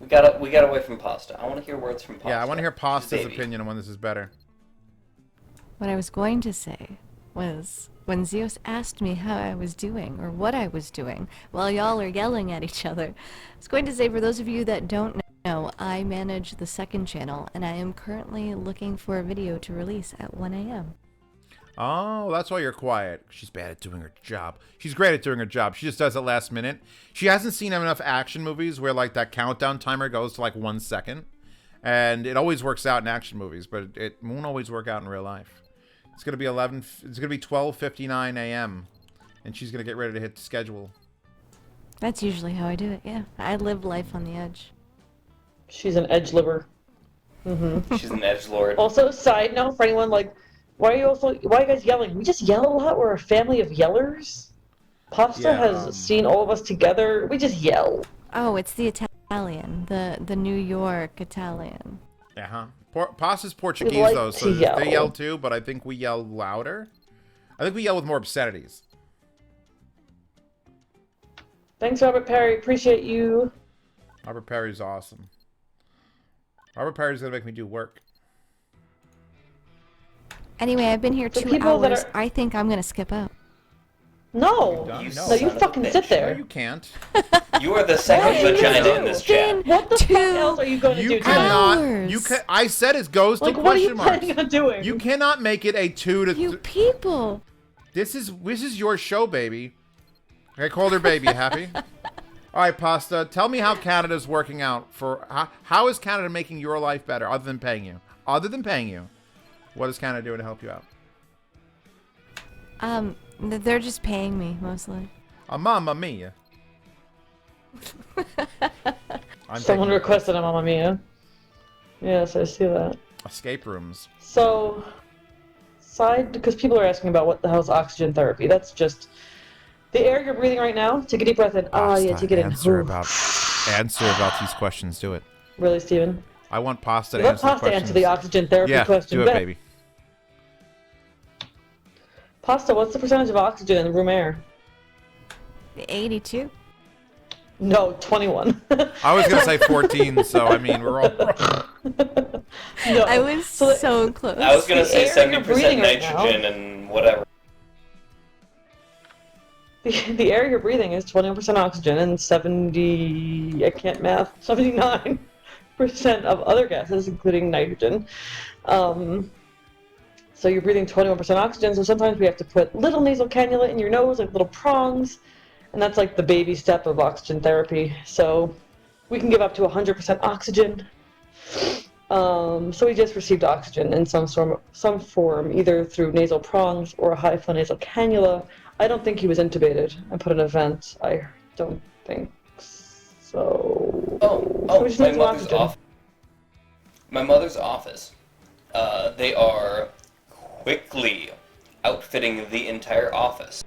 We got away from Pasta. I want to hear words from Pasta. Yeah, I want to hear Pasta's Baby. opinion on when this is better. What I was going to say was when Zeus asked me how I was doing or what I was doing while y'all are yelling at each other, I was going to say for those of you that don't know, I manage the second channel and I am currently looking for a video to release at 1 a.m. Oh, that's why you're quiet. She's bad at doing her job. She's great at doing her job. She just does it last minute. She hasn't seen enough action movies where like that countdown timer goes to like 1 second. And it always works out in action movies, but it won't always work out in real life. It's gonna be 12:59 a.m. and she's gonna get ready to hit the schedule. That's usually how I do it, yeah. I live life on the edge. She's an edge liver. She's an edgelord. Also, side note for anyone why are you guys yelling? We just yell a lot. We're a family of yellers. Pasta Yeah, has seen all of us together. We just yell. Oh, it's the Italian, the New York Italian. Uh-huh. Pasta's Portuguese, like though, so to yell. they yell too, but I think we yell louder. I think we yell with more obscenities. Thanks, Robert Perry. Appreciate you. Robert Perry's awesome. Robert Perry's gonna make me do work. Anyway, I've been here The 2 people that hours. are- I think I'm gonna skip out. No. done? You No. No, you son of a fucking bitch. sit No, there. you can't. You are the second Why are you vagina doing in this it? chat. What the Two fuck else are you going to do You tonight? cannot. Hours. You can. I said it goes to Like, what are you question marks. planning on doing? You cannot make it a 2 to. You people! This is your show, baby. I called her baby. Happy? All right, Pasta. Tell me how Canada's working out for. How is Canada making your life better, other than paying you? Other than paying you, what is Canada doing to help you out? They're just paying me mostly. Mamma mia. I'm Someone taking requested a Mamma Mia. Yes, I see that. escape rooms. So, because people are asking about what the hell's oxygen therapy. That's just the air you're breathing right now. Take a deep breath in. Ah, yeah, Pasta, take it in. answer Ooh. about these questions. Do it. Really, Steven? I want Pasta to Let answer the Pasta questions. answer the oxygen therapy Yeah, question. do it, Go. baby. Pasta, what's the percentage of oxygen in the room air? 82. No, 21. I was gonna say 14, so I mean we're all wrong. No. I was So the- so close. I was gonna The say air you're 70% breathing right now. nitrogen and whatever. The air you're breathing is 21% oxygen and 70, I can't math, 79% of other gases, including nitrogen. So you're breathing 21% oxygen, so sometimes we have to put little nasal cannula in your nose, like little prongs, and that's like the baby step of oxygen therapy. So we can give up to 100% oxygen. So we just received oxygen in some form, either through nasal prongs or a high flow nasal cannula. I don't think he was intubated and put in a vent. I don't think so. So we just My need some mother's oxygen. office. My mother's office. They are quickly outfitting the entire office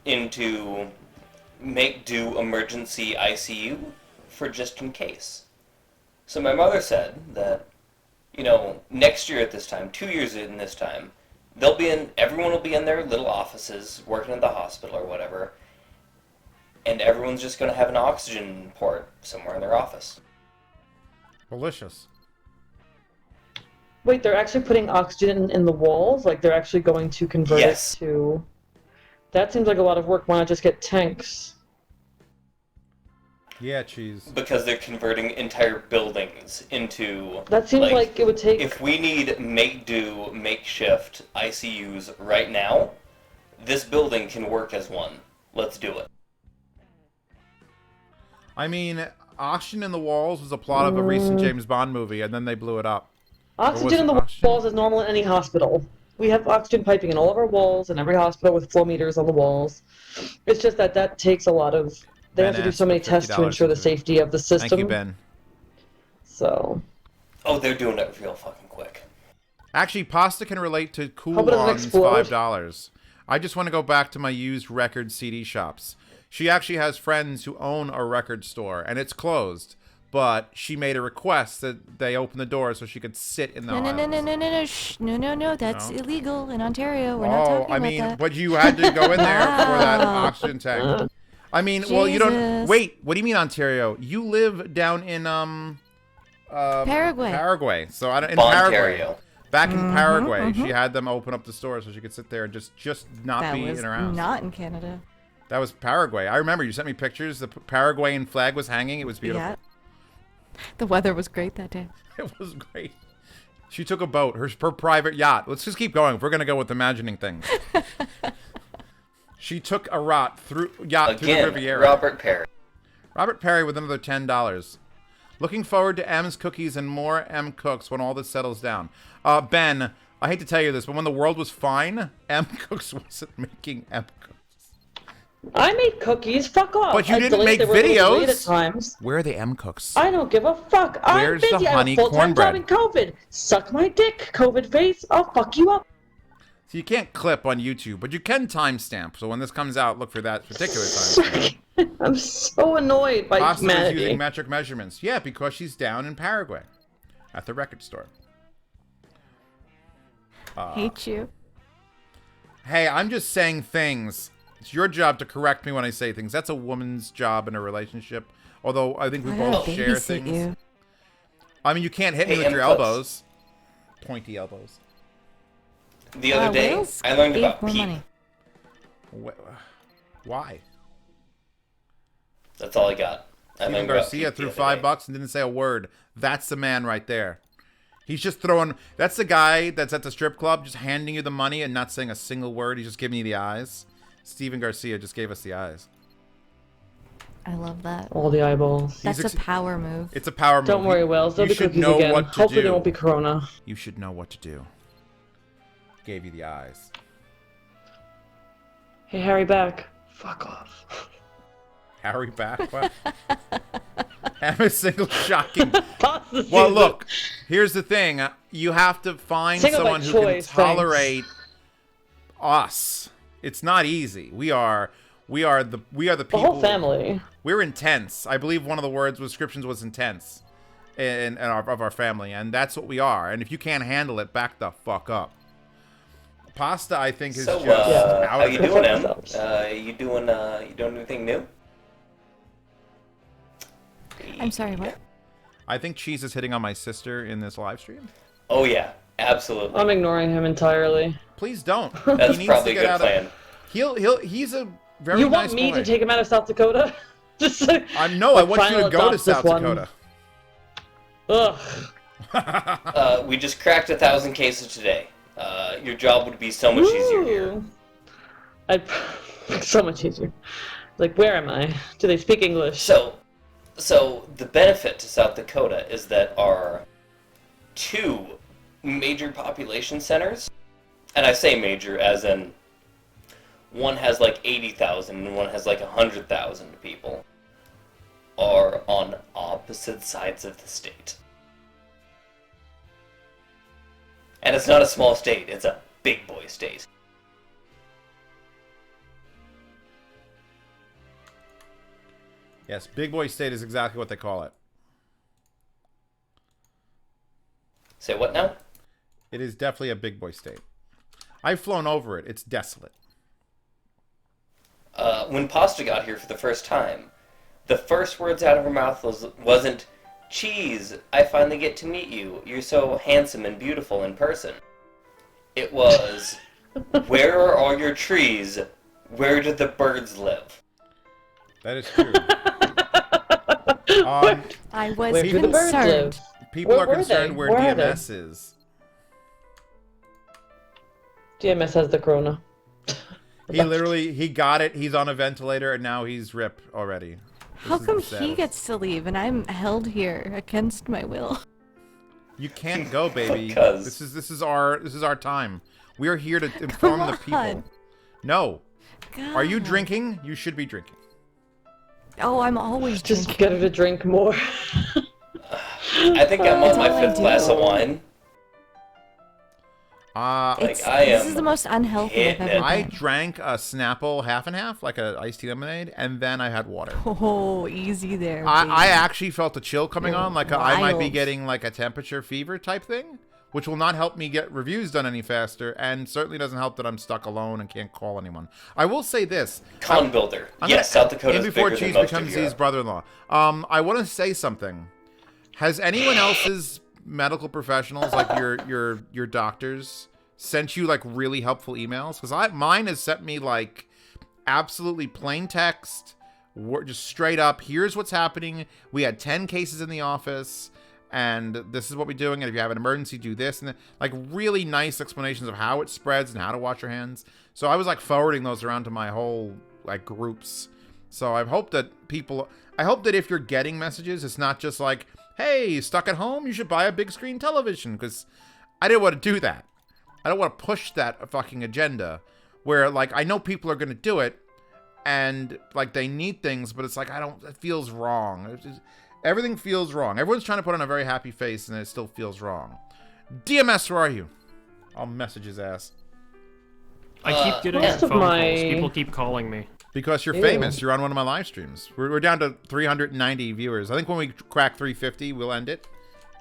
into make-do emergency ICU for just in case. So my mother said that, next year at this time, 2 years in this time, everyone will be in their little offices, working at the hospital or whatever, and everyone's just going to have an oxygen port somewhere in their office. Delicious. Wait, they're actually putting oxygen in the walls? Like they're actually going to convert Yes. it to... That seems like a lot of work. Why not just get tanks? Yeah, cheese. Because they're converting entire buildings into... That seems like it would take... If we need make-do, makeshift ICUs right now, this building can work as one. Let's do it. I mean, oxygen in the walls was a plot of a recent James Bond movie, and then they blew it up. Oxygen in the walls is normal in any hospital. We have oxygen piping in all of our walls in every hospital with flow meters on the walls. It's just that takes a lot of... They have to do so many tests to ensure the safety of the system. Thank you, Ben. So... Oh, they're doing it real fucking quick. Actually, Pasta can relate to Hope it doesn't Coolon's explode. $5. I just want to go back to my used record CD shops. She actually has friends who own a record store, and it's closed. But she made a request that they open the door so she could sit in the No, aisles. no, that's No? illegal in Ontario. We're not talking about that. but you had to go in there for that Wow. oxygen tank. I mean, well, you don't... Jesus. Wait, what do you mean Ontario? You live down in, Paraguay. Paraguay. So in Paraguay. Ontario. Back in Paraguay, she had them open up the store so she could sit there and just not That be was in her house. not in Canada. That was Paraguay. I remember you sent me pictures. The Paraguayan flag was hanging. It was beautiful. Yeah. The weather was great that day. It was great. She took a boat, her private yacht. Let's just keep going if we're going to go with imagining things. She took a yacht through the Riviera. Robert Perry. Robert Perry with another $10. Looking forward to M's cookies and more M Cooks when all this settles down. Ben, I hate to tell you this, but when the world was fine, M Cooks wasn't making M Cooks. I made cookies. Fuck off. But you I didn't delayed- make they were a little videos. delayed at times. Where are the M Cooks? I don't give a fuck. Where's the I'm busy. I have honey a full-time job cornbread? in COVID. Suck my dick, COVID face. I'll fuck you up. So you can't clip on YouTube, but you can timestamp. So when this comes out, look for that particular timestamp. I'm so annoyed by Pasta is humanity. using metric measurements. Yeah, because she's down in Paraguay at the record store. Hate you. Hey, I'm just saying things. It's your job to correct me when I say things. That's a woman's job in a relationship. Although I think we I both gotta share babysit things. you. I mean, you can't hit me Hey, with your M. Cooks. elbows. Pointy elbows. The other day, Wales I learned gave about more PEEP. money. Why? That's all I got. I Steven learned about Garcia PEEP threw the other day. $5 and didn't say a word. That's the man right there. He's just throwing... That's the guy that's at the strip club just handing you the money and not saying a single word. He's just giving you the eyes. Steven Garcia just gave us the eyes. I love that. All the eyeballs. That's a power move. It's a power move. Don't worry, Wells. There'll You be should cookies know again. what to Hopefully do. there won't be Corona. You should know what to do. Gave you the eyes. Hey, Harry, back. Fuck off. Harry back? What? Every single shocking... Pasta Well, season. look. Here's the thing. You have to find Single by someone who choice, can tolerate us. It's not easy. We are the The people. whole family. We're intense. I believe one of the descriptions was intense. of our family, and that's what we are. And if you can't handle it, back the fuck up. Pasta, I think, is So, just out how of you it. doing, Em? Themselves. You doing anything new? I'm sorry, what? I think Cheese is hitting on my sister in this live stream. Oh yeah, absolutely. I'm ignoring him entirely. Please don't. That's he needs probably to a get good out plan. Of, he's a very You nice want me boy. to take him out of South Dakota? Just like, No, I want you final to go to adopt this South one. Dakota. Ugh. We just cracked 1,000 cases today. Your job would be so much easier here. Ooh. So much easier. Like, where am I? Do they speak English? So the benefit to South Dakota is that our 2 major population centers, and I say major as in one has like 80,000 and one has like 100,000 people, are on opposite sides of the state. And it's not a small state, it's a big boy state. Yes, Big Boy State is exactly what they call it. Say what now? It is definitely a Big Boy State. I've flown over it. It's desolate. When Pasta got here for the first time, the first words out of her mouth wasn't, "Cheese, I finally get to meet you. You're so handsome and beautiful in person." It was, "Where are all your trees? Where do the birds live?" That is true. I was Where do the birds concerned. live? People Where are were concerned they? where Where are they? DMS is. DMS has the corona. He got it. He's on a ventilator, and now he's RIP already. How This is come the he saddest. gets to leave and I'm held here against my will? You can't go, baby. Because- This is our time. We are here to inform the people. on. No. God. Are you drinking? You should be drinking. Oh, I'm always Just drinking. get her to drink more. I think I'm That's on my all I 5th do. glass of wine. It's, I this am is the most unhealthy I've hitting ever it. I been. drank a Snapple half and half, like a iced tea lemonade, and then I had water. Oh, easy there. I baby. actually felt a chill coming You're on, like I might be wild. getting like a temperature fever type thing, which will not help me get reviews done any faster, and certainly doesn't help that I'm stuck alone and can't call anyone. I will say this. Con builder. I'm Yes, gonna- South Dakota and is before bigger than Cheese most becomes of Z's Europe. brother-in-law. I want to say something. Has anyone else's medical professionals, like your doctors, sent you like really helpful emails? Because mine has sent me like absolutely plain text, just straight up. Here's what's happening. We had 10 cases in the office, and this is what we're doing. And if you have an emergency, do this. And like really nice explanations of how it spreads and how to wash your hands. So I was like forwarding those around to my whole like groups. So I hope that if you're getting messages, it's not just like, hey, stuck at home, you should buy a big screen television, because I didn't want to do that. I don't want to push that fucking agenda where, like, I know people are going to do it and, like, they need things, but it's like, it feels wrong. Everything feels wrong. Everyone's trying to put on a very happy face and it still feels wrong. DMS, where are you? I'll message his ass. I keep getting Most phone of calls. my- People keep calling me. Because you're Ew. famous. You're on one of my live streams. We're down to 390 viewers. I think when we crack 350, we'll end it.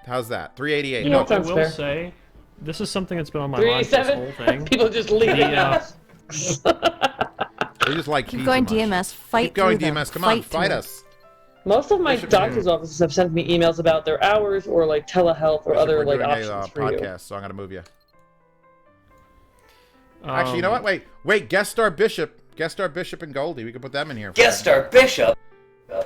How's that? 388. Yeah, No, that sounds I will fair. say, this is something that's been on my mind this whole 387. thing. People just leaving The, us. we just like Keep cheese going, so much. DMS. Fight Keep going, through them. DMS. Come on, through fight it. us. Most of my Bishop, doctor's offices have sent me emails about their hours or like telehealth or Bishop, other we're like doing options a for you. podcast, so I'm gonna move you. Actually, you know what? Wait. Guest star Bishop and Goldie. We could put them in here. Guest star Bishop.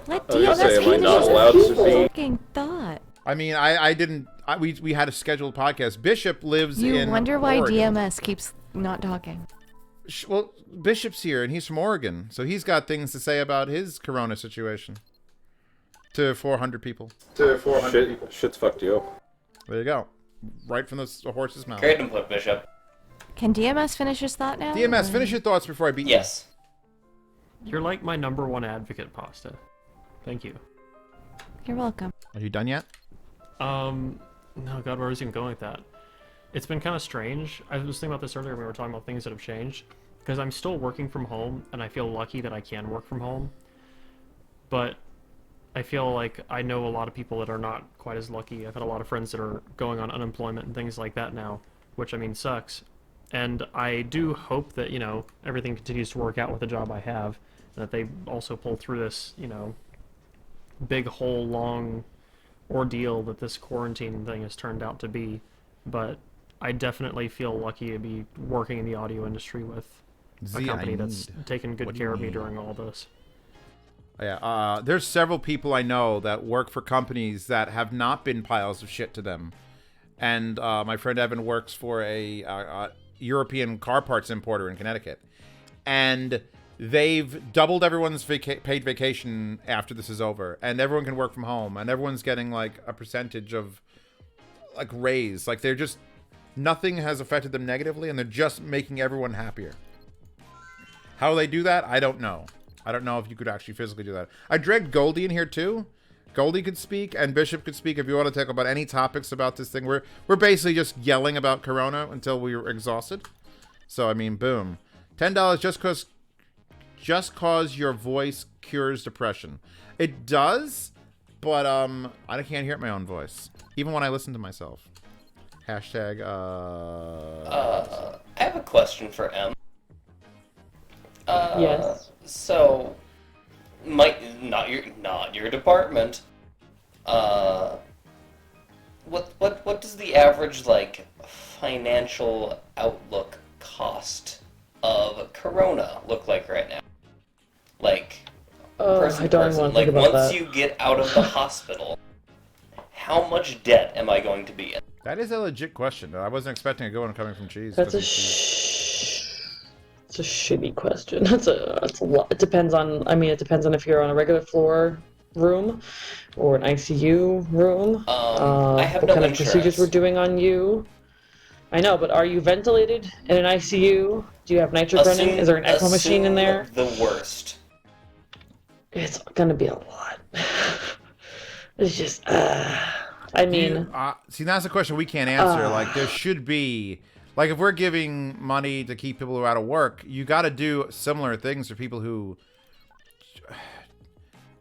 Let I was gonna say, DMS am I finish not his allowed to see? fucking thought. I mean, I didn't. We had a scheduled podcast. Bishop lives You in. wonder why Oregon. DMS keeps not talking. Well, Bishop's here, and he's from Oregon, so he's got things to say about his Corona situation. To 400 people. Shit's fucked you. There you go. Right from the horse's mouth. Great input, Bishop. Can DMS finish his thought now? DMS, or- finish your thoughts before I beat Yes. You're like my #1 advocate, Pasta. Thank you. You're welcome. you. Are you done yet? No, God, where was I even going with that? It's been kind of strange. I was thinking about this earlier when we were talking about things that have changed. Because I'm still working from home, and I feel lucky that I can work from home. But I feel like I know a lot of people that are not quite as lucky. I've had a lot of friends that are going on unemployment and things like that now, which I mean sucks. And I do hope that, everything continues to work out with the job I have, and that they also pull through this, big whole long ordeal that this quarantine thing has turned out to be. But I definitely feel lucky to be working in the audio industry with a Z, I company that's need. taken good What do care you of me need? during all this. Yeah, there's several people I know that work for companies that have not been piles of shit to them. And my friend Evan works for a European car parts importer in Connecticut. And they've doubled everyone's paid vacation after this is over. And everyone can work from home. And everyone's getting, like, a percentage of, like, raise. Like, they're just... Nothing has affected them negatively, and they're just making everyone happier. How they do that, I don't know. I don't know if you could actually physically do that. I dragged Goldie in here too. Goldie could speak, and Bishop could speak if you want to talk about any topics about this thing. We're basically just yelling about Corona until we're exhausted. So I mean, boom, $10 just cause your voice cures depression. It does, but I can't hear my own voice even when I listen to myself. Hashtag I have a question for M. Yes. So, not your department. What does the average financial outlook cost of Corona look like right now? Like person I to don't person. want to think Like about once that. you get out of the hospital, how much debt am I going to be in? That is a legit question. I wasn't expecting a good one coming from Cheese. That's a it's a shitty question. That's a lot. It depends on. I mean, it depends on if you're on a regular floor room or an ICU room. I have What no kind of procedures insurance. we're doing on you? I know, but are you ventilated in an ICU? Do you have nitric running? Is there an ECMO machine in there? The worst. It's gonna be a lot. It's just. I mean. See, that's a question we can't answer. Like, there should be, like, if we're giving money to keep people who are out of work, you got to do similar things for people who.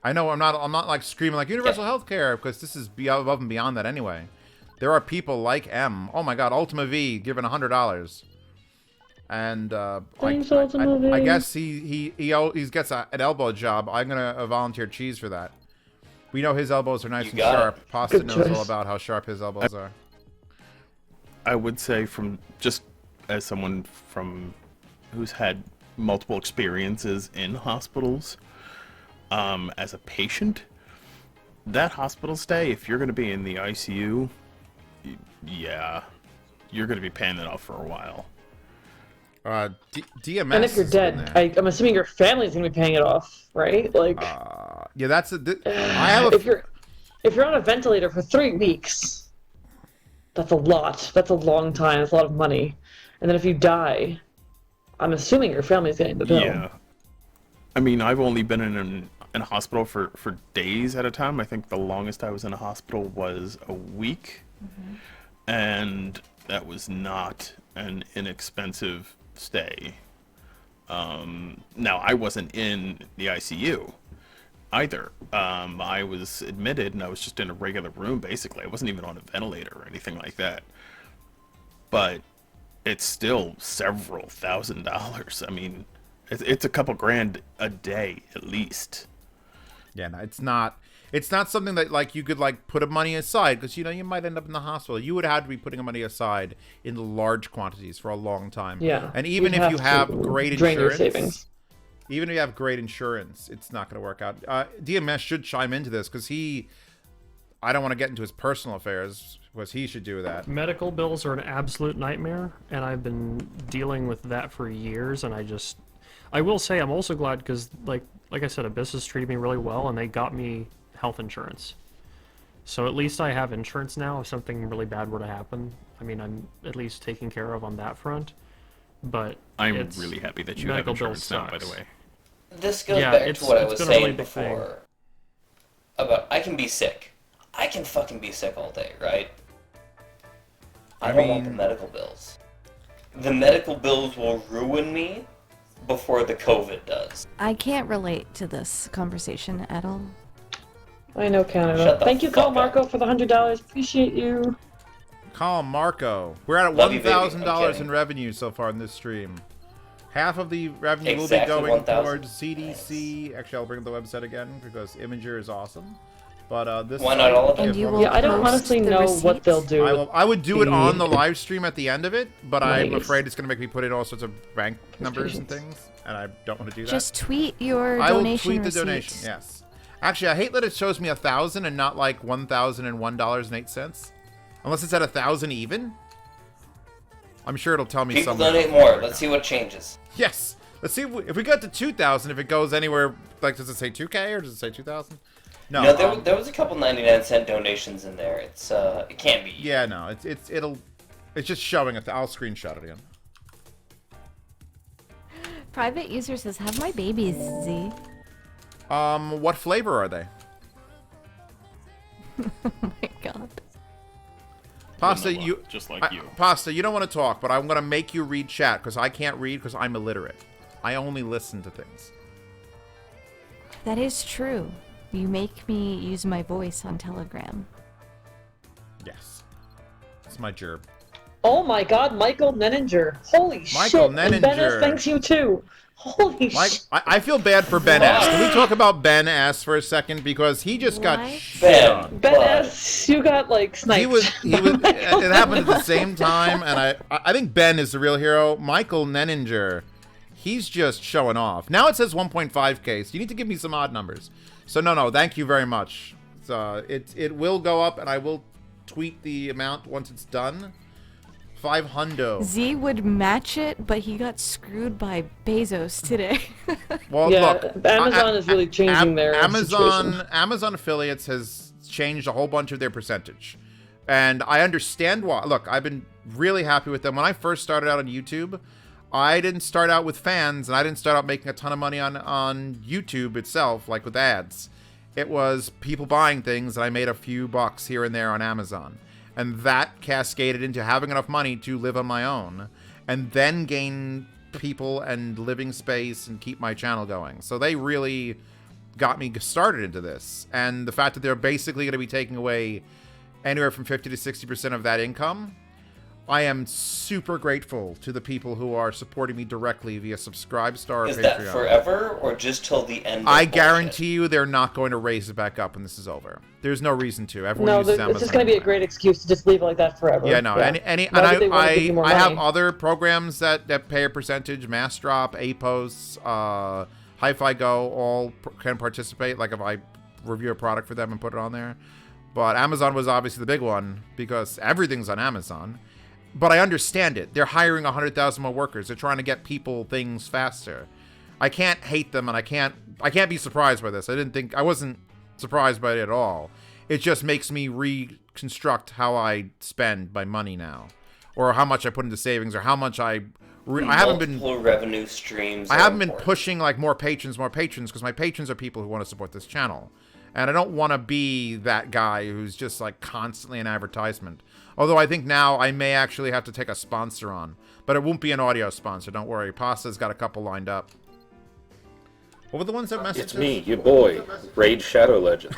I know I'm not like screaming like universal health care, because this is above and beyond that anyway. There are people like M. Oh my God, Ultima V giving $100, and Thanks, Ultima V. I guess he gets an elbow job. I'm gonna volunteer Cheese for that. We know his elbows are nice and got sharp. it. Pasta Good knows choice. all about how sharp his elbows are. I would say from just as someone from who's had multiple experiences in hospitals, as a patient, that hospital stay, if you're going to be in the ICU, yeah, you're going to be paying that off for a while. DMS. And if you're has been dead, there. I'm assuming your family's gonna be paying it off, right? Like, Yeah, that's I have if you're on a ventilator for 3 weeks, that's a lot. That's a long time. That's a lot of money. And then if you die, I'm assuming your family's getting the bill. Yeah. I mean, I've only been in a hospital for days at a time. I think the longest I was in a hospital was a week. And that was not an inexpensive stay. Now, I wasn't in the ICU either. I was admitted and I was just in a regular room, basically. I wasn't even on a ventilator or anything like that. But it's still several $1,000s. I mean, it's a couple grand a day at least. Yeah, no, it's not something that like you could like put money aside, because you might end up in the hospital. You would have to be putting money aside in large quantities for a long time. Yeah. And even You'd if you to have great drain your insurance, savings. even if you have great insurance, it's not going to work out. DMS should chime into this, because I don't want to get into his personal affairs, because he should do that. Medical bills are an absolute nightmare, and I've been dealing with that for years, and I will say I'm also glad because, like I said, Abyss has treated me really well, and they got me health insurance. So at least I have insurance now if something really bad were to happen. I mean, I'm at least taken care of on that front. But I'm really happy that you have medical bill insurance now, by the sucks. way. This goes Yeah, back it's- to what I it's was been a really saying big thing. before. About I can be sick. I can fucking be sick all day, right? I don't want the mean- medical bills. The medical bills will ruin me before the COVID does. I can't relate to this conversation at all. I know Canada. Shut the Thank you, fuck Call Marco, for the $100. Appreciate you. Call Marco. We're at Love you, baby. I'm $1,000 kidding. in revenue so far in this stream. Half of the revenue Exactly will be going 1,000. towards CDC. Actually, I'll bring up the website again because Imager is awesome. But this Why not all of site- it? And you will Yeah, I don't post honestly the know what they'll receipts? do. I would do it the on the live stream at the end of it, but I'm Nice. afraid it's going to make me put in all sorts of bank numbers and things, and I don't want to do that. Just tweet your I will donation tweet the receipt. donation. Yes. Actually, I hate that it shows me 1,000 and not like $1,001.08. Unless it's at 1,000 even. I'm sure it'll tell me People somewhere. donate more. Let's see what changes. Yes. Let's see if we got to 2,000. If it goes anywhere, like, does it say 2K or does it say 2,000? No. No, there was a couple 99-cent donations in there. It can't be. Yeah, no. It's just showing it. I'll screenshot it again. Private user says, "Have my babies, Z." What flavor are they? Oh my god. Pasta, Vanilla, you just like you. Pasta, you don't want to talk, but I'm gonna make you read chat because I can't read because I'm illiterate. I only listen to things. That is true. You make me use my voice on Telegram. Yes, it's my gerb. Oh my god, Michael Nenninger. Holy Michael shit. And Ben S, Nenninger. thanks you too. Holy Mike, shit. I feel bad for Ben S. Can we talk about Ben S for a second because he just got What? shit on. Ben But- S, you got like sniped. He was. It happened at the same time, and I think Ben is the real hero. Michael Nenninger, he's just showing off. Now it says 1.5K. So you need to give me some odd numbers. So no, thank you very much. So it will go up, and I will tweet the amount once it's done. 500. Z would match it, but he got screwed by Bezos today. Well, Yeah, look, Amazon is really changing their situation. Amazon affiliates has changed a whole bunch of their percentage, and I understand why. Look, I've been really happy with them. When I first started out on YouTube, I didn't start out with fans, and I didn't start out making a ton of money on YouTube itself, like with ads. It was people buying things, and I made a few bucks here and there on Amazon. And that cascaded into having enough money to live on my own and then gain people and living space and keep my channel going. So they really got me started into this. And the fact that they're basically going to be taking away anywhere from 50 to 60% of that income, I am super grateful to the people who are supporting me directly via Subscribestar or Is Patreon. that forever or just till the end? Of I bullshit? guarantee you they're not going to raise it back up when this is over. There's no reason to. Everyone No, uses it's Amazon just going to be a anyway. great excuse to just leave it like that forever. Yeah, no. And Why would they want to give you more I have money? other programs that pay a percentage. Massdrop, APOS, Hi-Fi Go, all can participate. Like if I review a product for them and put it on there. But Amazon was obviously the big one because everything's on Amazon. But I understand it. They're hiring 100,000 more workers. They're trying to get people things faster. I can't hate them, and I can't be surprised by this. I wasn't surprised by it at all. It just makes me reconstruct how I spend my money now, or how much I put into savings, or how much I haven't been Multiple revenue streams. I are haven't been important. pushing like more patrons, because my patrons are people who want to support this channel. And I don't want to be that guy who's just like constantly an advertisement. Although I think now I may actually have to take a sponsor on. But it won't be an audio sponsor, don't worry. Pasta's got a couple lined up. What were the ones that messaged It's us? me, your boy, Raid Shadow Legends.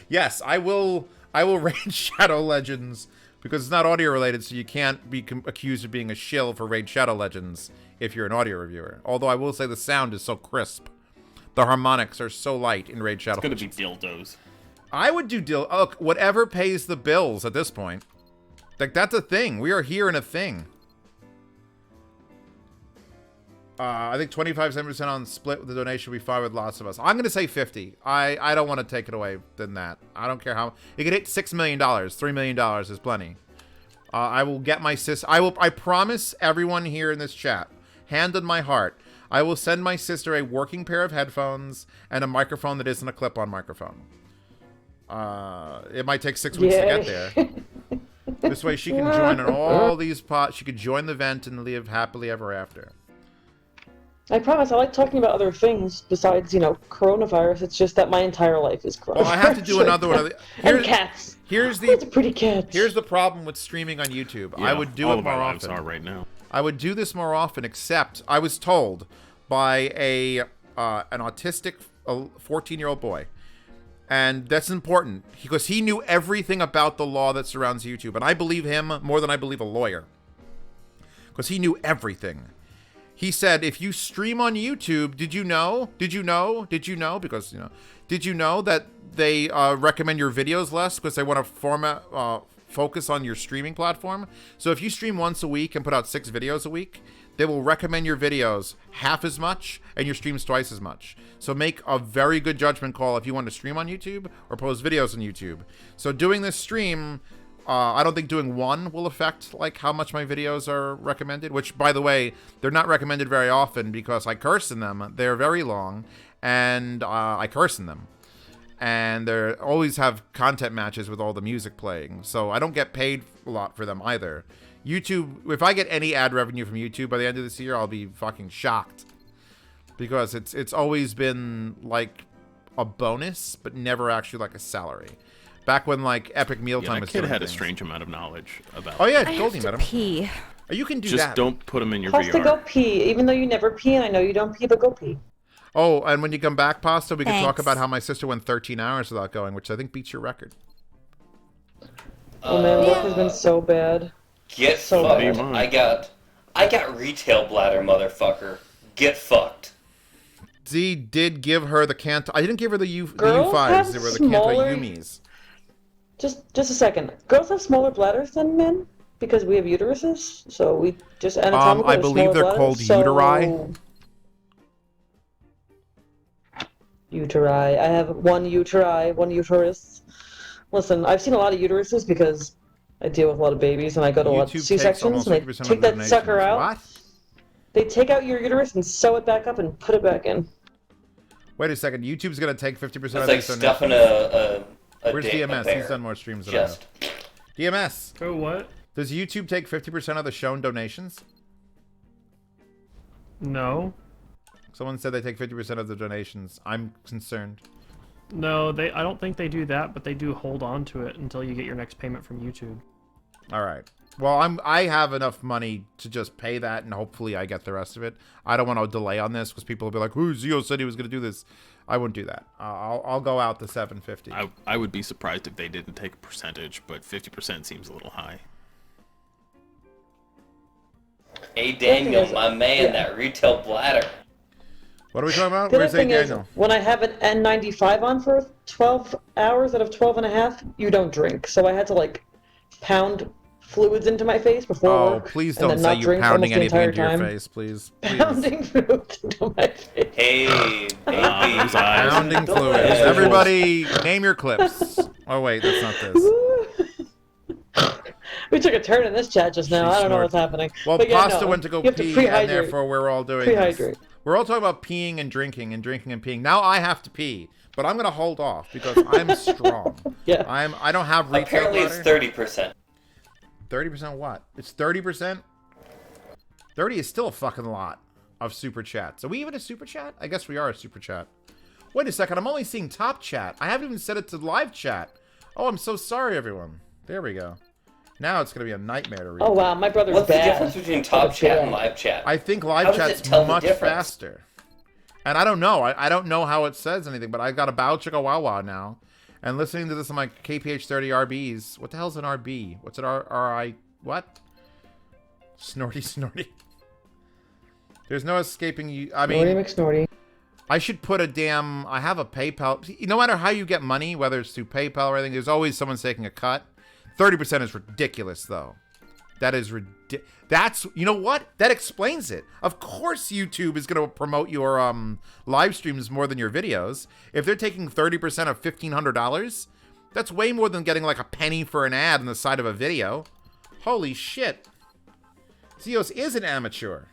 Yes, I will raid Shadow Legends because it's not audio related, so you can't be accused of being a shill for Raid Shadow Legends if you're an audio reviewer. Although I will say the sound is so crisp. The harmonics are so light in Raid Shadow. It's gonna be dildos. I would do look, whatever pays the bills at this point. Like, that's a thing. We are here in a thing. I think 25% on split with the donation will be fine with lots of us. I'm going to say 50. I don't want to take it away than that. I don't care how. It could hit $6 million. $3 million is plenty. I will get my I promise everyone here in this chat, hand on my heart, I will send my sister a working pair of headphones and a microphone that isn't a clip-on microphone. It might take 6 weeks to get there. This way she can join on all these pods. She could join the vent and live happily ever after. I promise, I like talking about other things besides, coronavirus. It's just that my entire life is coronavirus. Well, I have to do another one of the... And cats. Here's Lots of pretty cats. Here's the problem with streaming on YouTube. I would do all it of more our lives often. are right now. I would do this more often, except I was told by an autistic 14-year-old boy And that's important because he knew everything about the law that surrounds YouTube. And I believe him more than I believe a lawyer because he knew everything. He said, if you stream on YouTube, did you know? Because, did you know that they recommend your videos less because they want to focus on your streaming platform? So if you stream once a week and put out 6 videos a week, they will recommend your videos half as much and your streams twice as much. So make a very good judgment call if you want to stream on YouTube or post videos on YouTube. So doing this stream, I don't think doing one will affect like how much my videos are recommended, which by the way, they're not recommended very often because I curse in them. They're very long and I curse in them. And they always have content matches with all the music playing. So I don't get paid a lot for them either. YouTube, if I get any ad revenue from YouTube by the end of this year, I'll be fucking shocked. Because it's always been like a bonus, but never actually like a salary. Back when like Epic Mealtime was that kid doing had things. a strange amount of knowledge about. Oh yeah, I Goldie have met to him. pee. Oh, you can do Just that. don't put him in your Has to go VR. pee, even though you never pee, and I know you don't pee, but go pee. Oh, and when you come back, Pasta, we can talk Thanks. about how my sister went 13 hours without going, which I think beats your record. Oh man, work has been so bad. Get So fucked. bad. I got retail bladder, motherfucker. Get fucked. Z did give her the Kanto. I didn't give her the Girls U5s. have They were the smaller- Kanto Yumis. Just a second. Girls have smaller bladders than men because we have uteruses, so we just anatomically I have believe smaller they're bladders, called so... uteri. Uteri. I have one uteri, one uterus. Listen, I've seen a lot of uteruses because I deal with a lot of babies and I go to a lot of YouTube takes C-sections almost and they 50% take of that donations. sucker out. What? They take out your uterus and sew it back up and put it back in. Wait a second. YouTube's going to take 50% of It's like these stuffing donations. a Where's dick in a DMS? bear. He's done more streams than I have. Just. DMS. Oh, what? Does YouTube take 50% of the shown donations? No. Someone said they take 50% of the donations. I'm concerned. No, I don't think they do that, but they do hold on to it until you get your next payment from YouTube. All right. Well, I have enough money to just pay that, and hopefully I get the rest of it. I don't want to delay on this because people will be like, "Ooh, Zio said he was going to do this." I wouldn't do that. I'll go out to 750. I would be surprised if they didn't take a percentage, but 50% seems a little high. Hey, Daniel, is- my man, yeah. that retail bladder. What are we talking about? The other Where's A thing is, Daniel? when I have an N95 on for 12 hours out of 12 and a half, you don't drink. So I had to, like, pound fluids into my face before Oh, work. please and don't then say not you drink pounding almost the anything entire into your time. face, please. Please. Pounding fluids into my face. Hey, baby. Those eyes. Pounding fluids. Yeah. Everybody, name your clips. Oh wait, that's not this. We took a turn in this chat just now. She I don't know snored. what's happening. Well, But yeah, Pasta no, went to go you have pee, to and prehydrate. therefore we're all doing this. Prehydrate. We're all talking about peeing and drinking and peeing. Now I have to pee, but I'm gonna hold off because I'm strong. Yeah. I don't have retail Apparently it's bladder. 30%. 30% what? It's 30%? 30 is still a fucking lot of super chats. Are we even a super chat? I guess we are a super chat. Wait a second, I'm only seeing top chat. I haven't even set it to live chat. Oh, I'm so sorry, everyone. There we go. Now it's going to be a nightmare to read. Oh, wow, my brother's What's the bad. difference between top chat and live chat? I think How live does chat's it tell the much difference? faster. And I don't know. I don't know how it says anything, but I got a Bow Chicka Wow Wow now. And listening to this on my KPH30 RBs. What the hell's an RB? What's an RI? What? Snorty Snorty. There's no escaping you. I Snorty mean, McSnorty. I should put a damn. I have a PayPal. No matter how you get money, whether it's through PayPal or anything, there's always someone taking a cut. 30% is ridiculous, though. That is ridiculous. That's, you know what? That explains it. Of course YouTube is going to promote your live streams more than your videos. If they're taking 30% of $1,500, that's way more than getting like a penny for an ad on the side of a video. Holy shit. Zeos is an amateur.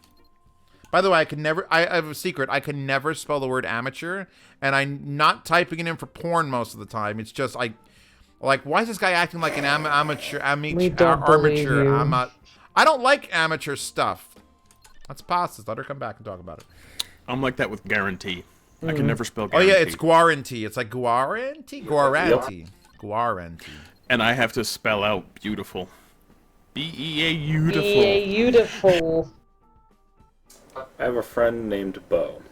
By the way, I have a secret. I can never spell the word amateur, and I'm not typing it in for porn most of the time. It's just, like, why is this guy acting like an amateur? We don't believe you. I don't like amateur stuff. That's pastas. Let her come back and talk about it. I'm like that with guarantee. I Mm. can never spell Oh guarantee. yeah, it's guarantee. It's like guarantee. Guarantee. And I have to spell out beautiful. B-E-A beautiful. Beautiful. I have a friend named Bo.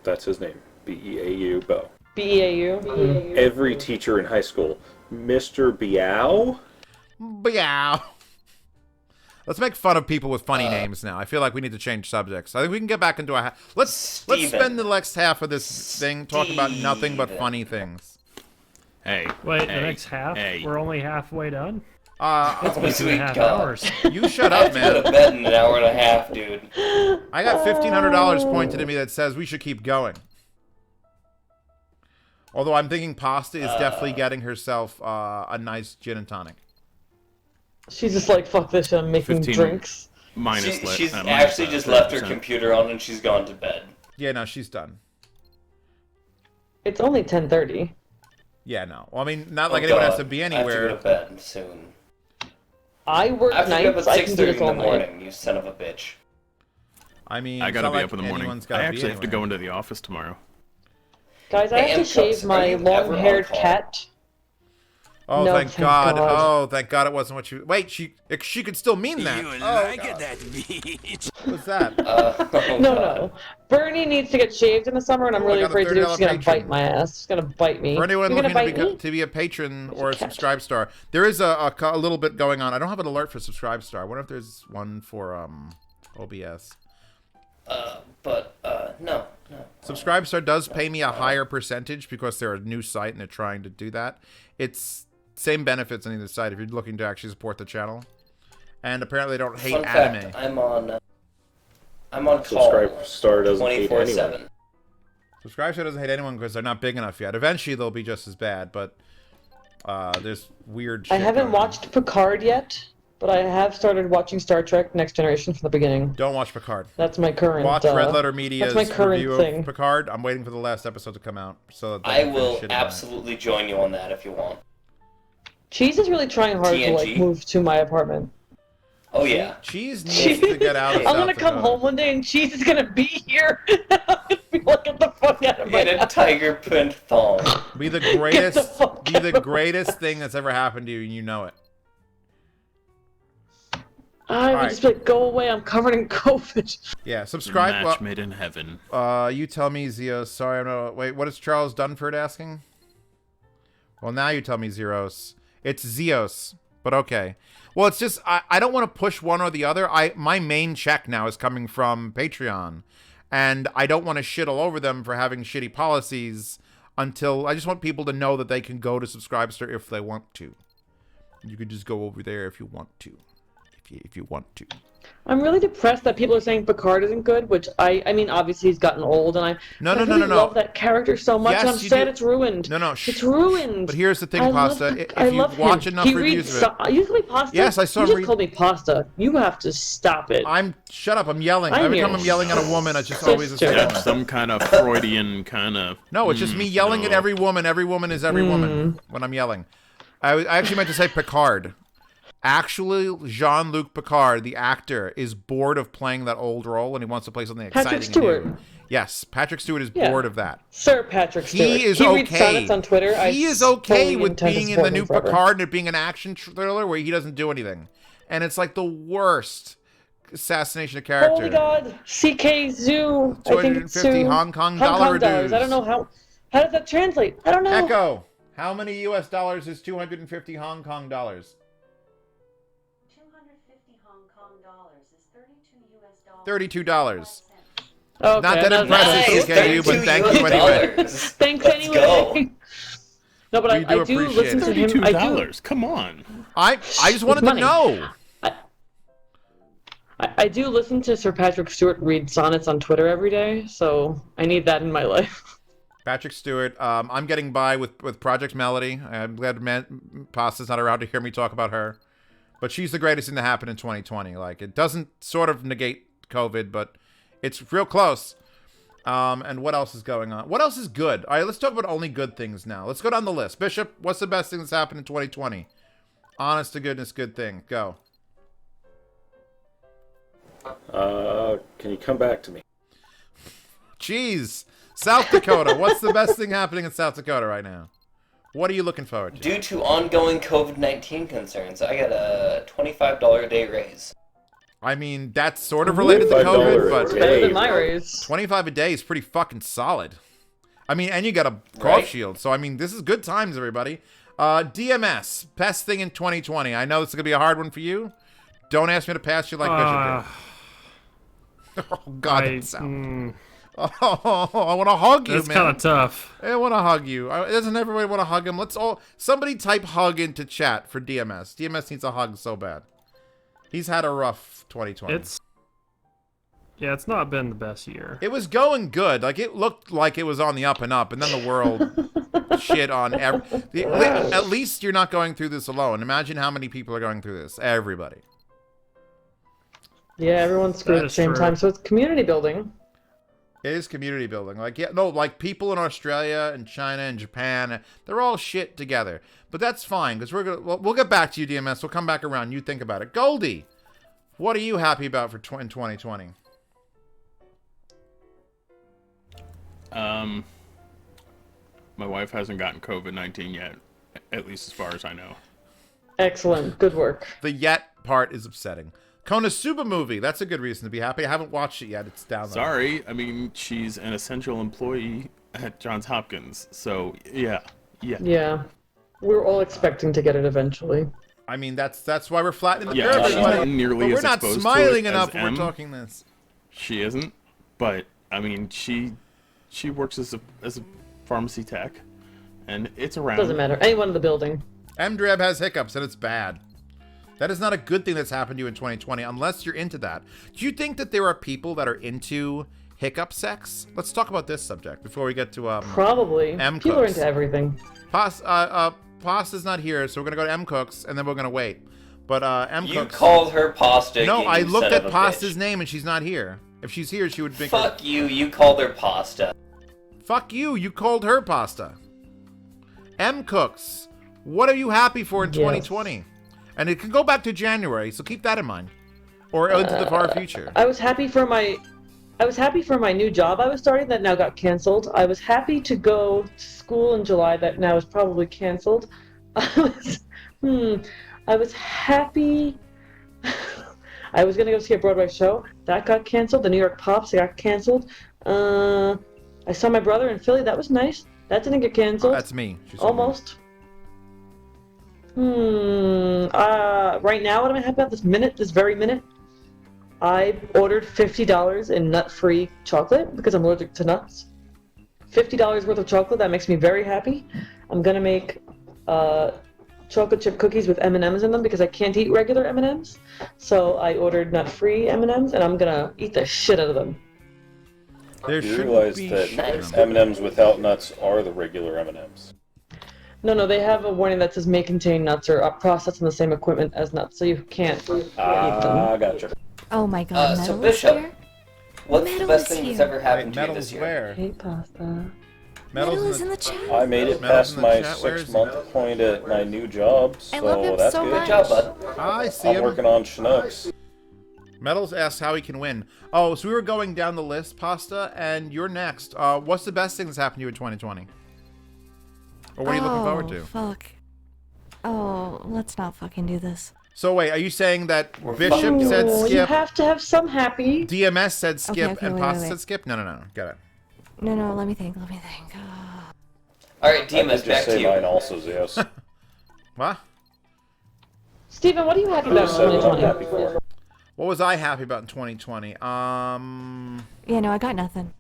That's his name. B-E-A-U, Bo. BEAU. Every teacher in high school, Mr. Biao? Meow. Let's make fun of people with funny names now. I feel like we need to change subjects. I think we can get back into a... Let's spend the next half of this thing talking about nothing but funny things. Hey. Wait, hey, the next half? Hey. We're only halfway done? Uh, It's 2.5 hours. you shut I have up, to go to man. bed in an hour and a half, dude. I got $1,500 pointed at me that says we should keep going. Although I'm thinking Pasta is definitely getting herself a nice gin and tonic. She's just like, fuck this shit, I'm making 15 drinks. She's minus, actually just left her 30%. computer on and she's gone to bed. Yeah, no, she's done. It's only 10:30. Yeah, no. Well, I mean, not Oh, like anyone has God. to be I have to go anywhere. to bed soon. I work I have to get up nights, at I can do 6:30 this in the all night. morning, you son of a bitch. I mean, I it's gotta not be like up in the morning. anyone's I gotta be actually have to anywhere. go into the office tomorrow. Guys, I Hey, have to M. shave Cooks, are my you ever long-haired on call? cat. Oh, No, thank thank God. God. Oh, thank God it wasn't what you... Wait, she could still mean that. You Oh, like God. it, that bitch. What's that? Oh, No, God. no. Bernie needs to get shaved in the summer, and I'm Ooh, I really got a afraid to do it. $30 She's gonna patron. bite my ass. She's gonna bite me. For anyone You're gonna looking bite me? to be a patron or a cat. subscribe star, there is a little bit going on. I don't have an alert for subscribe star. I wonder if there's one for OBS. No. Subscribe star does pay me a higher percentage because they're a new site and they're trying to do that. It's same benefits on either side if you're looking to actually support the channel. And apparently they don't hate Fun anime. fact, I'm on call Subscribe Star doesn't hate 24/7. anyone. Subscribe star doesn't hate anyone because they're not big enough yet. Eventually they'll be just as bad, but there's weird shit I haven't going on. watched Picard yet, but I have started watching Star Trek Next Generation from the beginning. Don't watch Picard. That's my current. Watch Red Letter Media's that's my current review thing. of Picard. I'm waiting for the last episode to come out so that they I can finish will shitting on it. absolutely join you on that if you want. Cheese is really trying hard to like TNG? move to my apartment. Oh yeah. Cheese needs to get out of I'm South gonna come Dakota. home one day and Cheese is gonna be here. I'm gonna be like, get the fuck out of my In a house. tiger print thong. Be the greatest, fuck be the greatest thing that's ever happened to you, and you know it. I would Alright. just be like, go away, I'm covered in COVID. Yeah, subscribe. Match made in heaven. You tell me, Zeos. Sorry, I'm not. Wait, what is Charles Dunford asking? Well, now you tell me, Zeros. It's Zeos, but okay. Well, it's just I don't want to push one or the other. My main check now is coming from Patreon, and I don't want to shit all over them for having shitty policies until I just want people to know that they can go to Subscribestar if they want to. You can just go over there if you want to. If you want to. I'm really depressed that people are saying Picard isn't good, which I mean, obviously he's gotten old, and I really love that character so much, Yes, and I'm you sad do. it's ruined. No, it's ruined. But here's the thing, I Pasta. love- If I you love watch him. enough He reviews reads of it, you call me Pasta? Yes, I saw You him just read- called me Pasta. You have to stop it. shut up. I'm yelling. I'm Every your time I'm yelling at a woman, it's just always a sister. second That's one. some kind of Freudian kind of. No, it's just me yelling at no. every woman. Every woman is every woman when I'm yelling. I actually meant to say Picard. Actually, Jean-Luc Picard, the actor, is bored of playing that old role and he wants to play something Patrick exciting Stewart. and new. Yes, Patrick Stewart is Yeah. bored of that. Sir Patrick Stewart. He is reads okay. sonnets on Twitter. He is fully okay with intend to being in support the new him forever. Picard and it being an action thriller where he doesn't do anything. And it's like the worst assassination of character. Holy God, CK Zoo. I think it's 250 Zoo. Hong Kong dollar dollars. I don't know how does that translate? I don't know. Echo, how many US dollars is 250 Hong Kong dollars? 250 Hong Kong dollars is 32 US dollars. $32. Okay, Not that that's impressive, Nice, CKU, but 32 thank you US anyway. dollars. Thanks Let's anyway. go. No, but We I do do appreciate listen it. to him. $32. I do. Come on. I just wanted to money. know. I do listen to Sir Patrick Stewart read sonnets on Twitter every day, so I need that in my life. Patrick Stewart, I'm getting by with Project Melody. I'm glad Pasta's not around to hear me talk about her. But she's the greatest thing to happen in 2020. Like, it doesn't sort of negate COVID, but it's real close. And what else is going on? What else is good? All right, let's talk about only good things now. Let's go down the list. Bishop, what's the best thing that's happened in 2020? Honest to goodness, good thing. Go. Can you come back to me? Jeez. South Dakota. What's the best thing happening in South Dakota right now? What are you looking forward to? Due to ongoing COVID-19 concerns, I got a $25 a day raise. I mean, that's sort of related to $5 COVID, a but day. Better than my raise. 25 a day is pretty fucking solid. I mean, and you got a cough Right. shield. So, I mean, this is good times, everybody. DMS, best thing in 2020. I know this is going to be a hard one for you. Don't ask me to pass you like Bishop did. Oh, God, I, that sound. Oh, I want to hug you, that's man. kind of tough. I want to hug you. Doesn't everybody want to hug him? Let's all... Somebody type hug into chat for DMS. DMS needs a hug so bad. He's had a rough 2020. Yeah, it's not been the best year. It was going good. Like, it looked like it was on the up and up, and then the world shit on at least you're not going through this alone. Imagine how many people are going through this. Everybody. Yeah, everyone's screwed That at the is same true. time, so it's community building. It is community building. Like, yeah, no, like people in Australia and China and Japan, they're all shit together. But that's fine, because we'll get back to you, DMS. We'll come back around. You think about it. Goldie, what are you happy about for in 2020? My wife hasn't gotten COVID-19 yet, at least as far as I know. Excellent. Good work. The yet part is upsetting. Konosuba movie. That's a good reason to be happy. I haven't watched it yet. It's down there. Sorry, I mean, she's an essential employee at Johns Hopkins, so yeah. Yeah. We're all expecting to get it eventually. I mean, that's why we're flattening the Yeah, curve, she's everybody. not nearly But we're as not exposed to smiling it enough as when we're M. talking this. She isn't, but I mean, she works as a pharmacy tech, and it's around. Doesn't matter. Anyone in the building. MDreb has hiccups, and it's bad. That is not a good thing that's happened to you in 2020, unless you're into that. Do you think that there are people that are into hiccup sex? Let's talk about this subject before we get to Probably. M People are Cooks. into everything. Pasta's not here, so we're gonna go to M Cooks, and then we're gonna wait. But M You Cooks. called her pasta. No, you I looked son at of a Pasta's bitch. name, and she's not here. If she's here, she would make. her... Fuck you. You called her pasta. Fuck you. You called her pasta. M Cooks. What are you happy for in Yes. 2020? And it can go back to January, so keep that in mind. Or into the far future. I was happy for my new job I was starting that now got canceled. I was happy to go to school in July that now is probably canceled. I was happy. I was gonna go see a Broadway show that got canceled. The New York Pops got canceled. I saw my brother in Philly. That was nice. That didn't get canceled. That's me. She said me. Almost. Right now, what am I happy about this very minute? I ordered $50 in nut-free chocolate because I'm allergic to nuts. $50 worth of chocolate, that makes me very happy. I'm gonna make chocolate chip cookies with M&Ms in them because I can't eat regular M&Ms. So I ordered nut-free M&Ms and I'm gonna eat the shit out of them. There You shouldn't realize be that shit in them. M&Ms without nuts are the regular M&Ms. No, they have a warning that says may contain nuts or are processed in the same equipment as nuts, so you can't eat them. Gotcha. Oh my god, So Metal is Bishop, here? what's Metal the best is thing that's here. ever happened to you Metal's this year? where? Hate pasta. Metal Metal's is in the chat. I made it Metal's past in the my chat. Where is he? 6-month point at my new job, I love so him that's so good. much. Good job, bud. I see I'm him. working on Chinooks. Metals asks how he can win. Oh, so we were going down the list, Pasta, and you're next. What's the best thing that's happened to you in 2020? Or what are you looking forward to? Fuck. Oh, let's not fucking do this. So wait, are you saying that We're Bishop fucking said Oh, you skip, have to have some happy. DMS said skip, okay, and wait, Pasta wait. said skip? No. Get it. No, let me think. Alright, I could Demas, just back to say you. mine also, Zeus. What? Steven, what are you happy about in Said what I'm 2020? happy for. What was I happy about in 2020? Yeah, no, I got nothing.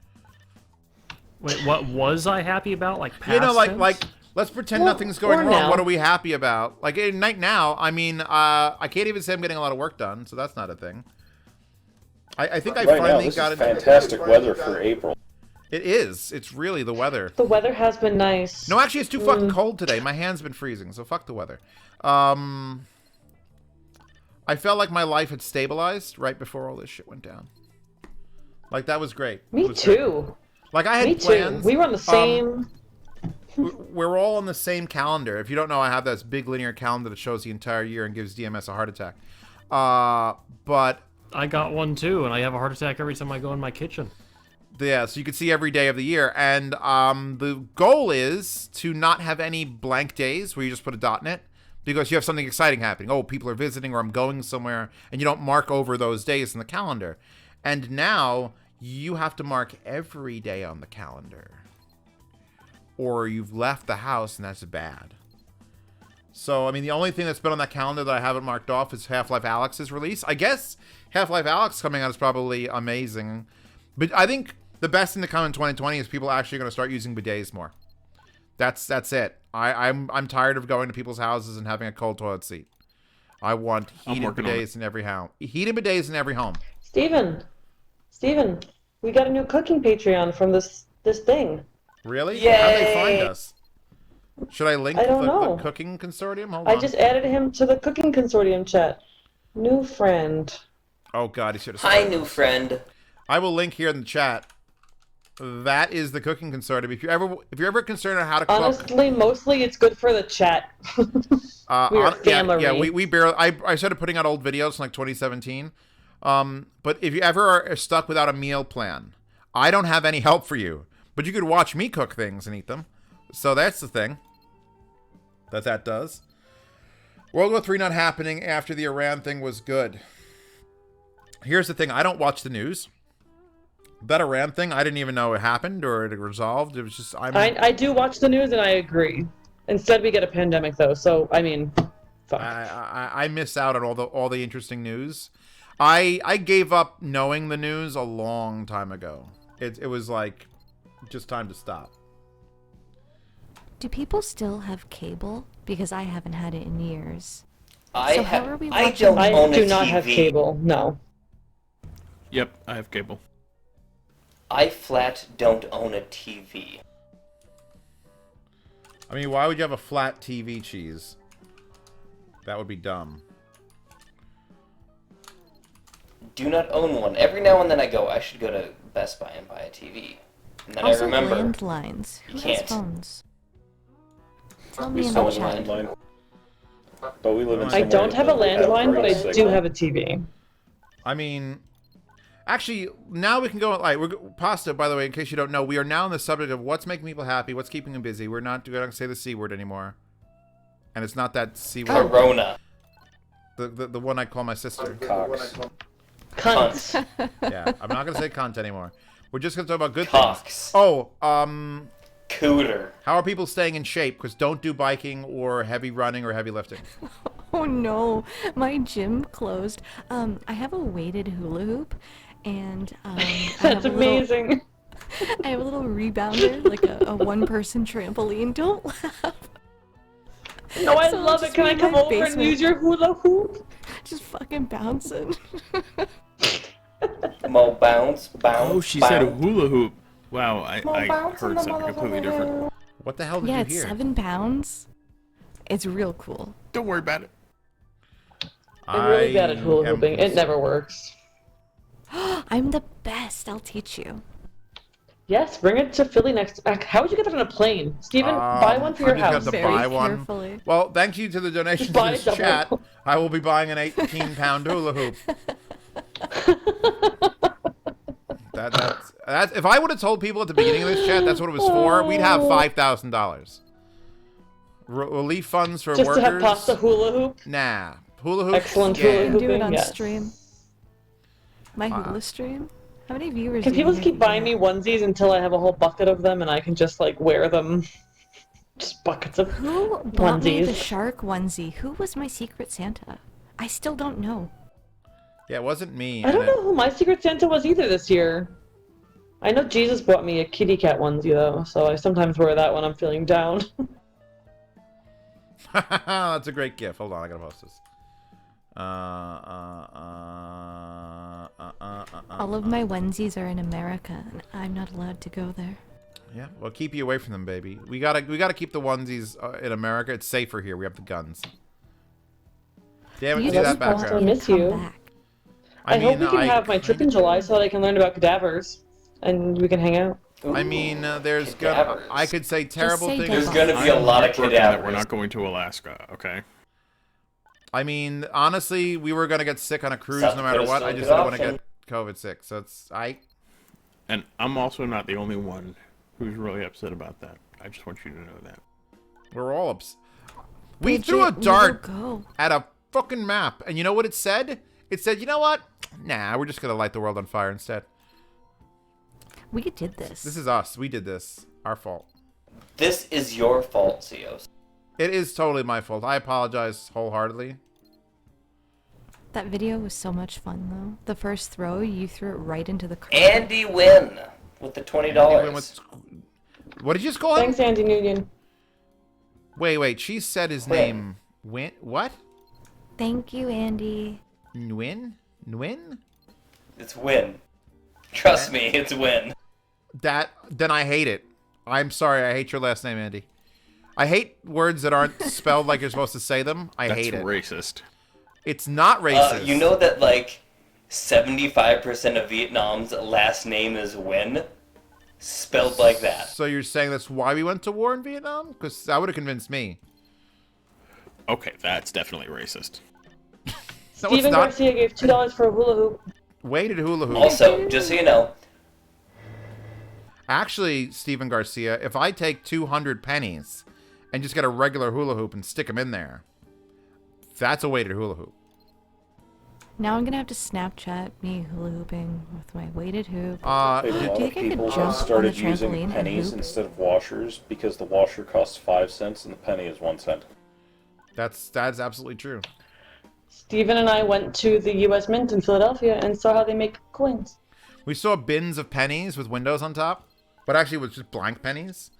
Wait, what was I happy about? Like past You know, tense? like let's pretend Well, nothing's going or wrong. now. What are we happy about? Like right now, I mean, I can't even say I'm getting a lot of work done, so that's not a thing. I think I Right now, finally this got is it. fantastic weather for April. It is. It's really the weather. The weather has been nice. No, actually, it's too fucking cold today. My hand's been freezing, so fuck the weather. I felt like my life had stabilized right before all this shit went down. Like, that was great. It Me was great. too. Like, I had Me too. plans. We were on the same. We're all on the same calendar. If you don't know, I have this big linear calendar that shows the entire year and gives DMS a heart attack. But I got one too, and I have a heart attack every time I go in my kitchen. yeah, so you can see every day of the year. And the goal is to not have any blank days where you just put a dot in it, because you have something exciting happening. Oh, people are visiting, or I'm going somewhere, and you don't mark over those days in the calendar. And now you have to mark every day on the calendar. or you've left the house, and that's bad. So, I mean, the only thing that's been on that calendar that I haven't marked off is Half-Life Alyx's release. I guess Half-Life Alyx coming out is probably amazing. But I think the best thing to come in 2020 is people actually going to start using bidets more. That's it. I'm tired of going to people's houses and having a cold toilet seat. I want heated bidets in every home. Heated bidets in every home. Steven, we got a new cooking Patreon from this thing. Really? Yay! How'd they find us? Should I link I don't the know. cooking consortium? Hold I on. just added him to the cooking consortium chat. New friend. Oh God, he should have. Hi, new friend. I will link here in the chat. That is the cooking consortium. If you're ever concerned on how to cook, Honestly, mostly it's good for the chat. We're a family. Yeah, we barely. I started putting out old videos in like 2017. But if you ever are stuck without a meal plan, I don't have any help for you. But you could watch me cook things and eat them. So that's the thing that does. World War III not happening after the Iran thing was good. Here's the thing. I don't watch the news. That Iran thing, I didn't even know it happened or it resolved. It was just... I do watch the news and I agree. Instead we get a pandemic though, so I mean, fuck. I miss out on all the interesting news. I gave up knowing the news a long time ago. It was like just time to stop. Do people still have cable? Because I haven't had it in years. I So how are we I watching- don't I own a do not have TV. cable, no. Yep, I have cable. I flat don't own a TV. I mean, why would you have a flat TV, Cheese? That would be dumb. Do not own one. Every now and then I should go to Best Buy and buy a TV. And then Also, I remember. landlines. Who You has can't. phones? Tell We me in still the have a chat. landline. But we live in I I somewhere don't that have a doesn't landline, but great I do signal. have a TV. I mean, actually, now we can go. Like, Pasta, by the way, in case you don't know, we are now on the subject of what's making people happy, what's keeping them busy. We're not going to say the C word anymore. And it's not that C word. Corona. The one I call my sister. Cox. Cunts. Yeah, I'm not going to say cunt anymore. We're just going to talk about good Cox. things. Oh, Cooter. how are people staying in shape? Because don't do biking or heavy running or heavy lifting. Oh no, my gym closed. I have a weighted hula hoop, and I have That's a little, amazing. I have a little rebounder, like a one-person trampoline. Don't laugh. No, I So love just it. Can I in come my over and basement. use your hula hoop? Just fucking bouncing. Mo bounce, bounce. Oh, she bounce. said a hula hoop. Wow, I bounce in heard the something completely different. What the hell did Yeah, you it's hear? 7 pounds. It's real cool. Don't worry about it. I'm really bad at hula am hooping. It concerned. never works. I'm the best. I'll teach you. Yes, bring it to Philly next. How would you get that on a plane? Steven, buy one for your I'm just gonna house. have to Very buy one. carefully. Well, thank you to the donations to Buy this double. chat. I will be buying an 18-pound hula hoop. That's if I would have told people at the beginning of this chat that's what it was for, we'd have $5,000. Relief funds for Just workers. to have pasta hula hoop. Nah, hula hoops. Excellent yeah. hula I can do it hooping, on yes. stream. My hula stream? How many viewers Can do you people think keep I buying me get? onesies until I have a whole bucket of them and I can just like wear them? Just buckets of Who bought me the onesies. shark onesie? Who was my secret Santa? I still don't know. Yeah, it wasn't me. I don't and it- know who my secret Santa was either this year. I know Jesus bought me a kitty cat onesie though, so I sometimes wear that when I'm feeling down. That's a great gift. Hold on, I gotta post this. All of my onesies are in America, and I'm not allowed to go there. Yeah, well, keep you away from them, baby. We gotta keep the onesies in America. It's safer here. We have the guns. Damn it, You see that just want background. me Miss to come you. back. I hope we mean, can I have my trip in kinda July do. so that I can learn about cadavers and we can hang out. I mean, there's Cadavers. I could say terrible say things. There's Devil. gonna be a lot of Heartbroken that cadavers. we're not going to Alaska, okay? I mean, honestly, we were gonna get sick on a cruise South no matter Dakota's what. still I a just good didn't want to option. get COVID sick. So it's And I'm also not the only one who's really upset about that. I just want you to know that. we're all ups. We Bridget, threw a we will dart go. at a fucking map, and you know what it said? It said, you know what? Nah, we're just gonna light the world on fire instead. We did this. This is us. We did this. Our fault. This is your fault, Zeos. It is totally my fault. I apologize wholeheartedly. That video was so much fun, though. The first throw, you threw it right into the carpet. Andy win with the $20. What did you just call him? Thanks, Andy Nguyen. Wait. She said his Quinn. name. Win? What? Thank you, Andy. Nguyen? Nguyen? It's win. Trust me, it's win. Then I hate it. I'm sorry. I hate your last name, Andy. I hate words that aren't spelled like you're supposed to say them. I hate it. That's racist. It's not racist. You know that like 75% of Vietnam's last name is Win, spelled like that. So you're saying that's why we went to war in Vietnam? Because that would have convinced me. Okay, that's definitely racist. No, Steven it's not. Garcia gave $2 for a hula hoop. Weighted hula hoop. Also, just so you know, Actually, Steven Garcia, if I take 200 pennies and just get a regular hula hoop and stick them in there, that's a weighted hula hoop. Now I'm gonna have to Snapchat me hula hooping with my weighted hoop. A lot Do you of think I could people jump on started the using trampoline and pennies hoop? instead of washers because the washer costs 5 cents and the penny is 1 cent. That's absolutely true. Steven and I went to the U.S. Mint in Philadelphia and saw how they make coins. We saw bins of pennies with windows on top, but actually it was just blank pennies.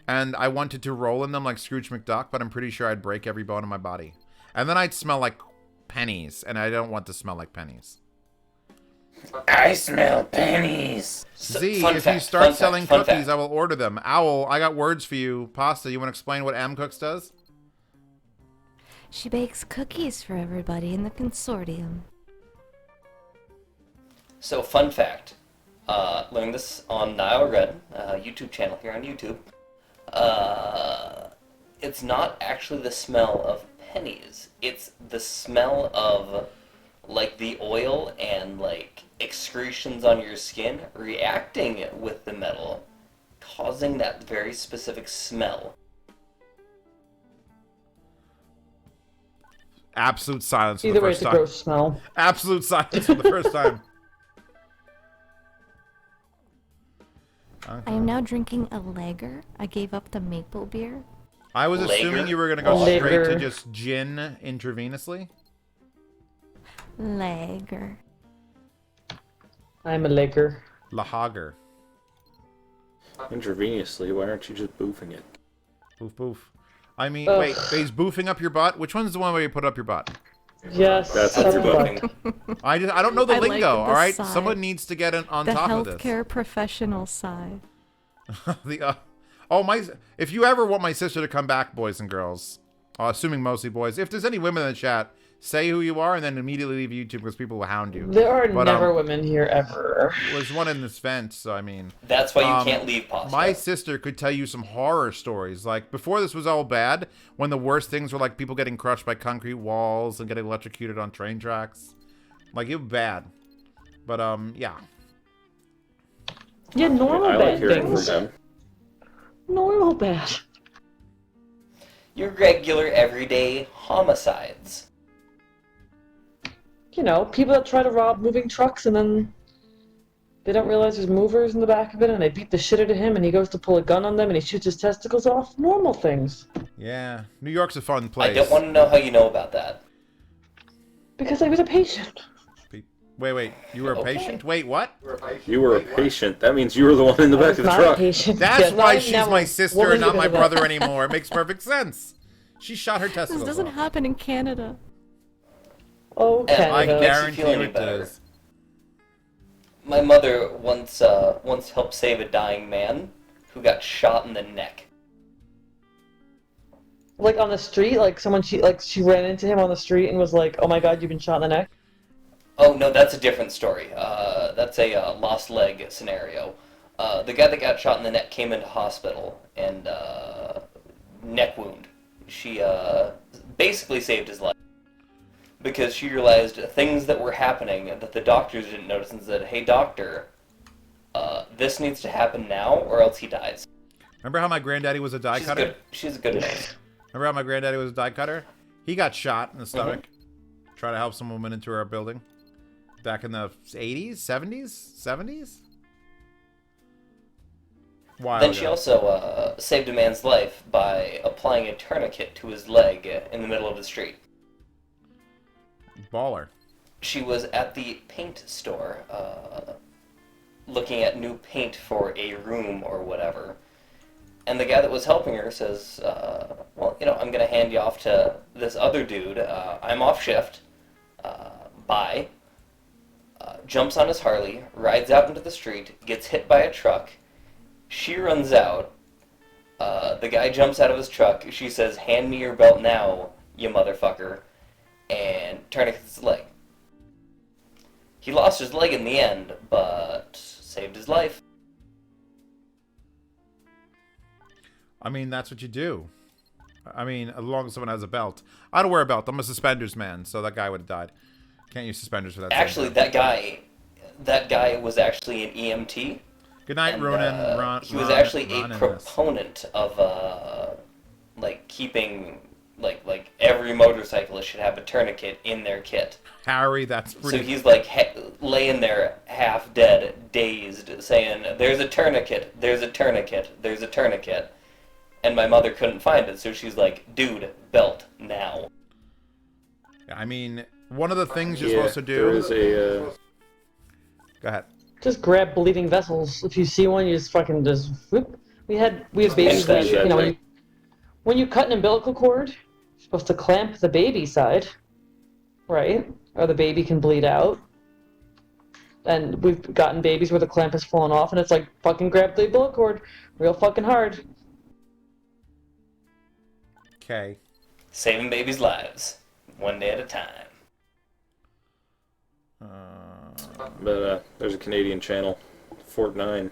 And I wanted to roll in them like Scrooge McDuck, but I'm pretty sure I'd break every bone in my body. And then I'd smell like pennies, and I don't want to smell like pennies. I smell pennies. Z, Fun if fact, you start fun selling fact, fun cookies, fact. I will order them. Owl, I got words for you. Pasta, you want to explain what M Cooks does? She bakes cookies for everybody in the consortium. So, fun fact. Learning this on Nile Red, YouTube channel here on YouTube. It's not actually the smell of pennies. It's the smell of, like, the oil and, like, excretions on your skin reacting with the metal, causing that very specific smell. Absolute silence for Either the way, first it's a time. gross smell. Absolute silence for the first time. I am now drinking a lager. I gave up the maple beer. I was assuming Lager? you were going to go Lager. straight to just gin intravenously. Lager. I'm a Laker. Lahager. Intravenously, why aren't you just boofing it? Boof, boof. I mean, Ugh. wait, he's boofing up your butt? Which one's the one where you put up your butt? Yes, That's up your the Voting. butt. I don't know the I like lingo, the all right? sigh. Someone needs to get on The top of this. healthcare professional side. The if you ever want my sister to come back, boys and girls, assuming mostly boys, if there's any women in the chat, say who you are and then immediately leave YouTube because people will hound you. There are But, never women here ever. There's one in this vent, so I mean, That's why you can't leave pasta. my sister could tell you some horror stories. Like before this was all bad, when the worst things were like people getting crushed by concrete walls and getting electrocuted on train tracks. Like it was bad. But yeah. Yeah, normal I like bad hearing from things. them. Normal bad. Your regular, everyday homicides. You know, people that try to rob moving trucks and then they don't realize there's movers in the back of it and they beat the shit out of him and he goes to pull a gun on them and he shoots his testicles off. Normal things. Yeah. New York's a fun place. I don't want to know how you know about that. Because I was a patient. Wait. You were a Okay. patient? Wait, what? You were a patient. That means you were the one in the I back was of the not a truck. patient. That's Yeah, why now- she's now my a sister woman and not because my of that. brother anymore. It makes perfect sense. She shot her This testicles doesn't off. happen in Canada. Oh, And I Canada. Makes you guarantee feel you any it better. does. My mother once helped save a dying man who got shot in the neck. Like on the street, like she ran into him on the street and was like, "Oh my God, you've been shot in the neck." Oh no, that's a different story. That's a lost leg scenario. The guy that got shot in the neck came into hospital and neck wound. She basically saved his life because she realized things that were happening that the doctors didn't notice and said, "Hey doctor, this needs to happen now or else he dies." Remember how my granddaddy was a die cutter? Good. She's a good nurse. Remember how my granddaddy was a die cutter? He got shot in the stomach. Trying to help some woman into our building. Back in the 80s? 70s? 70s? while Then she ago. also saved a man's life by applying a tourniquet to his leg in the middle of the street. Baller. She was at the paint store looking at new paint for a room or whatever. And the guy that was helping her says, well, I'm going to hand you off to this other dude. I'm off shift. Bye. Jumps on his Harley, rides out into the street, gets hit by a truck. She runs out. The guy jumps out of his truck. She says, hand me your belt now, you motherfucker. And tourniquets his leg. He lost his leg in the end, but saved his life. I mean, that's what you do. I mean, as long as someone has a belt. I don't wear a belt. I'm a suspenders man, so that guy would have died. Can't use suspenders for that. Actually, that guy was actually an EMT. Good night, And, Ronan. Ron, he was Ron- actually Ron a in proponent of keeping like every motorcyclist should have a tourniquet in their kit. Harry, that's pretty. So he's laying there half dead, dazed, saying, "There's a tourniquet. There's a tourniquet. There's a tourniquet." And my mother couldn't find it, so she's like, "Dude, belt now." I mean, one of the things you're Yeah, supposed to do. there is a. Go ahead. Just grab bleeding vessels. If you see one, you just fucking just whoop. We have babies that pinch that thing. when you cut an umbilical cord, you're supposed to clamp the baby side, right? Or the baby can bleed out. And we've gotten babies where the clamp has fallen off, and it's like fucking grab the umbilical cord real fucking hard. Okay. Saving babies' lives, one day at a time. But there's a Canadian channel, Fort 9,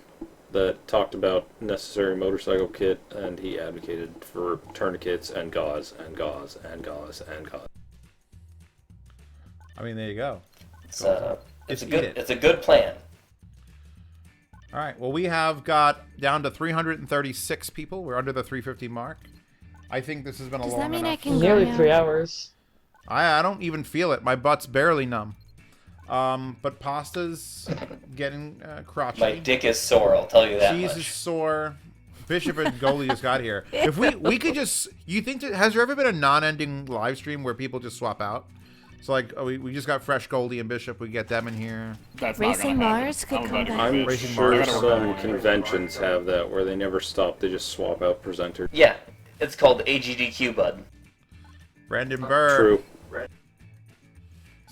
that talked about necessary motorcycle kit, and he advocated for tourniquets and gauze and gauze and gauze and gauze. I mean, there you go. It's Just a eat good it. it's a good plan. All right. Well, we have got down to 336 people. We're under the 350 mark. I think this has been a Does long that mean I enough. can go Nearly now? 3 hours. I don't even feel it. My butt's barely numb. But pasta's getting crotchety. My dick is sore, I'll tell you that Cheese is much. sore. Bishop and Goalie just got here. If we could just, you think has there ever been a non-ending live stream where people just swap out? So like we just got fresh Goldie and Bishop. We get them in here. That's Racing not gonna happen. Mars could I'm come glad you back. did. I'm Racing sure Mars. some conventions have that where they never stop, they just swap out presenters. Yeah, it's called AGDQ, bud. Brandon Burr. True.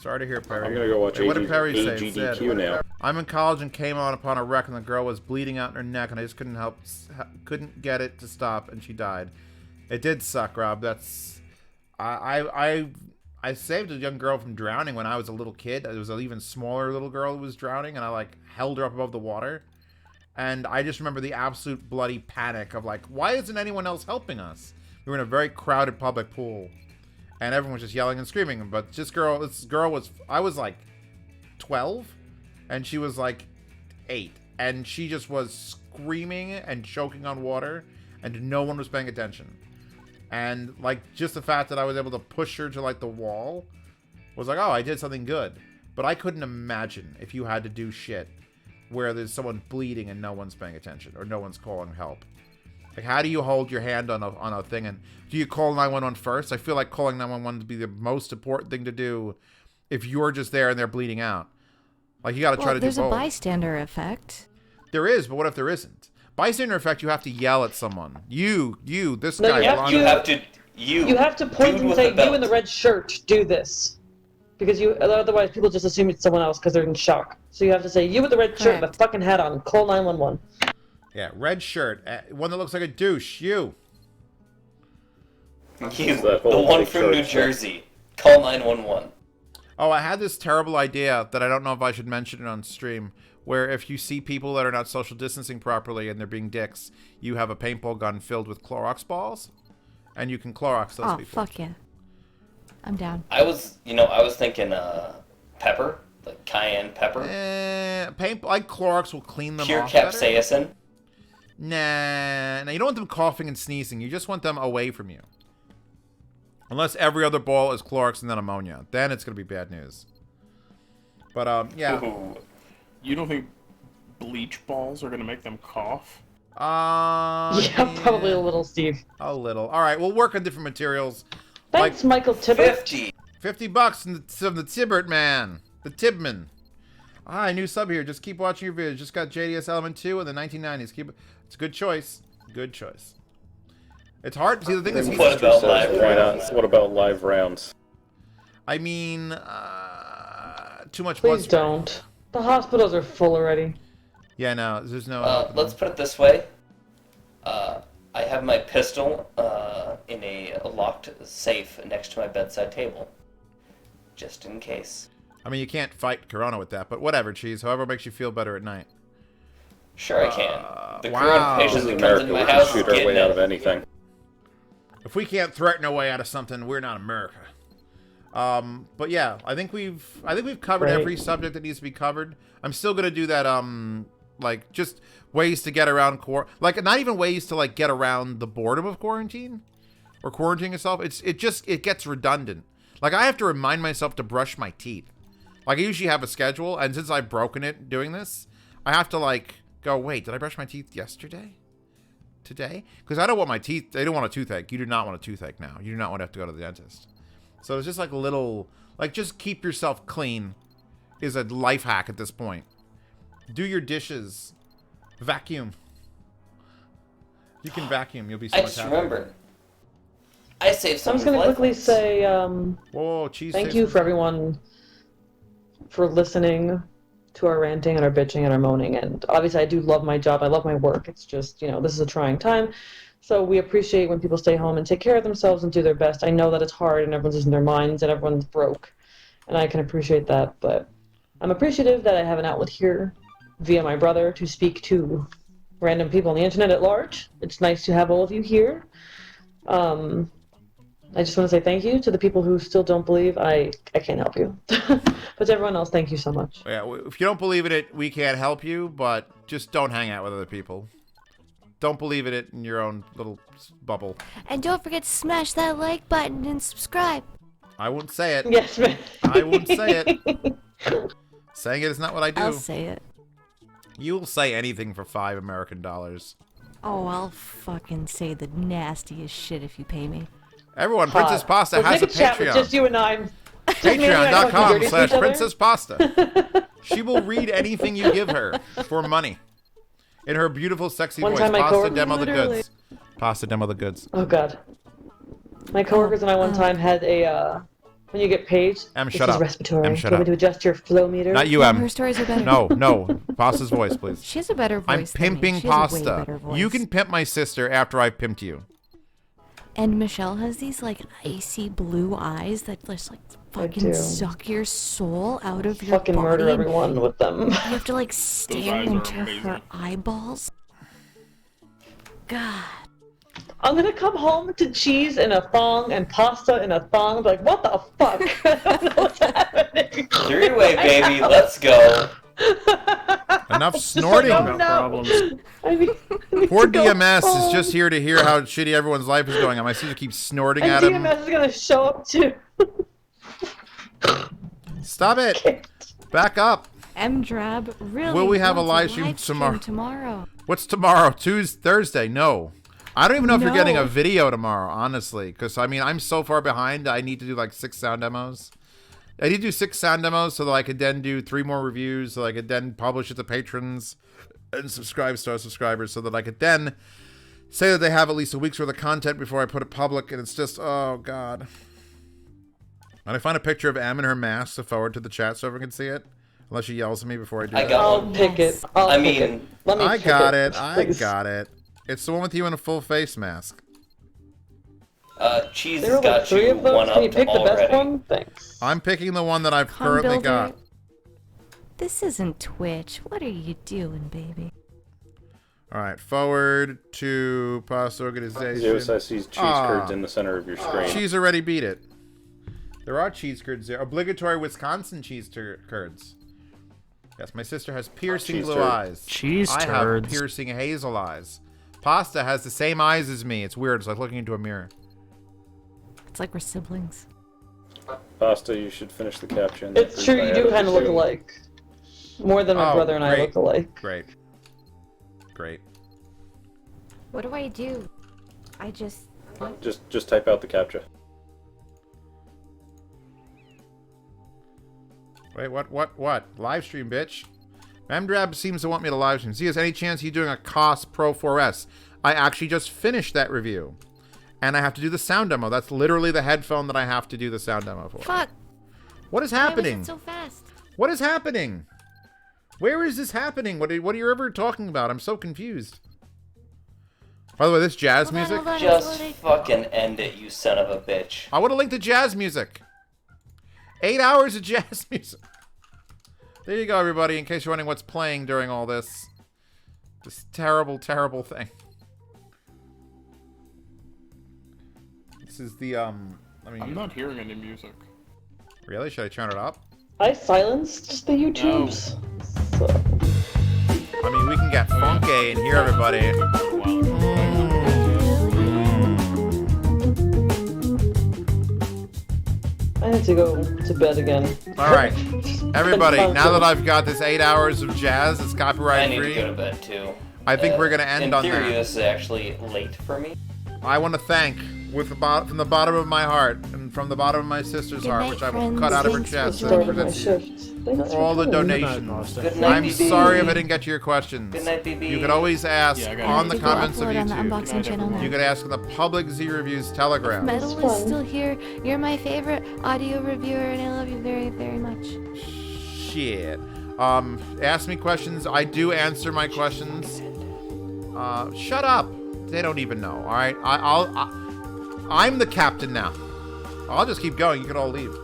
Sorry to hear, Perry. I'm gonna go watch Hey, what did Perry say? It AGDQ said, now. I'm in college and came on upon a wreck, and the girl was bleeding out in her neck, and I just couldn't get it to stop, and she died. It did suck, Rob. That's I saved a young girl from drowning when I was a little kid. There was an even smaller little girl who was drowning, and I like held her up above the water. And I just remember the absolute bloody panic of like, why isn't anyone else helping us? We were in a very crowded public pool, and everyone was just yelling and screaming. But this girl was, I was like 12, and she was like 8, and she just was screaming and choking on water, and no one was paying attention. And like just the fact that I was able to push her to like the wall was like, oh, I did something good. But I couldn't imagine if you had to do shit where there's someone bleeding and no one's paying attention or no one's calling help. Like, how do you hold your hand on a thing? And do you call 911 first? I feel like calling 911 would be the most important thing to do if you're just there and they're bleeding out. Like, you got to try to do There's a both. bystander effect. There is, but what if there isn't? Bystander effect, you have to yell at someone. This No, guy. you have blonde- to- You have to point dude and with say, the belt. you in the red shirt, do this. Because otherwise people just assume it's someone else because they're in shock. So you have to say, you with the red shirt and the Correct. fucking hat on, call 911. Yeah, red shirt. One that looks like a douche. You. You, That the whole one white from shirt New thing. Jersey. Call 911. Oh, I had this terrible idea that I don't know if I should mention it on stream, where if you see people that are not social distancing properly and they're being dicks, you have a paintball gun filled with Clorox balls, and you can Clorox those Oh, people. fuck yeah. I'm down. I was thinking pepper, like cayenne pepper. Like Clorox will clean them Pure off better. capsaicin. Nah, you don't want them coughing and sneezing. You just want them away from you. Unless every other ball is Clorox and then ammonia. Then it's going to be bad news. But, yeah. Ooh. You don't think bleach balls are gonna make them cough? Yeah, probably a little, Steve. A little. All right, we'll work on different materials. Thanks, Michael Tibbert. 50. $50 from the Tibbert man. The Tibman. Ah, new sub here. Just keep watching your videos. Just got JDS Element 2 in the 1990s. It's a good choice. Good choice. It's hard. See, the thing is... What about live Why rounds? not? What about live rounds? I mean, too much blood Please spray. don't. The hospitals are full already. Yeah, no, there's no... Let's put it this way. I have my pistol in a locked safe next to my bedside table. Just in case. I mean, you can't fight Corona with that, but whatever, Cheese. However makes you feel better at night. Sure I can. The wow. Corona This patient is that comes America. into We my can house is shoot our getting way out it. of anything. If we can't threaten our way out of something, we're not America. But yeah, I think we've covered Right. every subject that needs to be covered. I'm still gonna do that. Like just ways to get around like not even ways to like get around the boredom of quarantine or quarantining yourself. It gets redundant. Like I have to remind myself to brush my teeth. Like I usually have a schedule, and since I've broken it doing this, I have to like go. Wait, did I brush my teeth yesterday? Today? Because I don't want my teeth. They don't want a toothache. You do not want a toothache now. You do not want to have to go to the dentist. So it's just like a little, like just keep yourself clean is a life hack at this point. Do your dishes. Vacuum. You can vacuum. You'll be so I much just happier. remembered. I saved I some was going to quickly say Whoa, Cheese. thank say you for something. everyone for listening to our ranting and our bitching and our moaning. And obviously, I do love my job. I love my work. It's just, this is a trying time. So we appreciate when people stay home and take care of themselves and do their best. I know that it's hard and everyone's losing their minds and everyone's broke. And I can appreciate that. But I'm appreciative that I have an outlet here via my brother to speak to random people on the internet at large. It's nice to have all of you here. I just want to say thank you to the people who still don't believe. I can't help you. But to everyone else, thank you so much. Yeah, if you don't believe in it, we can't help you, but just don't hang out with other people. Don't believe in it in your own little bubble. And don't forget to smash that like button and subscribe. I won't say it. Yes, man. I won't say it. Saying it is not what I do. I'll say it. You'll say anything for $5 American. Oh, I'll fucking say the nastiest shit if you pay me. Everyone, Princess Pasta Let's has a make chat with Patreon. just you and I. Just me and you and I talking dirty to each other. Patreon.com/Princess Pasta. She will read anything you give her for money. In her beautiful, sexy One voice. time my Pasta coworker- demo the Literally. goods. Pasta demo the goods. Oh God. My coworkers and I one time had a when you get paid. Em, this shut is up. respiratory. Em, shut Do you want up. me to adjust your flow meter? Not you, Her Em. stories are better. No. Pasta's voice, please. She has a better voice. I'm than me. pimping She has a way Pasta. better voice. You can pimp my sister after I've pimped you. And Michelle has these like icy blue eyes that just like do. fucking suck your soul out of your Fucking body. murder and everyone with them. You have to like stare eyes are into her amazing. eyeballs. God. I'm gonna come home to cheese in a thong and pasta in a thong. Be like, what the fuck? I don't know what's happening. Three-way, baby. Let's go. Enough snorting. Oh, No no. problems. I need Poor to go DMS is home. just here to hear how shitty everyone's life is going. My sister keeps snorting And at him. DMS is gonna show up too. Stop it. Back up. M-Drab really Will we have a wants live stream tomorrow? What's tomorrow? Thursday? No. I don't even know if you're getting No. a video tomorrow, honestly. Because, I mean, I'm so far behind. I need to do like 6 sound demos. I need to do 6 sound demos so that I could then do 3 more reviews. So I could then publish it to patrons and subscribe to our subscribers. So that I could then say that they have at least a week's worth of content before I put it public. And it's just, oh, God. And I find a picture of Em in her mask to forward to the chat so everyone can see it. Unless she yells at me before I do I that. got I'll one. pick Yes. it. I'll I pick it. mean, Let me I pick got it. please. I got it. It's the one with you in a full face mask. Cheese There has are got like 3 you of those. one Can you up pick the best already. one? Thanks. I'm picking the one that I've Come currently builder. got. This isn't Twitch. What are you doing, baby? All right, forward to pasta organization. Zeus, I see cheese curds in the center of your screen. Cheese already beat it. There are cheese curds there. Obligatory Wisconsin cheese curds. Yes, my sister has piercing Cheese blue turd. eyes. Cheese I turds. have piercing hazel eyes. Pasta has the same eyes as me. It's weird. It's like looking into a mirror. It's like we're siblings. Pasta, you should finish the caption. It's true. You do kind of look alike. alike. More than my Oh, brother and I great. look alike. Great. Great. What do I do? I just... Just type out the captcha. Wait, what? Live stream, bitch. Mamdrab seems to want me to live stream. See, is any chance you doing a COS Pro 4S? I actually just finished that review. And I have to do the sound demo. That's literally the headphone that I have to do the sound demo for. Fuck! What is Why was happening? it so fast? What is happening? Where is this happening? What are you ever talking about? I'm so confused. By the way, this jazz Hold on, music? hold on, Just it's loading. fucking end it, you son of a bitch. I want to link to jazz music. 8 hours of jazz music. There you go, everybody, in case you're wondering what's playing during all this. This terrible, terrible thing. This is the, I mean... I'm not hearing any music. Really? Should I turn it up? I silenced the YouTubes. So. I mean, we can get funky in here, everybody. I have to go to bed again. All right, everybody. Now that I've got this 8 hours of jazz, it's I copyright need to free. go to bed too. I think we're gonna end on in theory, that. this is actually late for me. I want to thank, from the bottom of my heart and from the bottom of my sister's Good heart, night, which I will friends. cut out of her Thanks for chest, and joining Started my present to you. shift. For Thanks all the for coming. donations. Good night, I'm BB. sorry if I didn't get to your questions. Good night, BB. You could always ask Yeah, I got on it. the Need to go comments of upload on the YouTube. unboxing channel now. You could ask in the public Z Reviews Telegram. Metal It's is fun. still here. You're my favorite audio reviewer, and I love you very, very much. Shit. Ask me questions. I do answer my questions. Shut up. They don't even know. All right. I'm the captain now. I'll just keep going. You can all leave.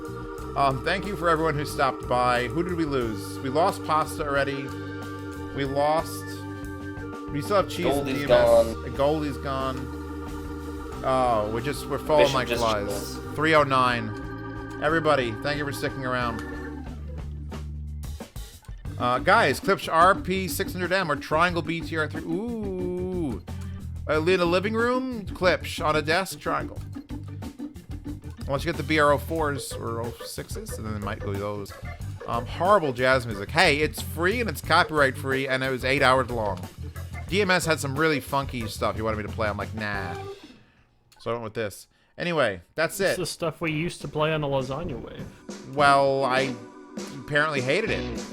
Thank you for everyone who stopped by. Who did we lose? We lost Pasta already. We still have cheese and Goldie's DMS. gone. Goldie's gone. Oh, we're falling Bishop like just flies. chills. 309. Everybody, thank you for sticking around. Guys, Clips RP 600M or Triangle BTR3. Ooh. In a living room, Clips on a desk, Triangle. Unless you get the BR04s or 06s, and then it might go those. Horrible jazz music. Hey, it's free and it's copyright free, and it was 8 hours long. DMS had some really funky stuff you wanted me to play. I'm like, nah. So I went with this. Anyway, that's It's it. the stuff we used to play on the Lasagna wave. Well, I apparently hated it.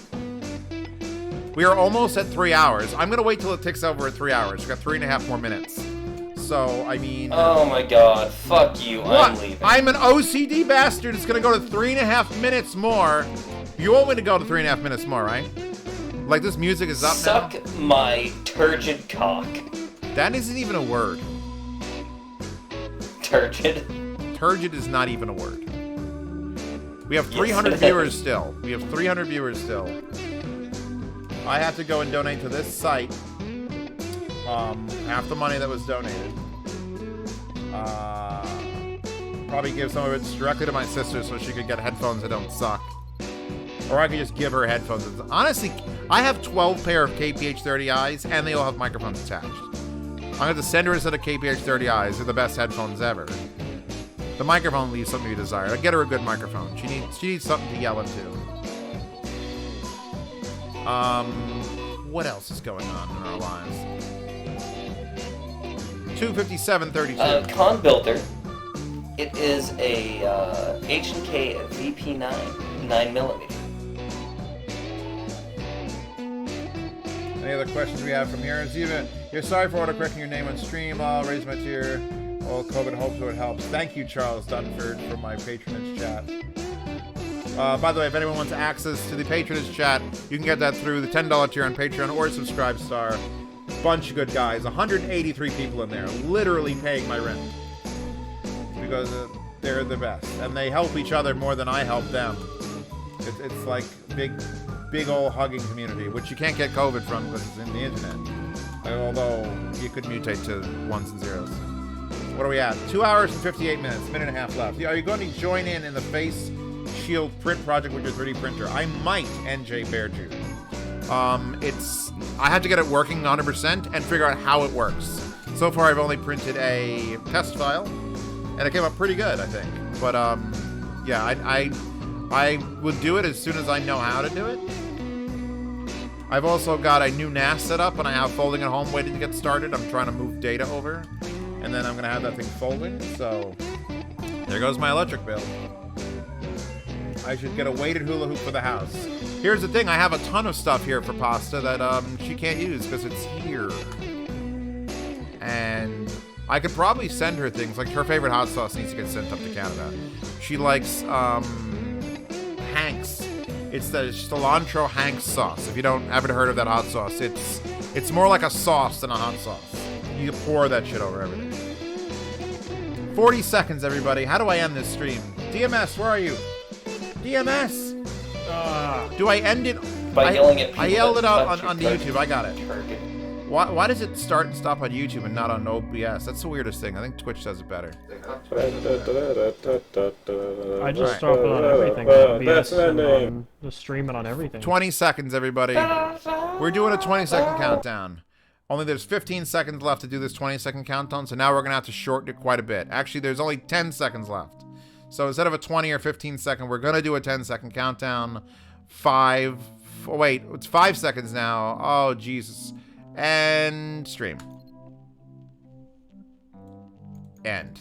We are almost at 3 hours. I'm gonna wait till it ticks over at 3 hours. We got 3.5 more minutes. So, I mean... Oh my god, fuck you, what? I'm leaving. I'm an OCD bastard. It's gonna go to 3.5 minutes more. You want me to go to 3.5 minutes more, right? Like, this music is up Suck now? my turgid cock. That isn't even a word. Turgid? Turgid is not even a word. We have Yes, 300 it is. viewers still. We have 300 viewers still. I have to go and donate to this site. Half the money that was donated. Probably give some of it directly to my sister so she could get headphones that don't suck. Or I could just give her headphones. Honestly, I have 12 pair of KPH-30Is and they all have microphones attached. I'm going to send her a set of KPH-30Is. They're the best headphones ever. The microphone leaves something to be desired. I'll get her a good microphone. She needs something to yell into. What else is going on in our lives? 257.32. Con Builder. It is a H&K VP9 9mm. Any other questions we have from here? Steven, you're sorry for autocorrecting your name on stream. I'll raise my tier. All COVID hopes it helps. Thank you, Charles Dunford, for my patronage chat. By the way, if anyone wants access to the patronage chat, you can get that through the $10 tier on Patreon or Subscribe Star. Bunch of good guys. 183 people in there, literally paying my rent. Because they're the best. And they help each other more than I help them. It's like big old hugging community, which you can't get COVID from because it's in the internet. Although you could mutate to ones and zeros. What are we at? 2 hours and 58 minutes, minute and a half left. Are you going to join in the face shield print project with your 3D printer? I might, NJ Bearju. I had to get it working 100% and figure out how it works. So far, I've only printed a test file, and it came up pretty good, I think. But yeah, I would do it as soon as I know how to do it. I've also got a new NAS set up, and I have folding at home waiting to get started. I'm trying to move data over, and then I'm going to have that thing folding. So there goes my electric bill. I should get a weighted hula hoop for the house. Here's the thing. I have a ton of stuff here for pasta that she can't use because it's here. And I could probably send her things. Like, her favorite hot sauce needs to get sent up to Canada. She likes Hank's. It's the cilantro Hank's sauce. If you haven't heard of that hot sauce, it's more like a sauce than a hot sauce. You pour that shit over everything. 40 seconds, everybody. How do I end this stream? DMS, where are you? DMS! Do I end it? By yelling at people. I yelled it out that on the touch YouTube. I got it. target. Why does it start and stop on YouTube and not on OBS? That's the weirdest thing. I think Twitch does it better. I just stop it on everything. That's the name. Just stream it on everything. 20 seconds, everybody. We're doing a 20-second countdown. Only there's 15 seconds left to do this 20-second countdown, so now we're going to have to shorten it quite a bit. Actually, there's only 10 seconds left. So instead of a 20 or 15 second, we're going to do a 10-second countdown. Wait, it's 5 seconds now. Oh, Jesus. And stream. End.